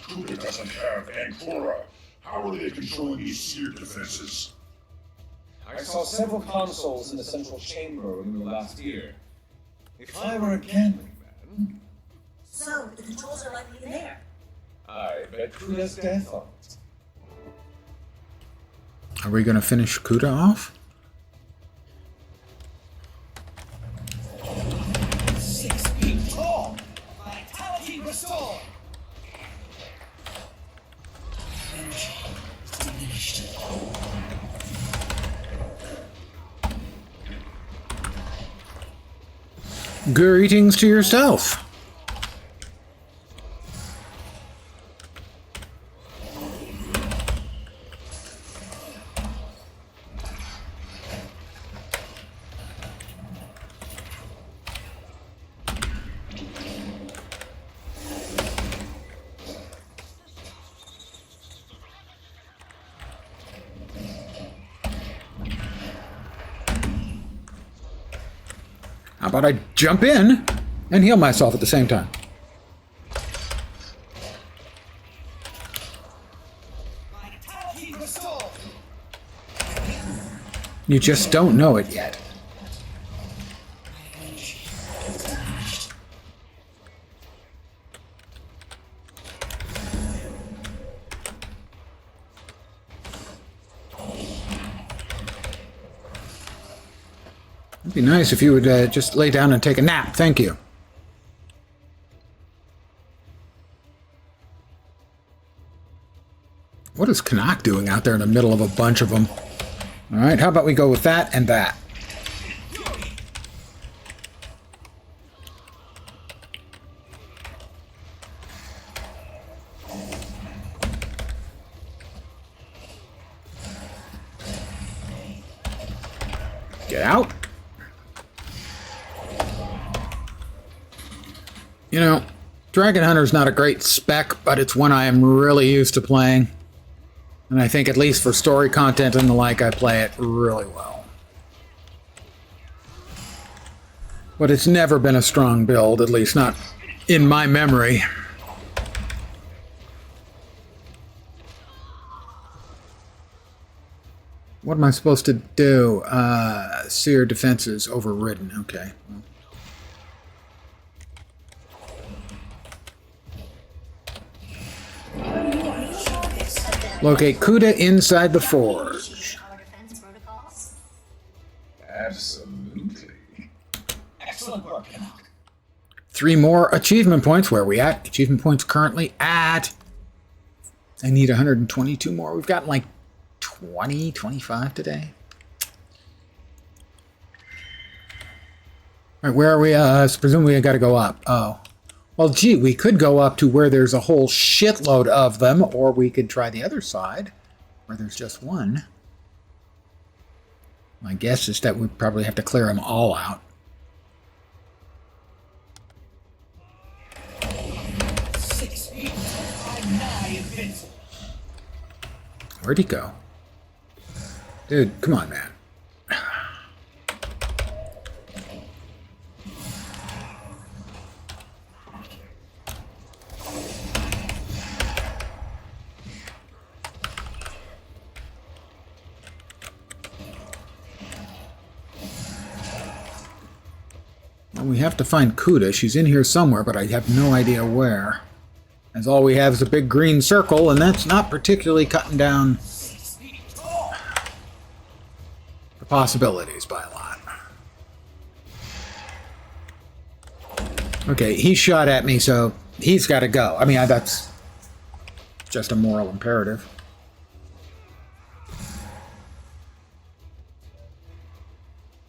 Kuda doesn't have Ankora. How are they controlling these seared defenses? I saw several consoles in the central chamber in the last year. If I were a gambling man, So, the controls are likely there. I bet Kuda's death on it. Are we going to finish Kuda off? 6 feet tall. Vitality restored. Energy diminished. Greetings to yourself. How about I jump in and heal myself at the same time? Vitality restored. You just don't know it yet. It'd be nice if you would just lay down and take a nap. Thank you. What is Canuck doing out there in the middle of a bunch of them? All right, how about we go with that and that? Get out. You know, Dragon Hunter's not a great spec, but it's one I am really used to playing. And I think at least for story content and the like, I play it really well. But it's never been a strong build, at least not in my memory. What am I supposed to do? Seer defenses overridden. Okay. Locate Kuda inside the forge. Our defense protocols? Absolutely. Excellent work, Canuck. 3 more achievement points. Where are we at? Achievement points currently at... I need 122 more. We've gotten like 20, 25 today. All right, where are we? Presumably I got to go up. Oh. Well, gee, we could go up to where there's a whole shitload of them, or we could try the other side, where there's just one. My guess is that we'd probably have to clear them all out. 6 feet, I'm nigh invincible. Where'd he go? Dude, come on, man. Well, we have to find Kuda. She's in here somewhere, but I have no idea where. As all we have is a big green circle, and that's not particularly cutting down the possibilities by a lot. Okay, he shot at me, so he's got to go. I mean, that's just a moral imperative.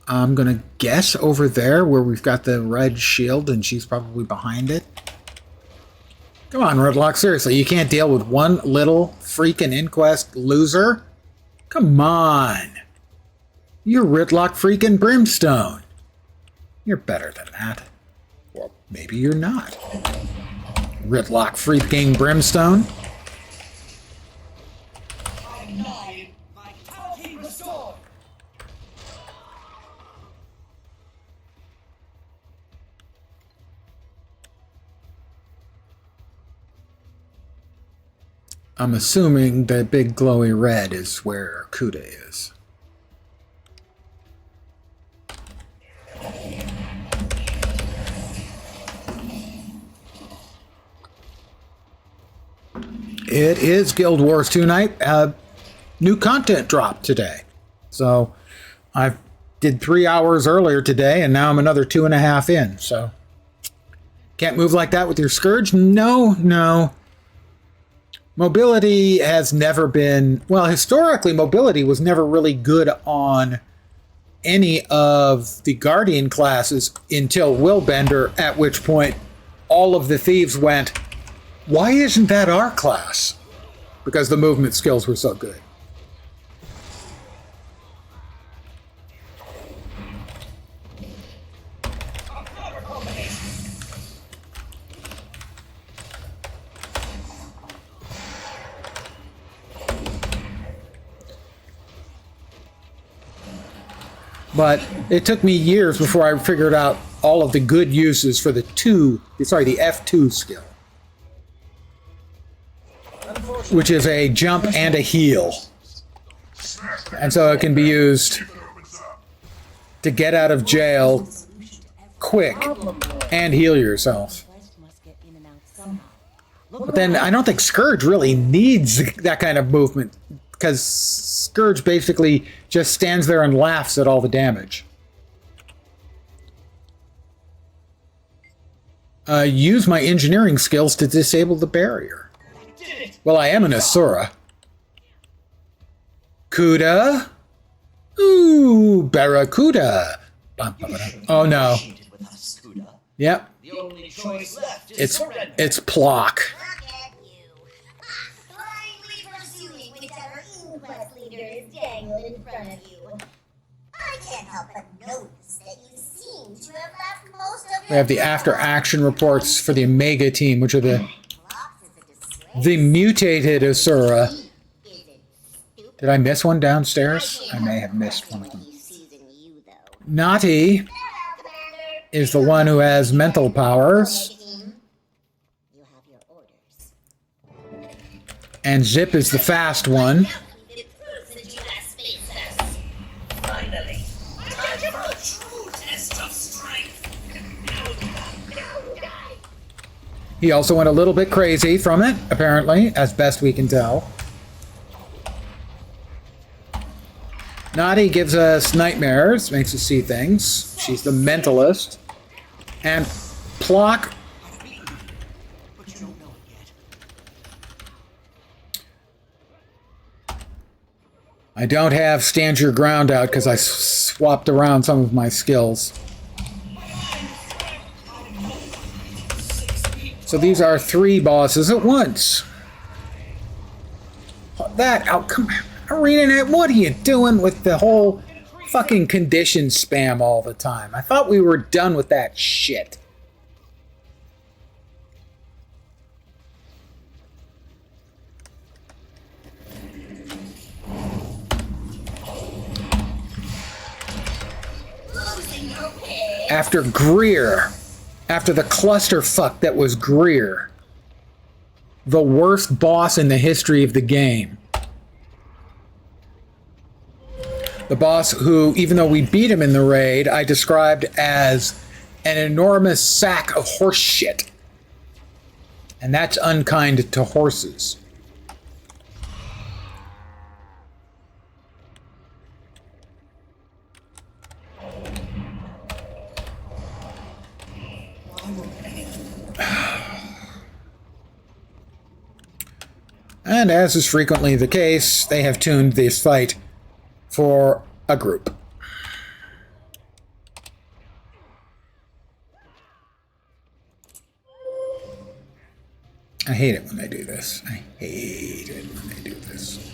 I'm going to guess over there where we've got the red shield, and she's probably behind it. Come on, Redlock, seriously, you can't deal with one little freaking Inquest loser? Come on. You're Redlock freaking Brimstone. You're better than that. Or maybe you're not. Redlock freaking Brimstone. Vitality restored. I'm assuming the big glowy red is where Kuda is. It is Guild Wars 2 night. New content dropped today. So I did 3 hours earlier today, and now I'm another 2.5 in. So can't move like that with your Scourge? No. Mobility has never been... Well, historically, mobility was never really good on any of the Guardian classes until Willbender, at which point all of the thieves went, why isn't that our class? Because the movement skills were so good. But it took me years before I figured out all of the good uses for the F2 skill. Which is a jump and a heal. And so it can be used to get out of jail quick and heal yourself. But then I don't think Scourge really needs that kind of movement, because Scourge basically just stands there and laughs at all the damage. Use my engineering skills to disable the barrier. Well, I am an Asura. Kuda? Ooh, Barracuda. Oh no. Yep. The only choice left is It's surrender. Plock. Look at you. Blindly pursuing whichever Inquest leader is dangled in front of you. I can't help but notice that you seem to have left most of your... We have the after-action reports for the Omega team, which are the mutated Asura. Is it Did I miss one downstairs? I may have missed one of them. Naughty is the one who has mental powers. And Zip is the fast one. Finally, time for a true test of strength. He also went a little bit crazy from it, apparently, as best we can tell. Naughty gives us nightmares, makes us see things. She's the mentalist. And Plock... But you don't know it yet. I don't have stand your ground out because I swapped around some of my skills. So these are 3 bosses at once. That, oh, come on. ArenaNet, what are you doing with the whole fucking condition spam all the time? I thought we were done with that shit. After Greer, after the clusterfuck that was Greer, the worst boss in the history of the game. The boss who, even though we beat him in the raid, I described as an enormous sack of horse shit. And that's unkind to horses. And as is frequently the case, they have tuned this fight for a group. I hate it when they do this. I hate it when they do this.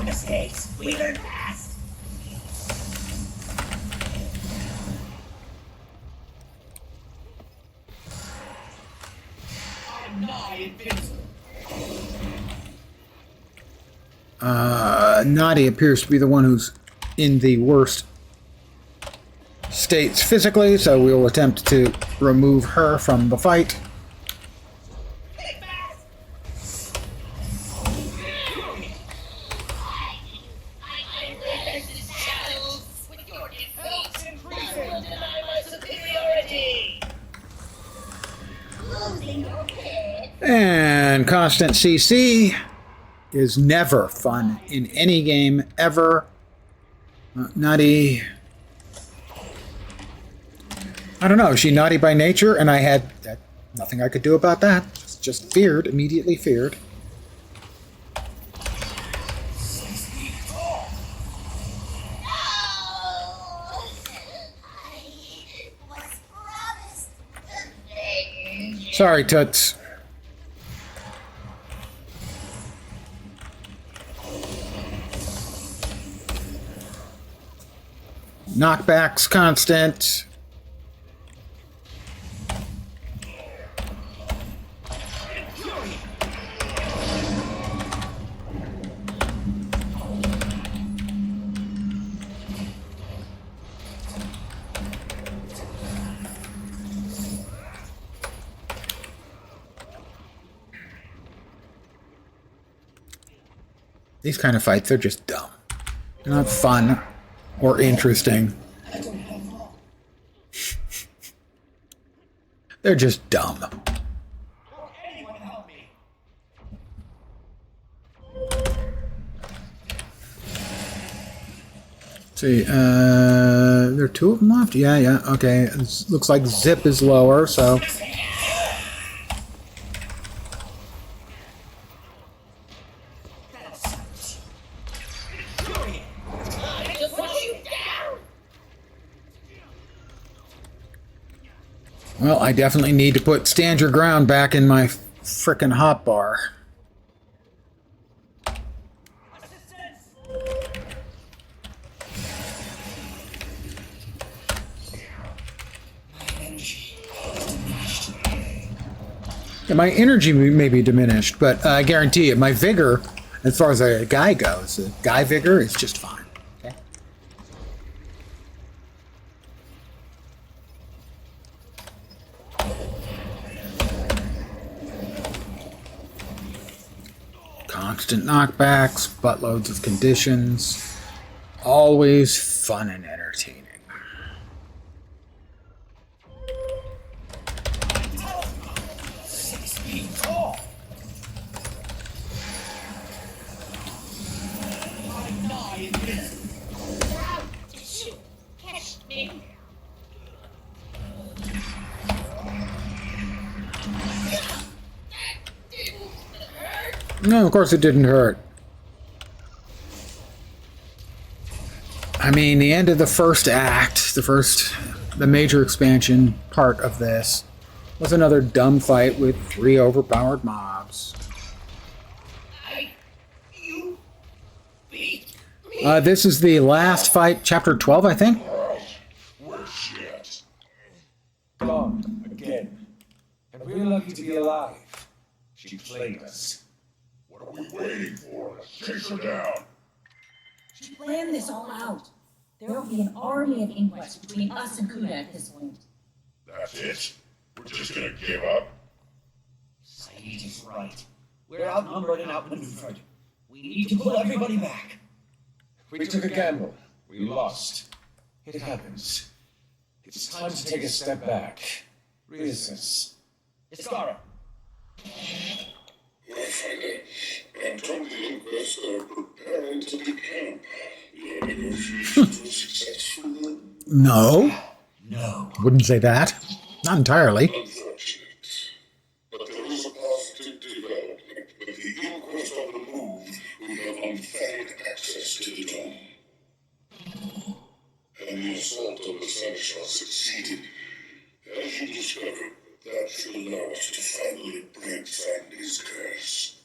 Mistakes, we learn fast. I'm nigh invincible. Naughty appears to be the one who's in the worst states physically, so we will attempt to remove her from the fight. And constant CC is never fun in any game, ever. Naughty. I don't know, is she naughty by nature? And I had nothing I could do about that. Just feared, immediately feared. Sorry, Toots. Knockbacks constant. These kind of fights are just dumb. They're not fun or interesting. They're just dumb. See, there are 2 of them left? Yeah, okay. It looks like Zip is lower, so... Well, I definitely need to put Stand Your Ground back in my frickin' hotbar. Yeah, my energy may be diminished, but I guarantee you, my vigor, as far as a guy goes, the guy vigor is just fine. Okay. Constant knockbacks, buttloads of conditions, always fun and entertaining. No, of course it didn't hurt. I mean, the end of the first act, the major expansion part of this, was another dumb fight with 3 overpowered mobs. This is the last fight, chapter 12, I think? Where's shit? Gone again. And we're lucky to be alive. She played us. What are we waiting for? Chase her down. She planned this all out. There will be an army of inquests between us and Kuda at this point. That's it? We're just gonna give up? Said is right. We're outnumbered and outmaneuvered. We need to pull everybody back. We took a gamble. We lost. It happens. It's time to take a step back. Reassess. Iskara. Pathfinder, I'm told the Inquest are preparing to decamp. Your negotiations were successful? No. No. Wouldn't say that. Not entirely. Unfortunate. But there is a positive development. With the Inquest on the move, we have unfettered access to the dome. And the assault on the Seneschal succeeded. As you discovered, that should allow us to finally break Sandy's curse.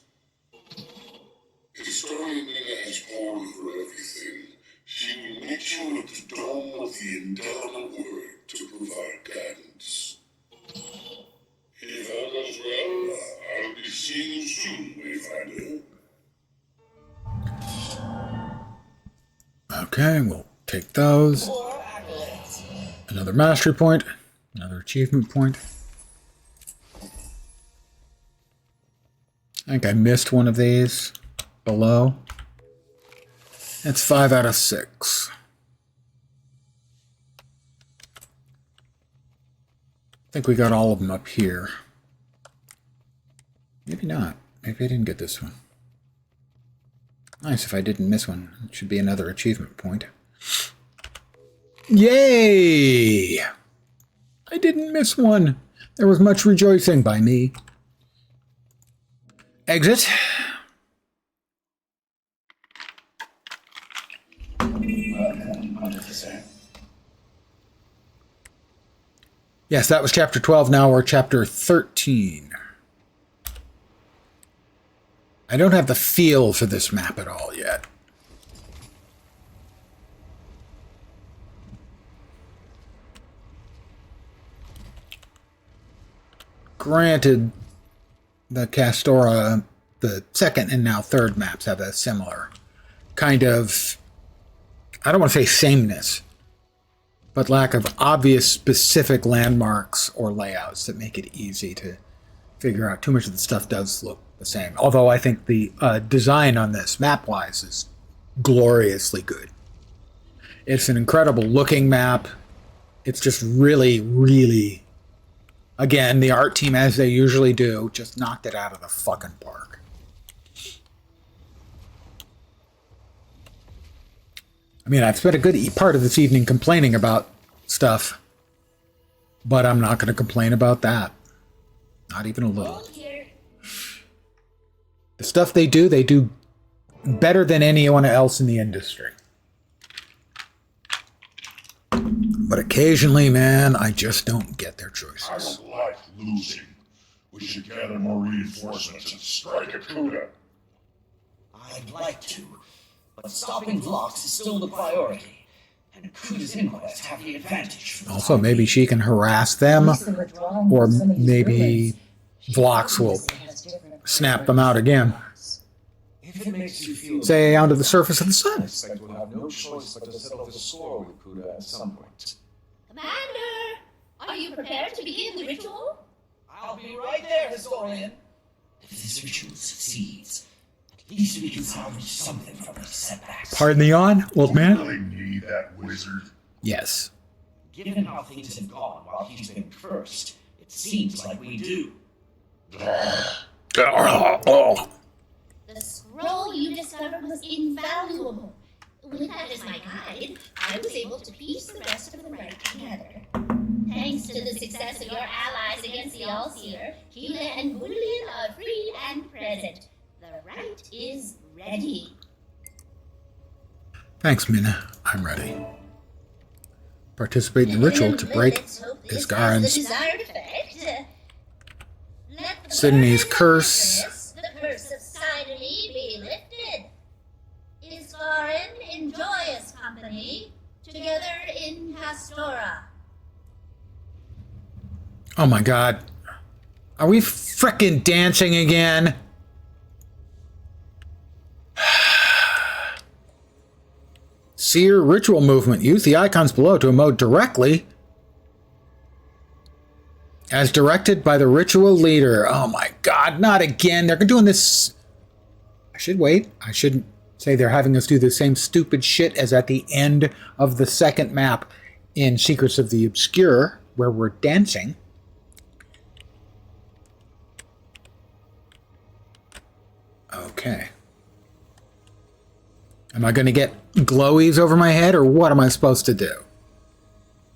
Historian Nina has pored over everything. She will meet you at the dome with the indelible word to provide guidance. If all goes well, I'll be seeing you soon, Wayfinder. Okay, we'll take those. Another mastery point. Another achievement point. I think I missed one of these below. That's 5 out of 6. I think we got all of them up here. Maybe not. Maybe I didn't get this one. Nice if I didn't miss one. It should be another achievement point. Yay! I didn't miss one. There was much rejoicing by me. Exit. Yes, that was chapter 12. Now we're chapter 13. I don't have the feel for this map at all yet. Granted, the Castora, the second and now third maps have a similar kind of, I don't want to say sameness, but lack of obvious specific landmarks or layouts that make it easy to figure out. Too much of the stuff does look the same. Although I think the design on this, map-wise, is gloriously good. It's an incredible looking map. It's just really, really, again, the art team, as they usually do, just knocked it out of the fucking park. I mean, I've spent a good part of this evening complaining about stuff, but I'm not going to complain about that. Not even a little. The stuff they do better than anyone else in the industry. But occasionally, man, I just don't get their I choices. don't like losing. We should gather more reinforcements and strike at Kuda. I'd like to, but stopping Vlox is still the priority, and Kuda's inquests have the advantage. Also, maybe she can harass them, or maybe Vlox will snap them out again. If it makes you feel Say onto the surface of the I sun. expect we'll have no choice but to settle the score with Kuda at some point. Commander, are you prepared to begin the ritual? I'll be right there, historian. If this ritual succeeds, at least we can salvage something from these setbacks. Pardon the yawn, old man? Really need that wizard? Yes. Given how things have gone while he's been cursed, it seems like we do. The scroll you discovered was invaluable. With that as my guide, I was able to piece the rest of the rite together. Thanks to the success of your allies against the Allseer, Keela and Gwydion are free and present. The rite is ready. Thanks, Mina. I'm ready. Participate in the ritual to break Isgaren's desired effect. Let the Sydney's burden of curse. justice, the curse of Sidony, be lifted. Isgaren in joyous company, together in Castora. Oh my god. Are we frickin' dancing again? Seer ritual movement. Use the icons below to emote directly as directed by the ritual leader. Oh my god, not again. They're doing this. I should wait. I shouldn't say they're having us do the same stupid shit as at the end of the second map in Secrets of the Obscure, where we're dancing. Okay. Am I going to get glowies over my head, or what am I supposed to do?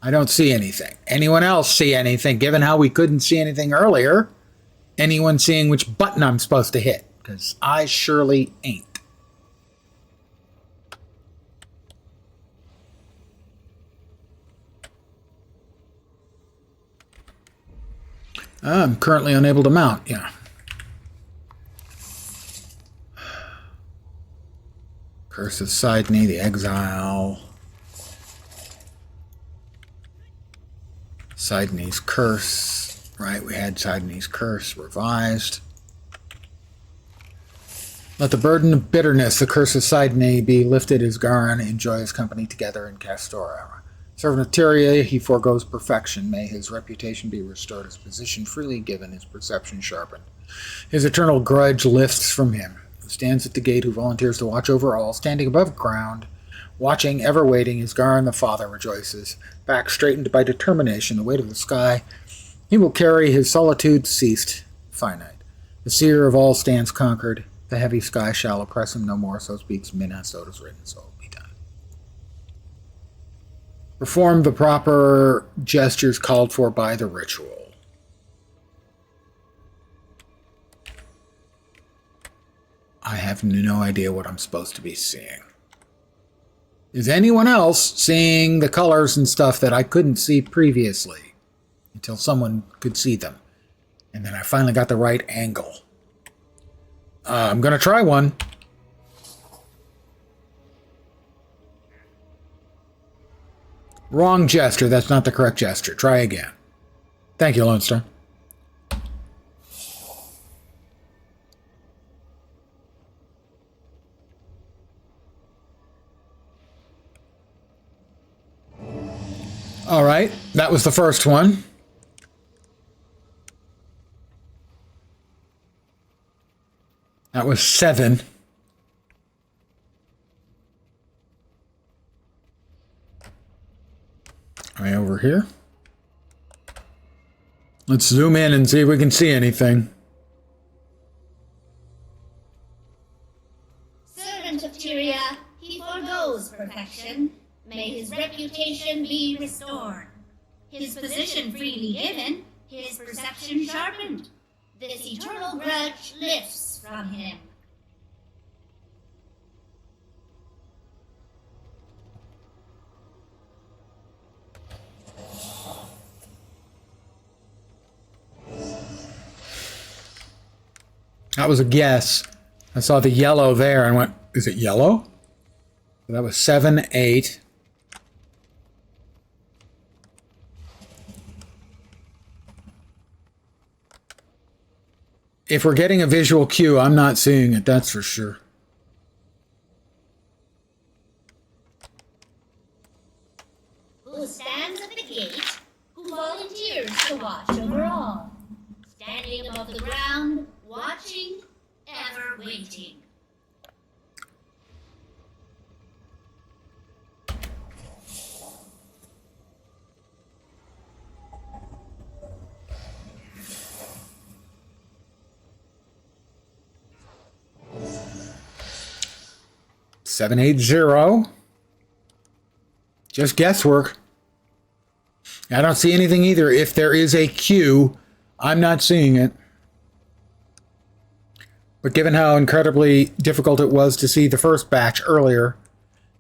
I don't see anything. Anyone else see anything? Given how we couldn't see anything earlier, anyone seeing which button I'm supposed to hit? Because I surely ain't. I'm currently unable to mount, yeah. Curse of Sidney, the Exile. Sidney's Curse. Right, we had Sidney's Curse revised. Let the burden of bitterness, the curse of Sidney, be lifted as Garan enjoy his company together in Castora. Servant of Tyria, he foregoes perfection. May his reputation be restored, his position freely given, his perception sharpened. His eternal grudge lifts from him. Who stands at the gate, who volunteers to watch over all, standing above ground, watching, ever waiting, as Garan the Father rejoices. Back straightened by determination, the weight of the sky, he will carry his solitude ceased, finite. The seer of all stands conquered. The heavy sky shall oppress him no more, so speaks Mina, so it is written, so it will be done. Perform the proper gestures called for by the ritual. I have no idea what I'm supposed to be seeing. Is anyone else seeing the colors and stuff that I couldn't see previously until someone could see them? And then I finally got the right angle. I'm going to try one. Wrong gesture. That's not the correct gesture. Try again. Thank you, Lone Star. All right, that was the first one. That was 7. Right over here. Let's zoom in and see if we can see anything. Servant of Tyria, he foregoes perfection. May his reputation be restored. His position freely given, his perception sharpened. This eternal grudge lifts from him. That was a guess. I saw the yellow there and went, is it yellow? That was 7, 8. If we're getting a visual cue, I'm not seeing it, that's for sure. Who stands at the gate? Who volunteers to watch over all? Standing above the ground, watching, ever waiting. $780. Just guesswork. I don't see anything either. If there is a cue, I'm not seeing it. But given how incredibly difficult it was to see the first batch earlier,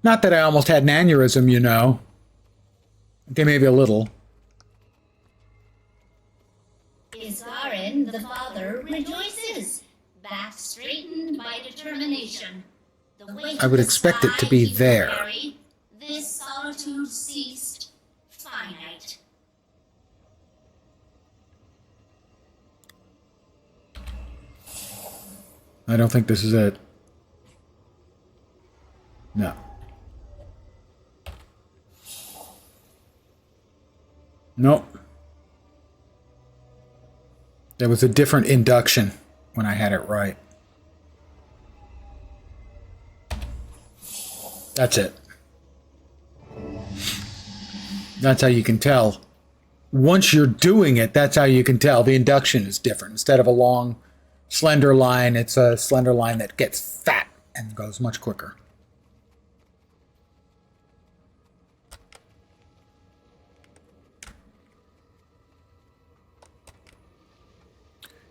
not that I almost had an aneurysm, you know. Okay, maybe a little. Isarin, the father, rejoices, back straightened by determination. The weight I would of the expect it to sky be he will there. carry, this solitude ceased, finite. I don't think this is it. No. Nope. There was a different induction when I had it right. That's it. That's how you can tell. Once you're doing it, that's how you can tell. The induction is different. Instead of a long, slender line, it's a slender line that gets fat and goes much quicker.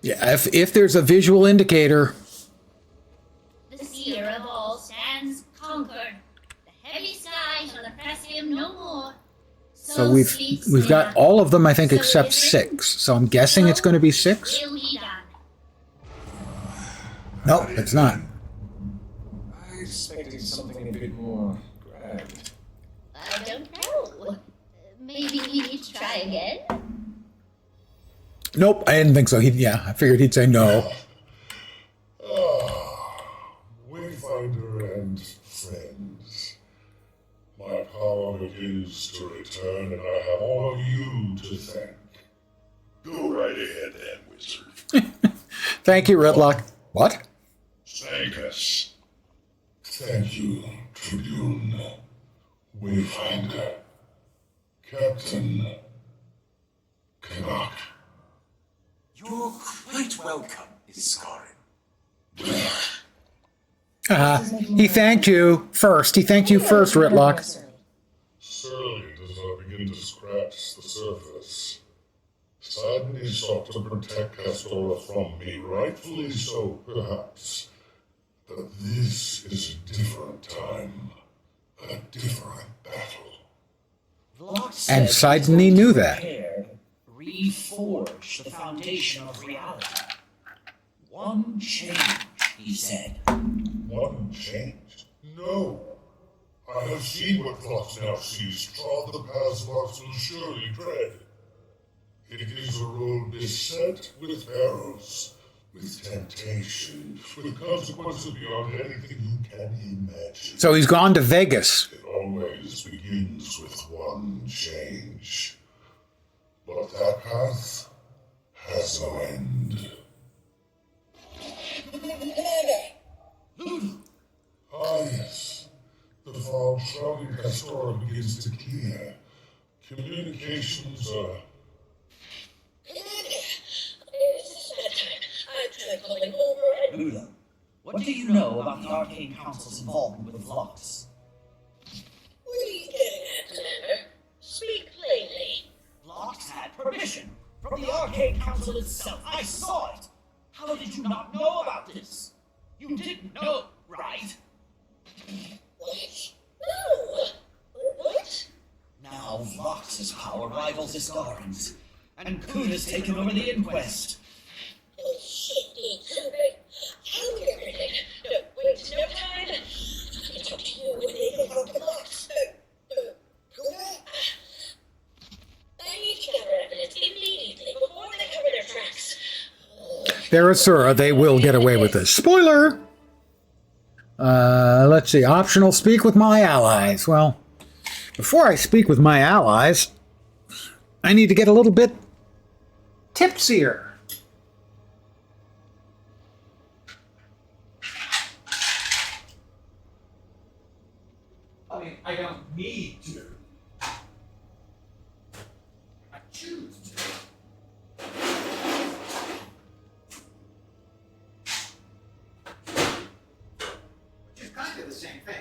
Yeah, if there's a visual indicator, The seer of all stands conquered. The heavy sky shall oppress him no more. so we've got all of them, I think, except 6. So I'm guessing it's going to be 6. Will be done. Nope, it's not. I expected something a bit more grand. I don't know. Maybe we need to try again? Nope, I didn't think so. I figured he'd say no. Wayfinder and friends, my power begins to return, and I have all of you to thank. Go right ahead then, wizard. Thank you, Redlock. What? Thank us. Thank you, Tribune, Wayfinder, Captain Canuck. You're quite welcome, Isarin. He thanked you first. He thanked you first, Redlock. Surly does not begin to scratch the surface. Sadly sought to protect Castora from me, rightfully so, perhaps. But this is a different time, a different battle. And Sidney knew that. Reforge the foundation of reality. One change, he said. One change? No. I have seen what Phlox now sees, trod the paths Phlox will surely tread. It is a road beset with perils, with temptation, with consequences beyond anything you can imagine. So he's gone to Vegas. It always begins with one change. But that path has no end. Ah, yes. The fog shrouding Castora begins to clear. Communications are... Lula, what do you know about the Arcane Council's involvement with Phlox? What are you getting at, Commander? Speak plainly. Phlox had permission from the Arcane Council itself. I saw it. How did you not know about this? You didn't know, right? What? No. What? Now Phlox's power rivals Iskarin's, and Kuhn has taken over the Inquest. Oh, shit, Kuhn. How irritating. No, wait, no time. I can talk to you when they get off the box. Kuhn? I need to gather evidence immediately before they cover their tracks. They're Asura. They will get away with this. Spoiler! Let's see. Optional, speak with my allies. Well, before I speak with my allies, I need to get a little bit tipsier. I mean, I don't need to. I choose to. Which is kind of the same thing.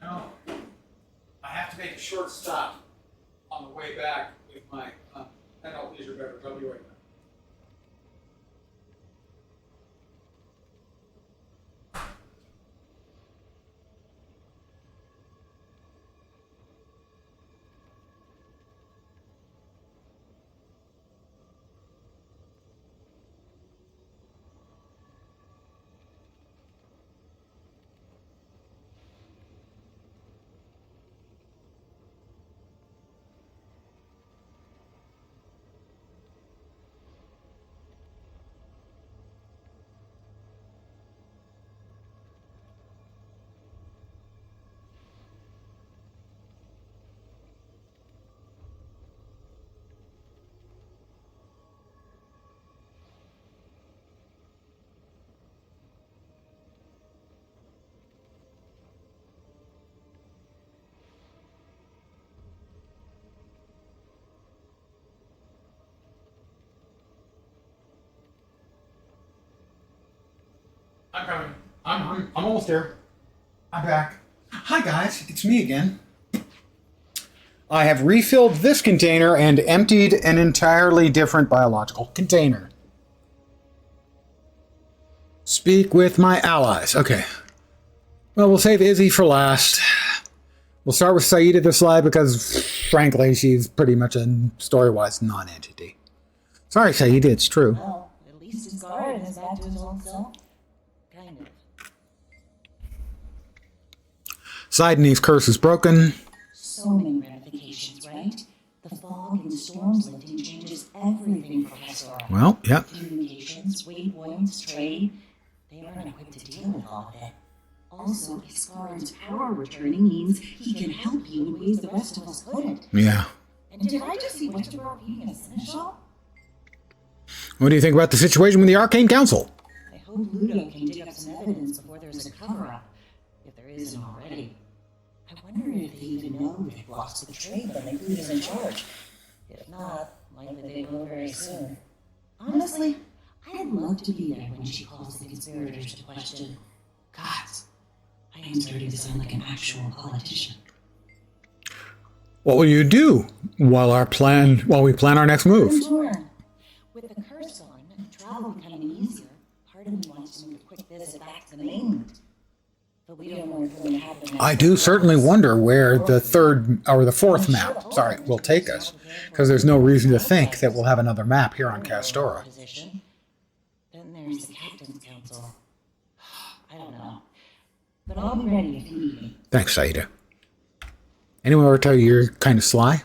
No. I have to make a short stop on the way back with my adult leisure beverage. I'll be right back. I'm coming. I'm almost there. I'm back. Hi guys, it's me again. I have refilled this container and emptied an entirely different biological container. Speak with my allies. Okay. Well, we'll save Izzy for last. We'll start with Saida this slide because, frankly, she's pretty much a story-wise non-entity. Sorry, Saida, it's true. Well, at least his guard is back to his old self. Kind of. Sidney's curse is broken. So many ramifications, right? The fog and storms lifting changes everything for Hasora. Well, yep. Communications, waypoints, trade. They aren't equipped to deal with all of it. Also, Iskaran's power returning means he can help you in ways the rest of us couldn't. Yeah. And did I just see Westerbork eating a Seneschal? What do you think about the situation with the Arcane Council? I hope Ludo can dig up some evidence before there's a cover-up, if there isn't already. I wonder if they even know they've lost the trade when they put us in charge. If not, likely they will very soon. Honestly, I'd love to be there when she calls the conspirators to question. Gods, I am starting to sound like an actual politician. What will you do while we plan our next move? I'm torn. With the curse on and travel becoming easier, part of me wants to make a quick visit back to the mainland. But we don't know what's going to happen. I do certainly wonder where the third or the fourth map, will take us, because there's no reason to think that we'll have another map here on Castora. Then there's the Captain's Council. I don't know. But I'll be ready if you need me. Thanks, Saida. Anyone ever tell you you're kind of sly?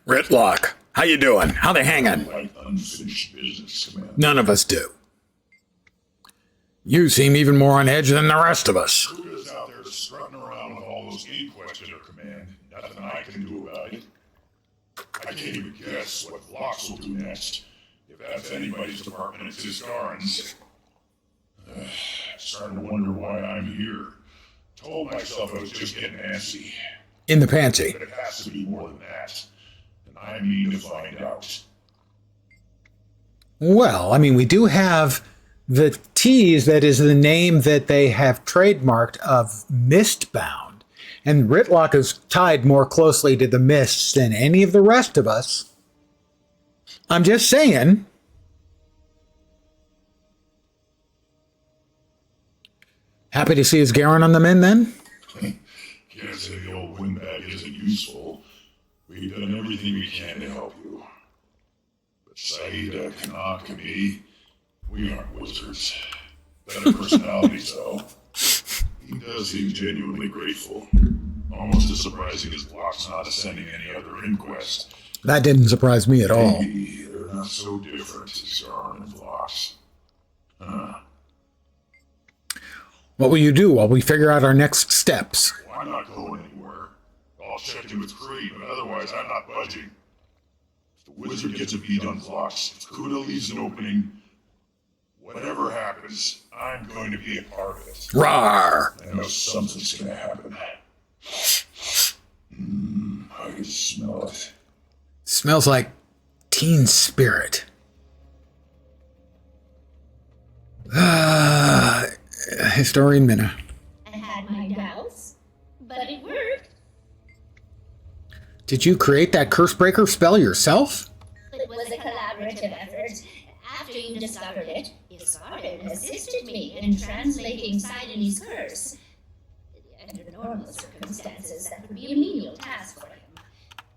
Ritlock, how you doing? How they hanging? Like unfinished business, Commander. None of us do. You seem even more on edge than the rest of us. Kuda's out there strutting around with all those inquests at her command. Nothing I can do about it. I can't even guess what Phlox will do next. If that's anybody's department, it's Iskaran's. Starting to wonder why I'm here. Told myself I was just getting antsy. In the pantsy. But it has to be more than that. And I mean to find out. Well, I mean, we do have the tease that is the name that they have trademarked of Mistbound. And Ritlock is tied more closely to the mists than any of the rest of us. I'm just saying. Happy to see his Garen on the mend then? Can't say the old windbag isn't useful. We've done everything we can to help you. But Saida, Kanakabe, we aren't wizards. Better personalities, though. He does seem genuinely grateful. Almost as surprising as Locke's not ascending any other inquest. That didn't surprise me at all. Maybe they're not so different as Garn and Locke's. What will you do while we figure out our next steps? Well, I'm not going anywhere. I'll check in with Creed, but otherwise I'm not budging. If the wizard gets a beat on Locke's, if Kuda leaves an opening, whatever happens, I'm going to be a part of it. Rawr! I know something's gonna happen. I can smell it. Smells like teen spirit. Historian Minna. I had my doubts, but it worked. Did you create that Cursebreaker spell yourself? It was a collaborative effort. After you discovered it, Iskarin assisted me in translating Sidoni's curse. Under normal circumstances, that would be a menial task for him.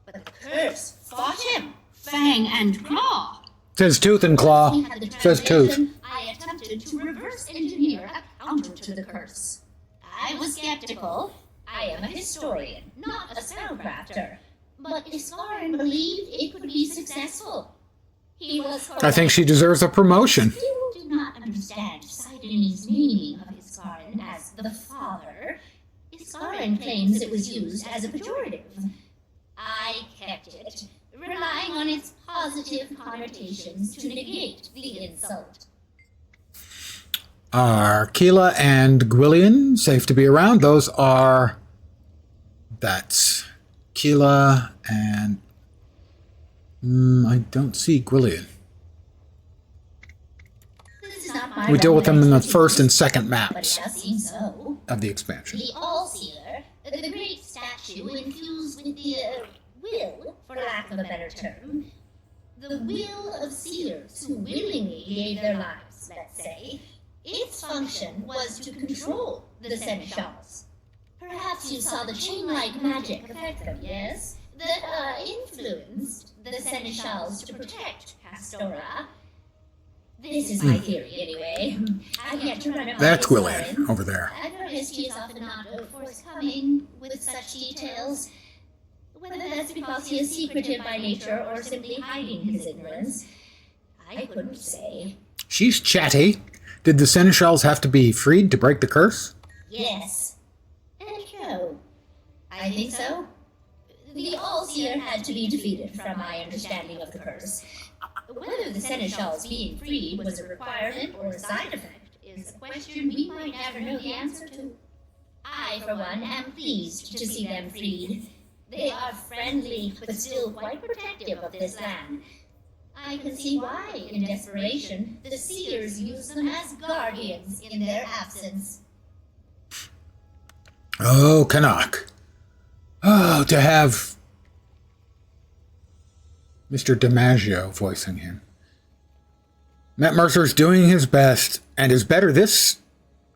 But the curse fought him, fang and claw. Says Tooth and Claw. Says Tooth. I attempted to reverse engineer a counter to the curse. I was skeptical. I am a historian, not a spellcrafter. But Iskarin believed it could be successful. He was correct. I think she deserves a promotion. You do not understand Sidoni's meaning of Iskarin as the father. Iskarin claims it was used as a pejorative. I kept it, relying on its positive connotations to negate the insult. Are Keela and Gwillian safe to be around? Those are... That's Keela and... I don't see Gwillian. This is not my We deal with them in the expertise, first and second but it maps does seem so. of the expansion. The All-Seer, the great statue infused with the will, for lack of a better term, the will of seers who willingly gave their lives, let's say, its function was to control the Seneschals. Perhaps you saw the chain-like magic affect them, yes? That influenced the Seneschals to protect Castora. This is my theory, anyway. I've yet to run it by That's Iskarin. Gwillian over there. Advertised he is often not forthcoming with such details. Whether that's because he is secretive by nature or simply hiding his ignorance, I couldn't say. She's chatty. Did the Seneschals have to be freed to break the curse? Yes. And no. I think so. The All-Seer had to be defeated, from my understanding of the curse. Whether the Seneschals being freed was a requirement or a side effect is a question we might never know the answer to. I, for one, am pleased to see them freed. They are friendly, but still quite protective of this land. I can see why, in desperation, the Seers use them as guardians in their absence. Oh, Canuck. Oh, to have Mr. DiMaggio voicing him. Matt Mercer's doing his best, and is better this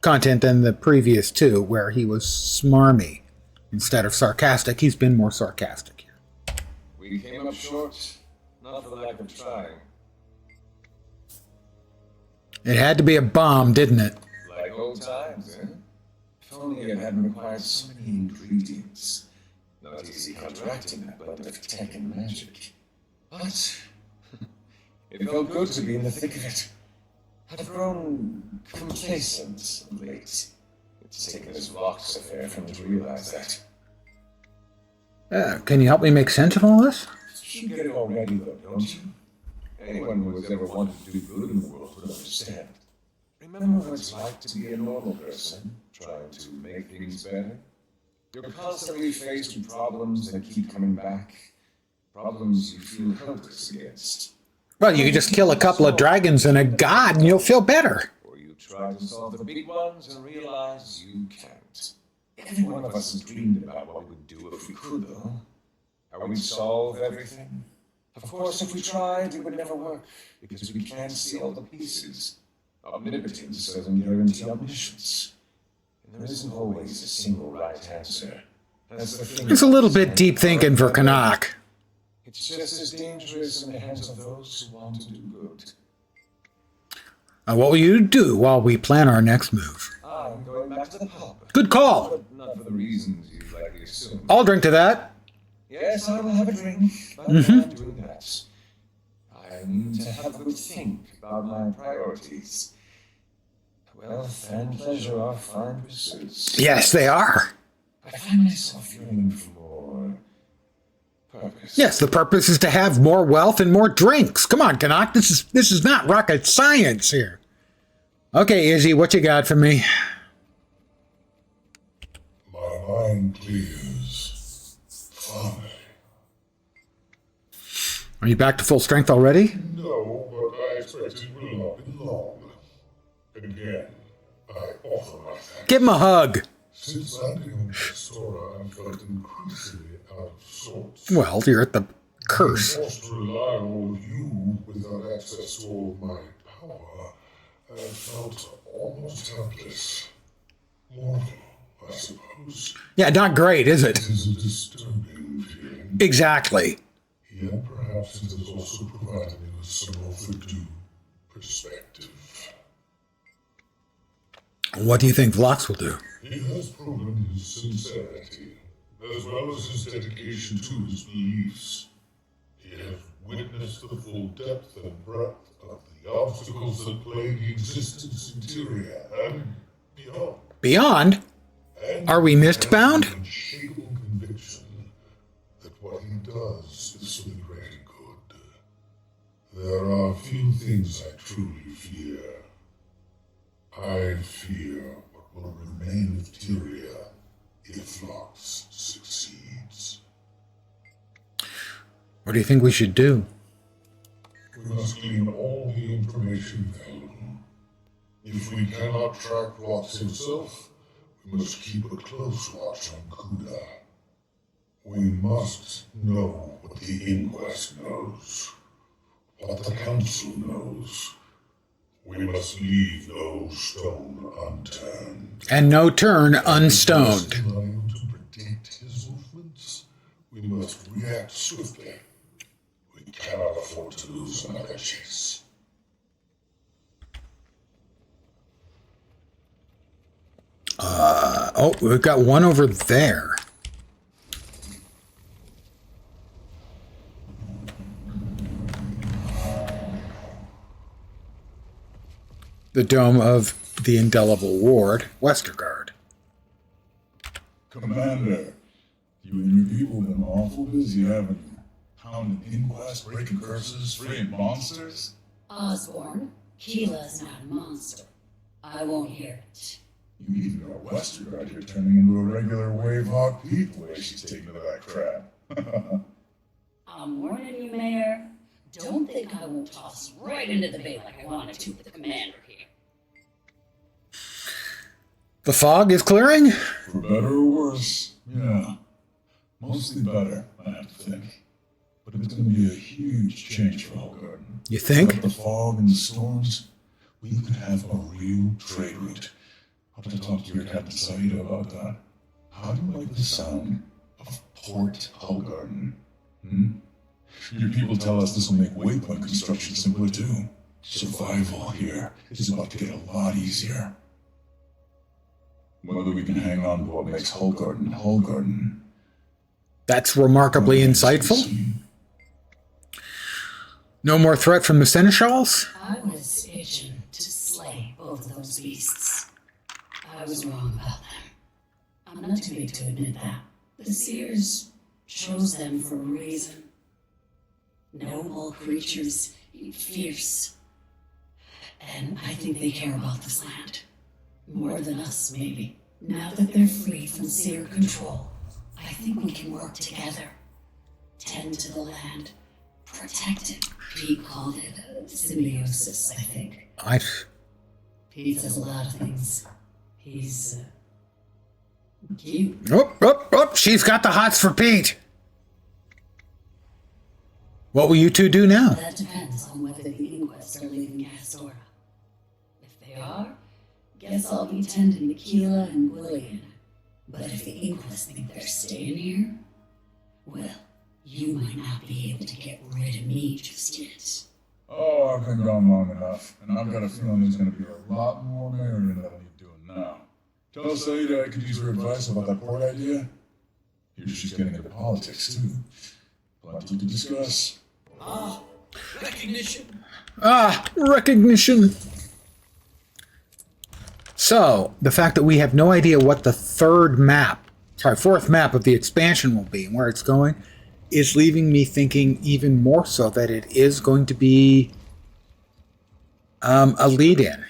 content than the previous two, where he was smarmy instead of sarcastic. He's been more sarcastic here. We came up short, not for lack of trying. It had to be a bomb, didn't it? Like old times, eh? If only it hadn't required so many ingredients. Not easy counteracting that blend of tech and magic. But it felt good to be in the thick of it. I've grown complacent of late. It's taken this Vox affair for me to realize that. Can you help me make sense of all this? You get it already, though, don't you? Anyone who has ever wanted to do good in the world would understand. Remember what it's like to be a normal person, trying to make things better? You're constantly faced with problems that keep coming back. Problems you feel helpless against. Well, you can just kill a couple of dragons and a god and you'll feel better. Or you try to solve the big ones and realize you can't. Every one of us has dreamed about what we would do if we could, though. How we'd solve everything. Of course, if we tried, it would never work, because we can't see all the pieces. Omnipotence doesn't guarantee omniscience. And there isn't always a single right answer. That's the thing. It's a little bit deep thinking for Canuck. It's just as dangerous in the hands of those who want to do good. What will you do while we plan our next move? I'm going back to the pub. Good call. But not for the reasons you likely assume. I'll drink to that. Yes, I will have a drink, but I'm not doing that. I need to have a good think about my priorities. Wealth and pleasure are fine pursuits. Yes, they are. I find myself yearning for more purpose. Yes, the purpose is to have more wealth and more drinks. Come on, Canuck. This is not rocket science here. Okay, Izzy, what you got for me? My mind clears. Finally. Are you back to full strength already? No, but I expect it will not be long. Again, I offer my thanks. Give him a hug. Since landing on Castora, I've felt increasingly out of sorts. Well, you're at the curse. Being forced to rely on all of you without access to all of my power, I felt almost helpless. Mortal, I suppose. Yeah, not great, is it? It is a disturbing feeling. Exactly. Yet perhaps it has also provided me with some overdue perspective. What do you think Vlox will do? He has proven his sincerity, as well as his dedication to his beliefs. He has witnessed the full depth and breadth of the obstacles that plague the existence in Tyria and beyond. Beyond? And Are we mistbound? An unshakable conviction that what he does is for the greater good. There are few things I truly fear. I fear what will remain of Tyria if Vlox succeeds. What do you think we should do? We must glean all the information available. If we cannot track Vlox himself, we must keep a close watch on Kuda. We must know what the Inquest knows, what the Council knows. We must leave no stone unturned. And no turn unstoned. We must learn to predict his movements. We must react swiftly. We cannot afford to lose another chase. Oh, we've got one over there. The dome of the Indelible Ward, Westergaard. Commander, you and your people have been awful busy, haven't you? Pounding inquest, breaking curses, freeing monsters? Osborne, Keela's not a monster. I won't hear it. You even got Westergaard here turning into a regular wave-hawk Pete the way she's taking to that crap. I'm warning you, Mayor. Don't think I won't toss you right into the bay like I wanted to with the commander here. The fog is clearing? For better or worse, yeah. Mostly better, I have to think. But it's going to be a huge change for Hellgarden. You think? Without the fog and the storms, we could have a real trade route. I'll have to talk to your Captain Saida about that. How do you like the sound of Port Hellgarden? Your people tell us this will make waypoint construction simpler too. Survival here is about to get a lot easier. Whether we can hang on to what makes Hellgarden Hellgarden. That's remarkably insightful. No more threat from the Seneschals? I was itching to slay both of those beasts. I was wrong about them. I'm not too big to admit that. The Seers chose them for a reason. Noble creatures, fierce. And I think they care about this land. More than us, maybe. Now that they're free from Seer control, I think we can work together. Tend to the land. Protect it. Pete called it symbiosis, I think. Pete says a lot of things. He's, cute. Oh, she's got the hots for Pete. What will you two do now? That depends on whether the Inquests are leaving Castora. If they are, guess I'll be tending to Keela and Willian. But if the Inquests think they're staying here, well, you might might not be able to get rid of me just yet. Oh, I've been gone long enough, and I've got a feeling there's going to be a lot more marrying than what you're doing now. Tell Saida I could use her advice about that port idea. Here she's getting into politics, too. Plenty to discuss. Recognition. Recognition. So, the fact that we have no idea what the fourth map of the expansion will be and where it's going is leaving me thinking even more so that it is going to be a lead-in.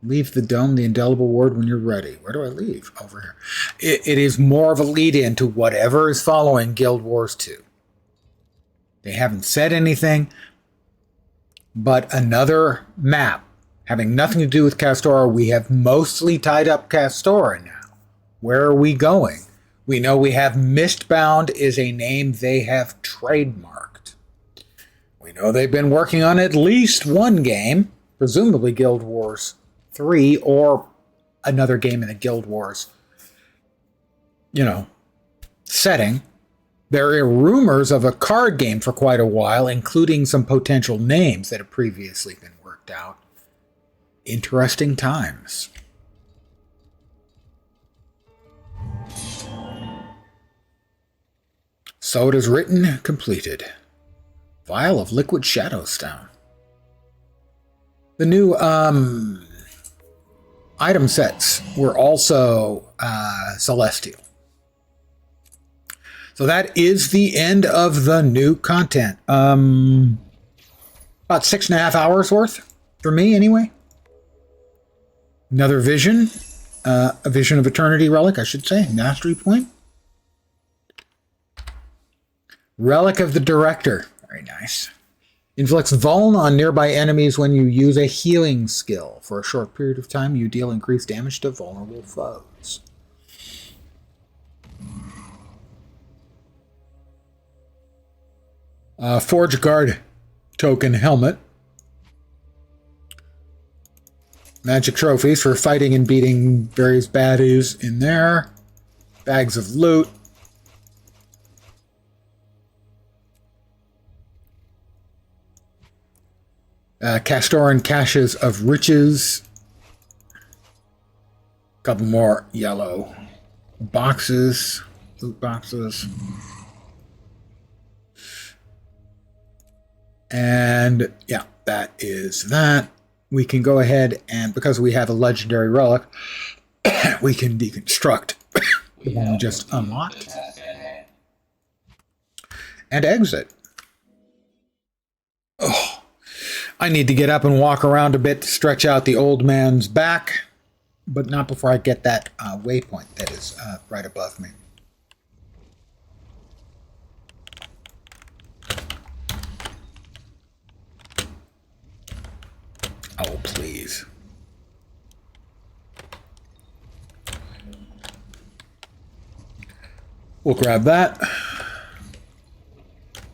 Leave the dome, the indelible word when you're ready. Where do I leave? Over here. It is more of a lead-in to whatever is following Guild Wars 2. They haven't said anything, but another map having nothing to do with Castora. We have mostly tied up Castora now. Where are we going? We know we have Mistbound is a name they have trademarked. We know they've been working on at least one game, presumably Guild Wars 3 or another game in the Guild Wars, setting. There are rumors of a card game for quite a while, including some potential names that have previously been worked out. Interesting times. So it is written, completed. Vial of liquid Shadowstone. The new item sets were also celestial. So that is the end of the new content. About 6.5 hours worth for me, anyway. Another vision, a Vision of Eternity relic, I should say, mastery point. Relic of the Director, very nice. Inflicts Vuln on nearby enemies when you use a healing skill. For a short period of time, you deal increased damage to vulnerable foes. Forge Guard token helmet. Magic trophies for fighting and beating various baddies in there. Bags of loot. Castoran caches of riches. A couple more yellow boxes, loot boxes. And yeah, that is that. We can go ahead and, because we have a legendary relic, we can deconstruct the one we just unlocked and exit. Oh, I need to get up and walk around a bit to stretch out the old man's back, but not before I get that waypoint that is right above me. Oh, please. We'll grab that.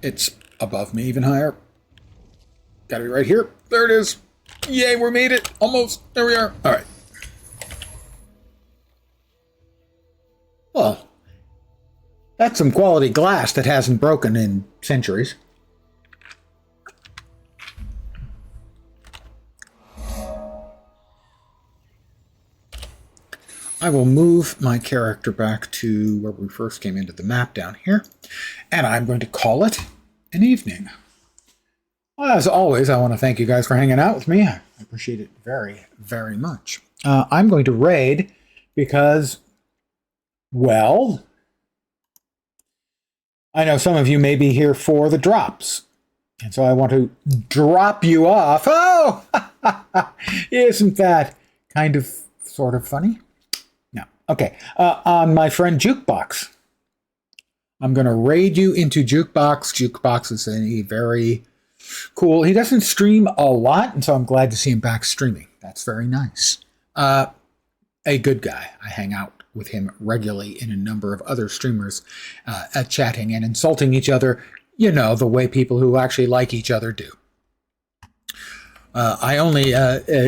It's above me, even higher. Gotta be right here. There it is. Yay, we made it. Almost. There we are. All right. Well, that's some quality glass that hasn't broken in centuries. I will move my character back to where we first came into the map down here, and I'm going to call it an evening. Well, as always, I want to thank you guys for hanging out with me. I appreciate it very, very much. I'm going to raid because, well, I know some of you may be here for the drops, and so I want to drop you off. Oh, isn't that kind of sort of funny? Okay, on my friend Jukebox. I'm going to raid you into Jukebox. Jukebox is a very cool. He doesn't stream a lot, and so I'm glad to see him back streaming. That's very nice. A good guy. I hang out with him regularly in a number of other streamers, chatting and insulting each other, the way people who actually like each other do. I only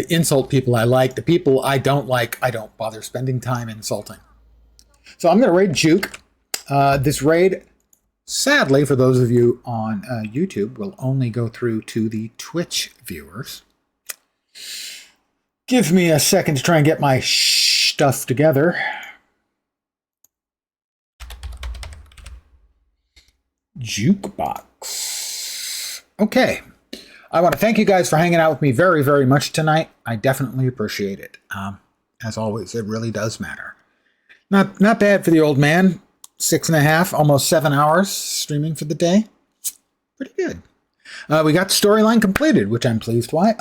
insult people I like. The people I don't like, I don't bother spending time insulting. So I'm going to raid Juke. This raid Sadly, for those of you on YouTube, we'll only go through to the Twitch viewers. Give me a second to try and get my stuff together. Jukebox. Okay. I want to thank you guys for hanging out with me very, very much tonight. I definitely appreciate it. As always, it really does matter. Not bad for the old man. 6.5, almost 7 hours streaming for the day. Pretty good. We got the storyline completed, which I'm pleased by.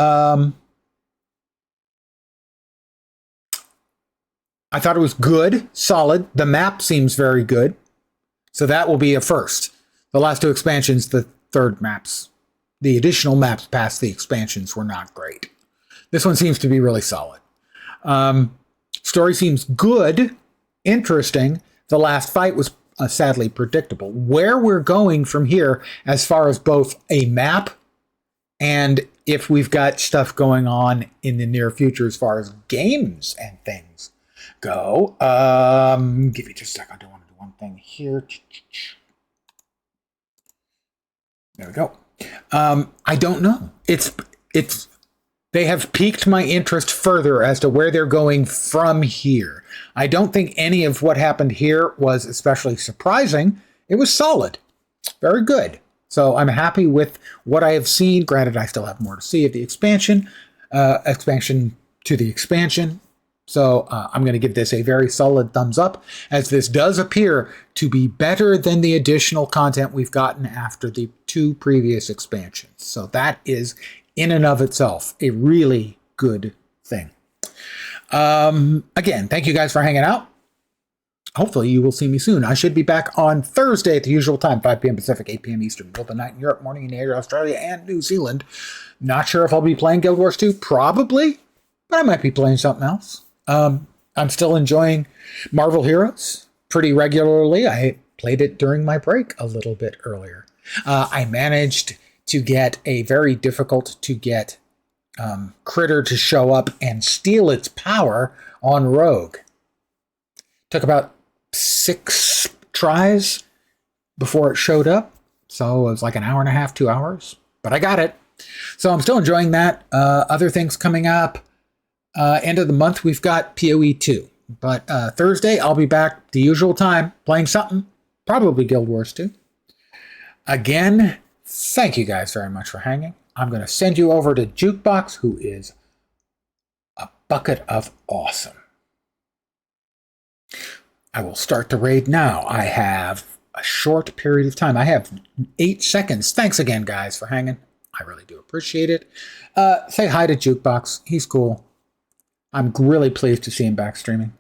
I thought it was good, solid. The map seems very good. So that will be a first. The last 2 expansions, the third maps, the additional maps past the expansions were not great. This one seems to be really solid. Story seems good, interesting. The last fight was sadly predictable. Where we're going from here, as far as both a map and if we've got stuff going on in the near future as far as games and things go. Give me just a second. I do want to do one thing here. There we go. I don't know. They have piqued my interest further as to where they're going from here. I don't think any of what happened here was especially surprising. It was solid. Very good. So I'm happy with what I have seen. Granted, I still have more to see of the expansion to the expansion. So I'm going to give this a very solid thumbs up, as this does appear to be better than the additional content we've gotten after the 2 previous expansions. So that is, in and of itself, a really good thing. Again, thank you guys for hanging out. Hopefully you will see me soon. I should be back on Thursday at the usual time, 5 p.m. Pacific, 8 p.m. Eastern, middle of the night in Europe, morning in Asia, Australia, and New Zealand. Not sure if I'll be playing Guild Wars 2, probably, but I might be playing something else. I'm still enjoying Marvel Heroes pretty regularly. I played it during my break a little bit earlier. I managed to get a very difficult to get critter to show up and steal its power on Rogue. Took about 6 tries before it showed up. So it was like an hour and a half, 2 hours, but I got it. So I'm still enjoying that. Other things coming up. End of the month, we've got PoE 2. But Thursday, I'll be back the usual time playing something. Probably Guild Wars 2. Again, thank you guys very much for hanging. I'm going to send you over to Jukebox, who is a bucket of awesome. I will start the raid now. I have a short period of time. I have 8 seconds. Thanks again, guys, for hanging. I really do appreciate it. Say hi to Jukebox. He's cool. I'm really pleased to see him back streaming.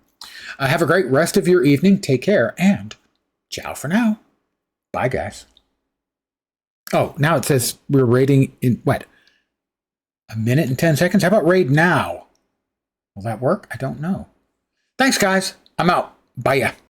Have a great rest of your evening. Take care, and ciao for now. Bye, guys. Oh, now it says we're raiding in, what, 1 minute and 10 seconds? How about raid now? Will that work? I don't know. Thanks, guys. I'm out. Bye.